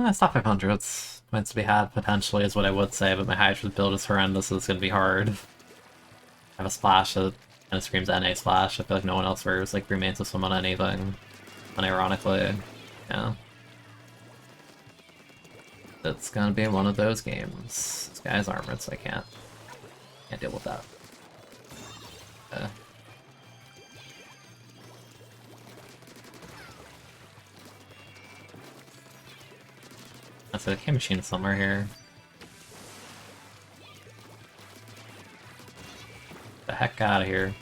It's top 500s. Points to be had, potentially, is what I would say, but my Hydra's build is horrendous, so it's gonna be hard. I have a splash that kind of screams NA splash. I feel like no one else wears like remains of someone anything. Unironically, yeah. It's gonna be one of those games. This guy's armored, so I can't deal with that. That's a K machine somewhere here. The heck out of here.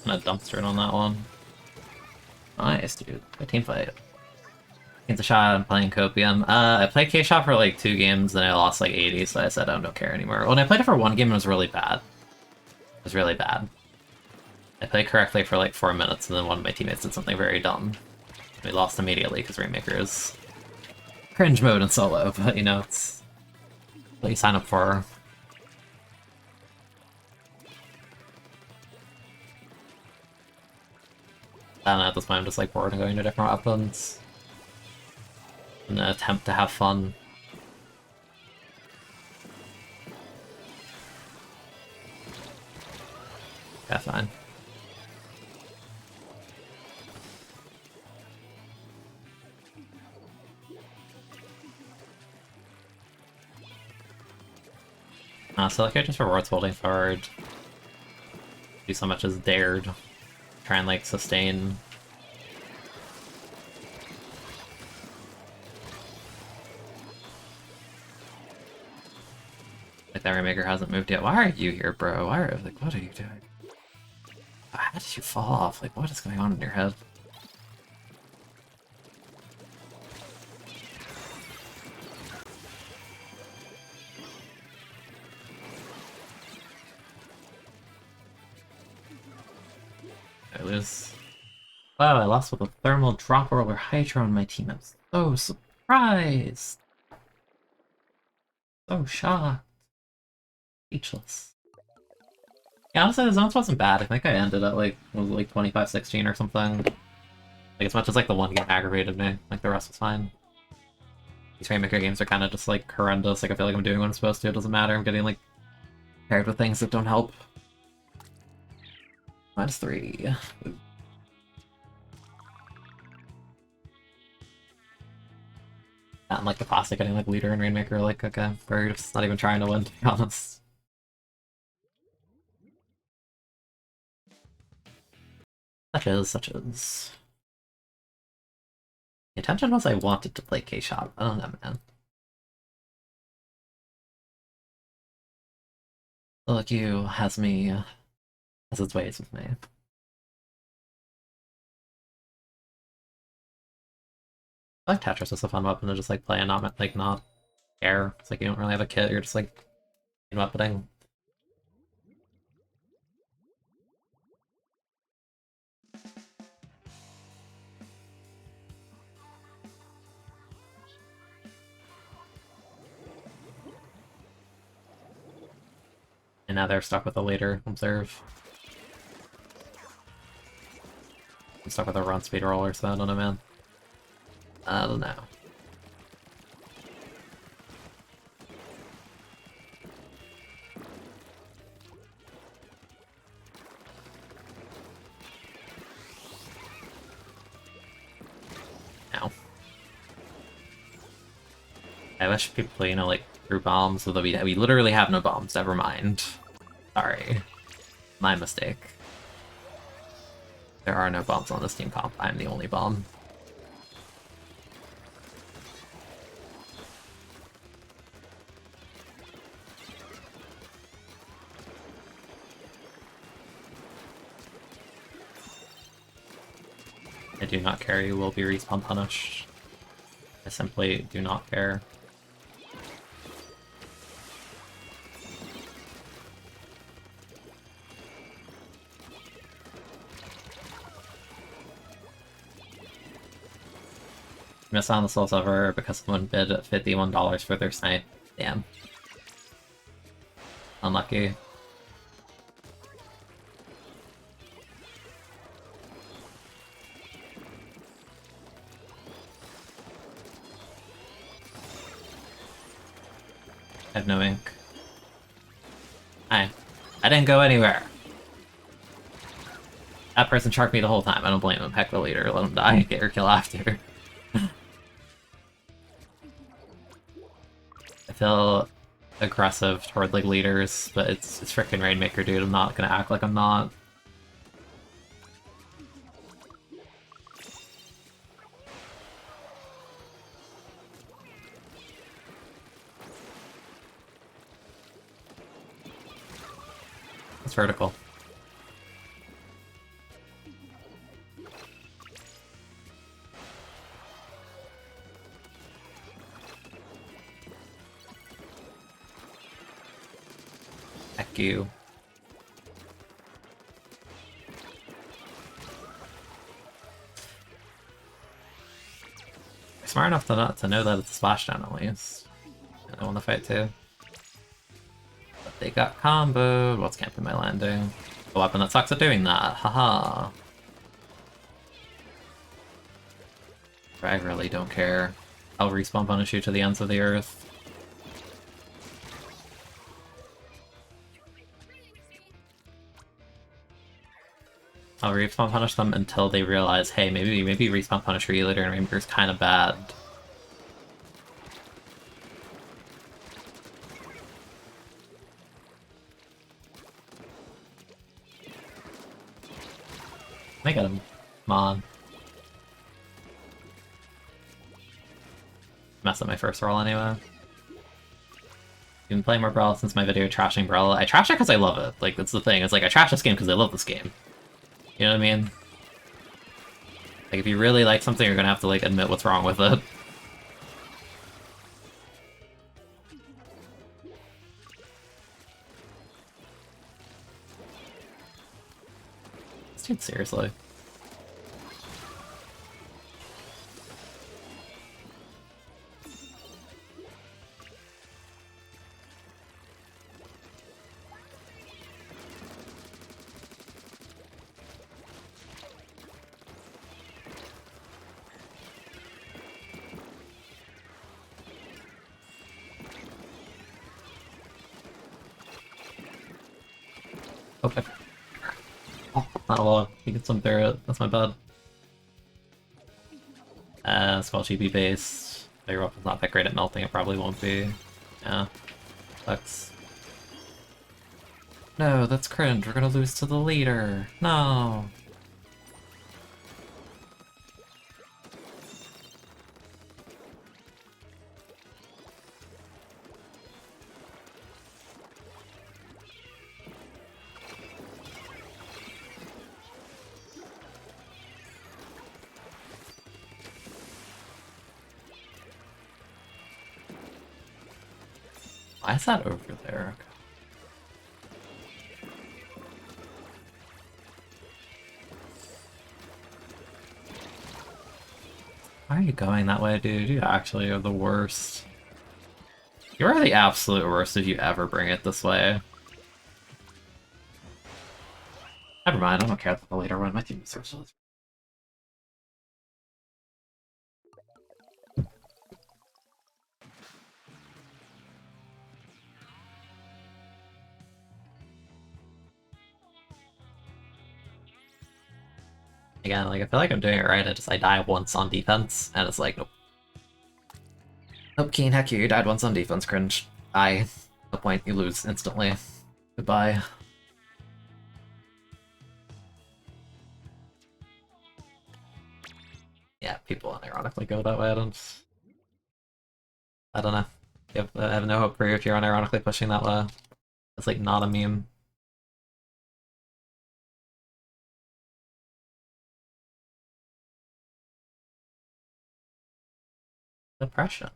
I'm gonna dumpster it on that one. Nice, dude. Good team fight. It's a shot. I'm playing Copium. I played K-Shot for like 2 games, and I lost like 80, so I said I don't care anymore. When I played it for 1 game, it was really bad. It was really bad. I played correctly for like 4 minutes, and then one of my teammates did something very dumb. We lost immediately because Rainmaker is cringe mode in solo, but you know, it's what you sign up for. I don't know, at this point I'm just like bored and going to different weapons. In an attempt to have fun. Yeah, fine. So like it just rewards holding forward. Do so much as dared. Try and like sustain. Like that Rainmaker hasn't moved yet. Why are you here, bro? Why are like what are you doing? How did you fall off? Like what is going on in your head? I lose. Wow, I lost with a thermal drop roller Hydra on my team. I'm so surprised. So shocked. Speechless. Yeah, honestly, the zones wasn't bad. I think I ended at like, was it like 25-16 or something. Like as much as like the one game aggravated me, like the rest was fine. These Rainmaker games are kind of just like horrendous. Like I feel like I'm doing what I'm supposed to. It doesn't matter. I'm getting like paired with things that don't help. -3. And like the classic getting like leader and Rainmaker, like okay, we're just not even trying to win, to be honest. Such as. The intention was I wanted to play K-Shot. I don't know, man. Look, you has its ways with me. I like Tetris is a fun weapon to just like play and not care. It's like you don't really have a kit, you're just like weaponing. And now they're stuck with a later observe. I'm stuck with a run speed roller, so I don't know, man. I don't know. Ow. I wish people, you know, like, threw bombs, so that we literally have no bombs, never mind. Sorry. My mistake. There are no bombs on this team comp, I'm the only bomb. I do not care, you will be respawn punished. I simply do not care. Miss on the Soul Silver because someone bid $51 for their snipe. Damn. Unlucky. I have no ink. I didn't go anywhere. That person sharked me the whole time. I don't blame him. Heck the leader. Let him die. Get your kill after. I feel aggressive toward like leaders, but it's freaking Rainmaker, dude. I'm not gonna act like I'm not. It's vertical. Heck you. Smart enough to not to know that it's a splashdown at least. I want to fight too. But they got comboed. What's camping my landing? A weapon that sucks at doing that. Haha. I really don't care. I'll respawn punish you to the ends of the earth. I'll respawn punish them until they realize, hey, maybe respawn punish Relator and Rainbow's kind of bad. I get him. Come on. Mess up my first roll anyway. You can play more Brawl since my video trashing Brawl. I trash it because I love it. Like, that's the thing. It's like, I trash this game because I love this game. You know what I mean? Like, if you really like something, you're gonna have to, like, admit what's wrong with it. Dude, seriously. Okay. Oh, not a lot. You can swim through it. That's my bad. Skull GB based. Your weapon's not that great at melting, it probably won't be. Yeah. Sucks. No, that's cringe. We're gonna lose to the leader. No. Why is that over there? Why are you going that way, dude? You actually are the worst. You are the absolute worst if you ever bring it this way. Never mind, I don't care about the later one. My team is so. Again, like, I feel like I'm doing it right, I die once on defense, and it's like, nope. Nope, Keen, heck you died once on defense, cringe. Bye. No point, you lose instantly. Goodbye. Yeah, people unironically go that way, I don't know. I have no hope for you if you're unironically pushing that way. It's like not a meme. Depression.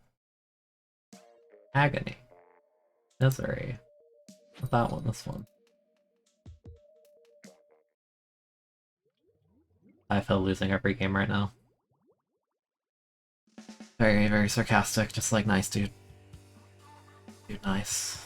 Agony. Misery. Not that one, this one. I feel losing every game right now. Very, very sarcastic, just like nice, dude. Dude, nice.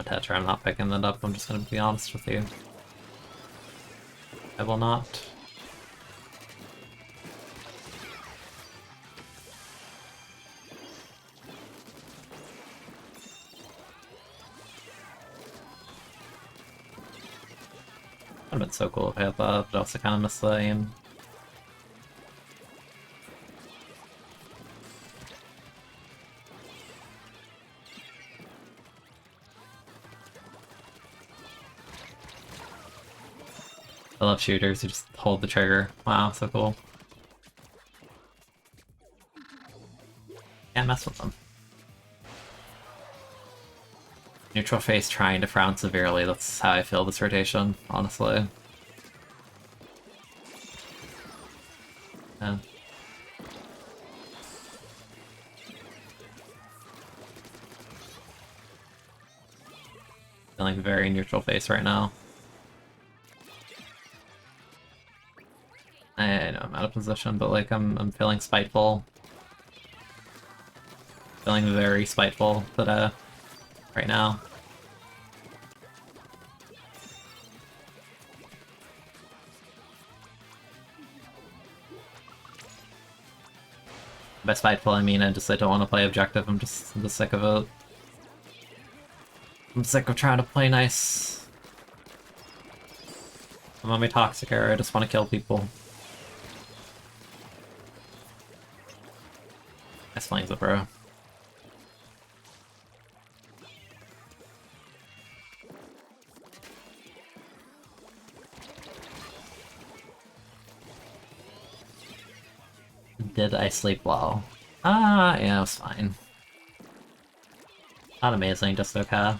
Tetra, I'm not picking that up, I'm just gonna be honest with you. I will not. Would've been so cool if I had that, but also kinda missed the aim. I love shooters who just hold the trigger. Wow, so cool. Can't mess with them. Neutral face trying to frown severely, that's how I feel this rotation, honestly. Yeah. Feeling very neutral face right now. I know I'm out of position, but like I'm feeling spiteful. Feeling very spiteful today, right now. By spiteful, I mean I don't want to play objective. I'm just sick of it. I'm sick of trying to play nice. I'm on my toxic era. I just want to kill people. Nice flames it, bro. Did I sleep well? Yeah, it was fine. Not amazing, just okay.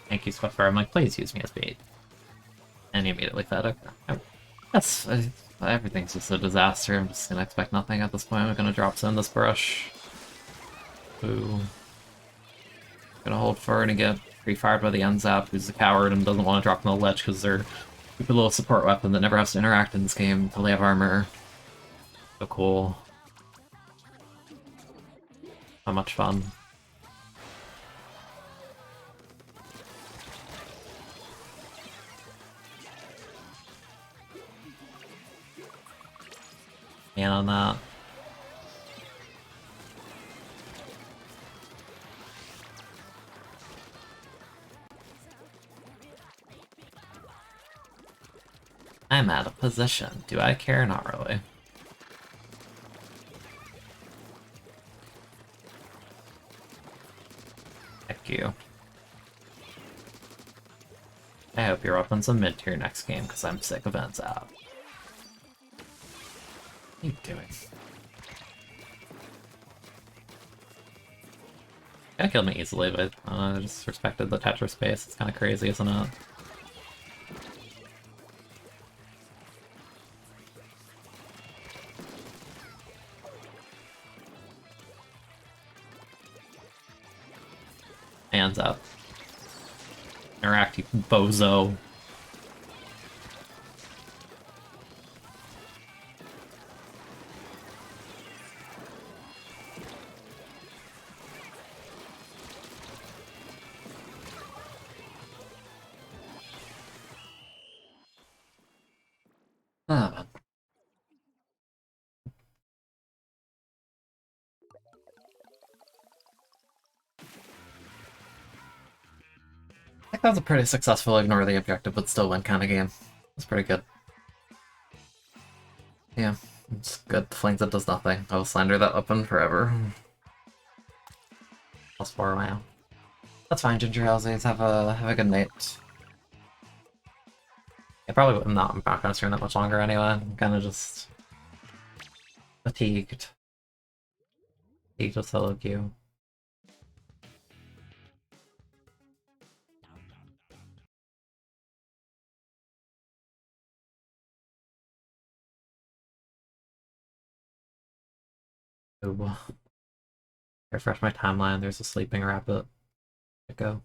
Thank you, Swiffer. I'm like, please use me as bait. And you immediately fed it. That's... everything's just a disaster. I'm just gonna expect nothing at this point. I'm gonna drop in this brush. Ooh. Gonna hold forward and get pre-fired by the Unzap, who's a coward and doesn't want to drop on the ledge because they're a little support weapon that never has to interact in this game until they have armor. So cool. So much fun. And on that. I'm out of position. Do I care? Not really. Heck you. I hope you're up on some mid-tier next game, because I'm sick of Unzap. What are you doing? Kinda killed me easily, but I just respected the Tetra space. It's kinda crazy, isn't it? Hands up. Interact, you bozo. Ah. I think that was a pretty successful ignore the objective but still win kind of game. It's pretty good. Yeah, it's good. Flames it does nothing. I will slander that weapon forever. +4, wow. That's fine, Ginger Houses. Have a good night. I probably I'm not gonna stream that much longer anyway. I'm kinda just fatigued. Fatigued with solo queue. Ooh. Refresh my timeline, there's a sleeping rabbit. Go.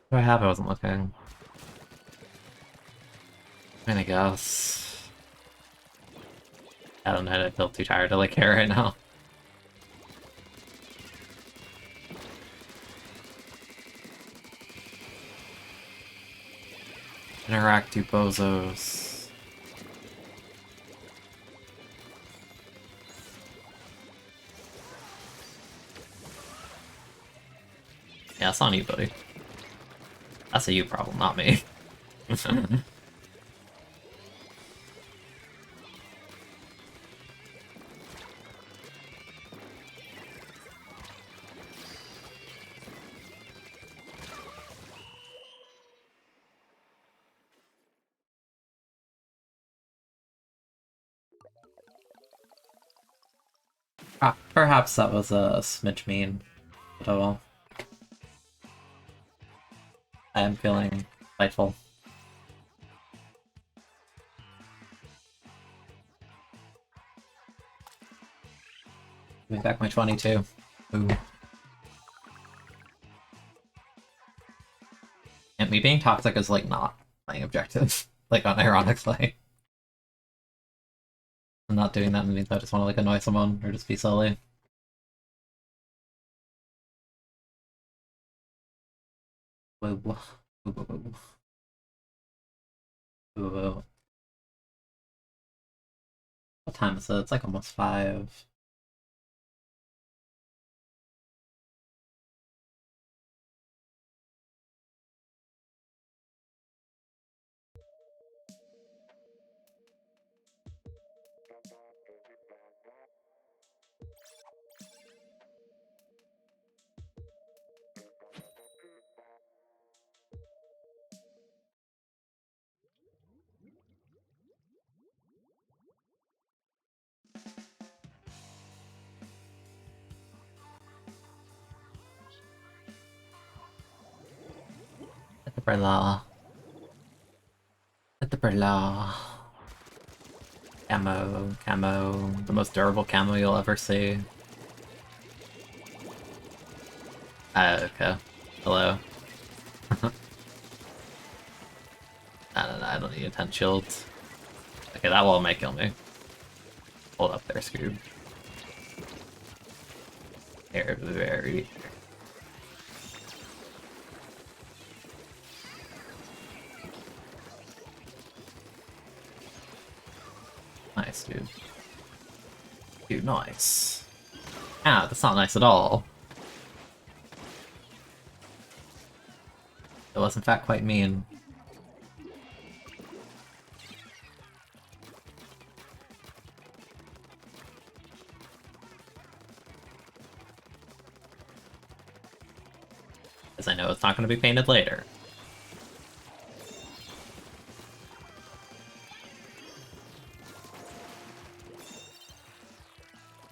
What do I have? I wasn't looking. I mean, I guess. I don't know, I feel too tired to like care right now. Interact, do bozos. Yeah, it's on you, buddy. That's a you problem, not me. Perhaps that was a smidge mean, but oh well. I am feeling spiteful. Give me back my 22. Ooh. And me being toxic is like not playing objective. Like unironically. I'm not doing that means I just want to like annoy someone or just be silly. Whoa, whoa, whoa, whoa, whoa. Whoa, whoa. What time is it? It's like almost 5. Hit the Berla. Hit the Berla. Camo, camo. The most durable camo you'll ever see. Okay. Hello. I don't need a 10 shields. Okay, that wall may kill me. Hold up there, Scoob. Very. Nice, dude. Dude, nice. Ah, that's not nice at all. It was in fact quite mean. Because I know it's not going to be painted later.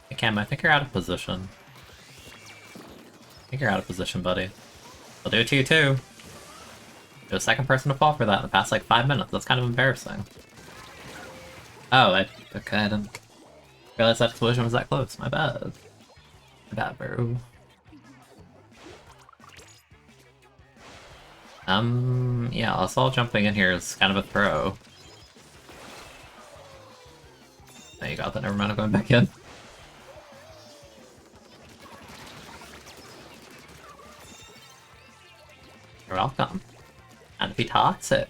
Hey Cam, I think you're out of position. I think you're out of position, buddy. I'll do it to you too. You're the second person to fall for that in the past like 5 minutes. That's kind of embarrassing. Oh, okay, I didn't realize that explosion was that close. My bad. My bad, bro. Yeah, us all jumping in here is kind of a throw. There you go, that never mind, I'm going back in. You're welcome. And be toxic.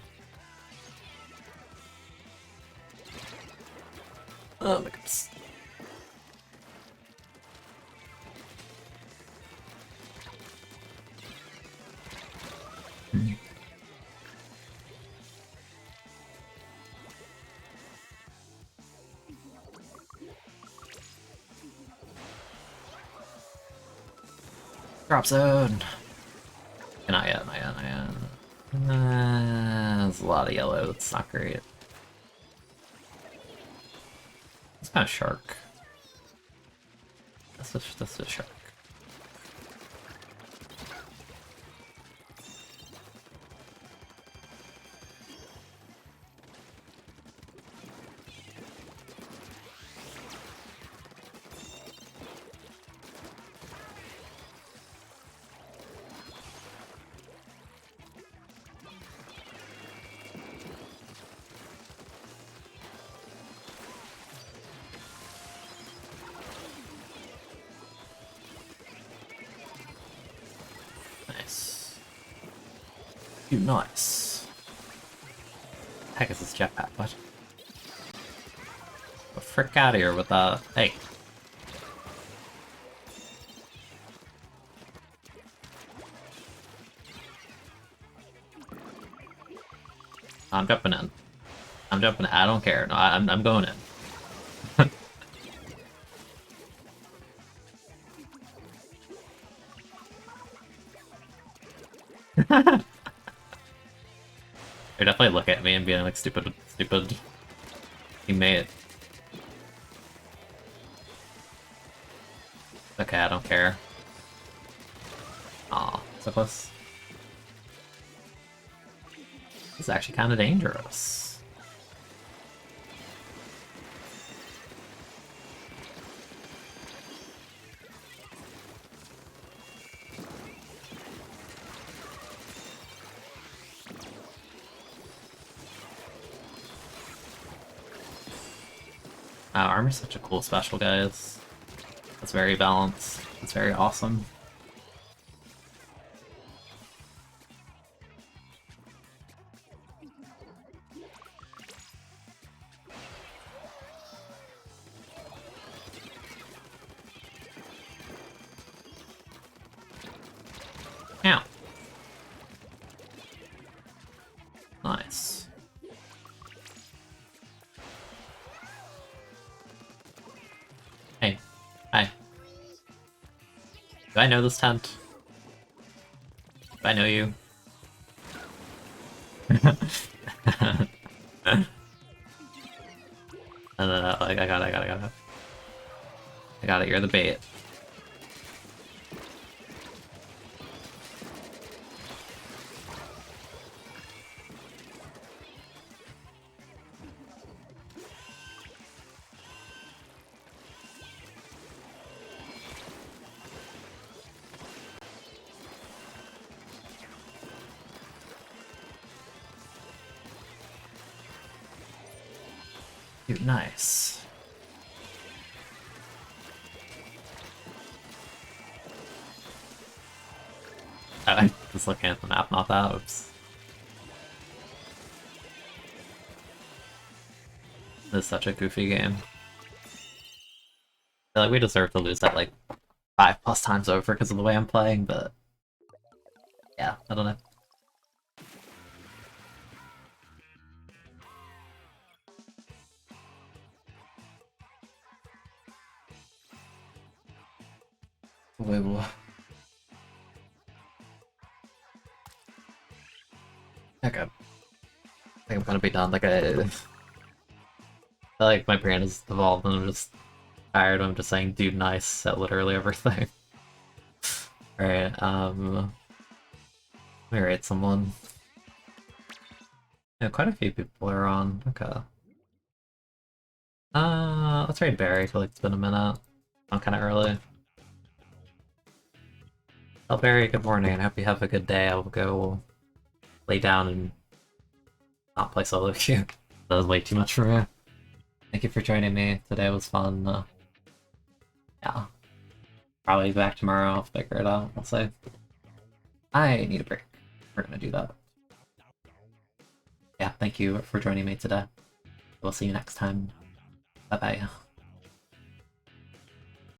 Oh my goodness. Drop zone. Not yet. There's a lot of yellow, it's not great. It's kind of shark. That's a shark. You nice. Heck is this jetpack? What? Go frick out of here with that. Hey. I'm jumping in. I'm jumping in. I don't care. No, I'm going in. They definitely look at me and being like stupid teammate. Okay, I don't care. Aw, so close. This is actually kind of dangerous. Wow, armor's such a cool special, guys. It's very balanced. It's very awesome. Ow. Nice. Hey. Hi. Do I know this tent? Do I know you? No, I got it. I got it, you're the bait. Dude, nice. I'm just looking at the map, not that. Oops. This is such a goofy game. I feel like we deserve to lose that like 5+ times over because of the way I'm playing, but yeah, I don't know. Wait, what? Okay. I think I'm gonna be done. Like I feel like my brain has evolved and I'm just tired. I'm just saying dude nice at literally everything. Alright, let me rate someone. Yeah, quite a few people are on. Okay. Let's rate Barry. I feel like it's been a minute. I'm kinda early. Oh, Barry, good morning. I hope you have a good day. I will go lay down and not play solo queue. That was way too much for me. Thank you for joining me. Today was fun. Yeah. Probably back tomorrow. I'll figure it out. We'll see. I need a break. We're gonna do that. Yeah, thank you for joining me today. We'll see you next time. Bye-bye.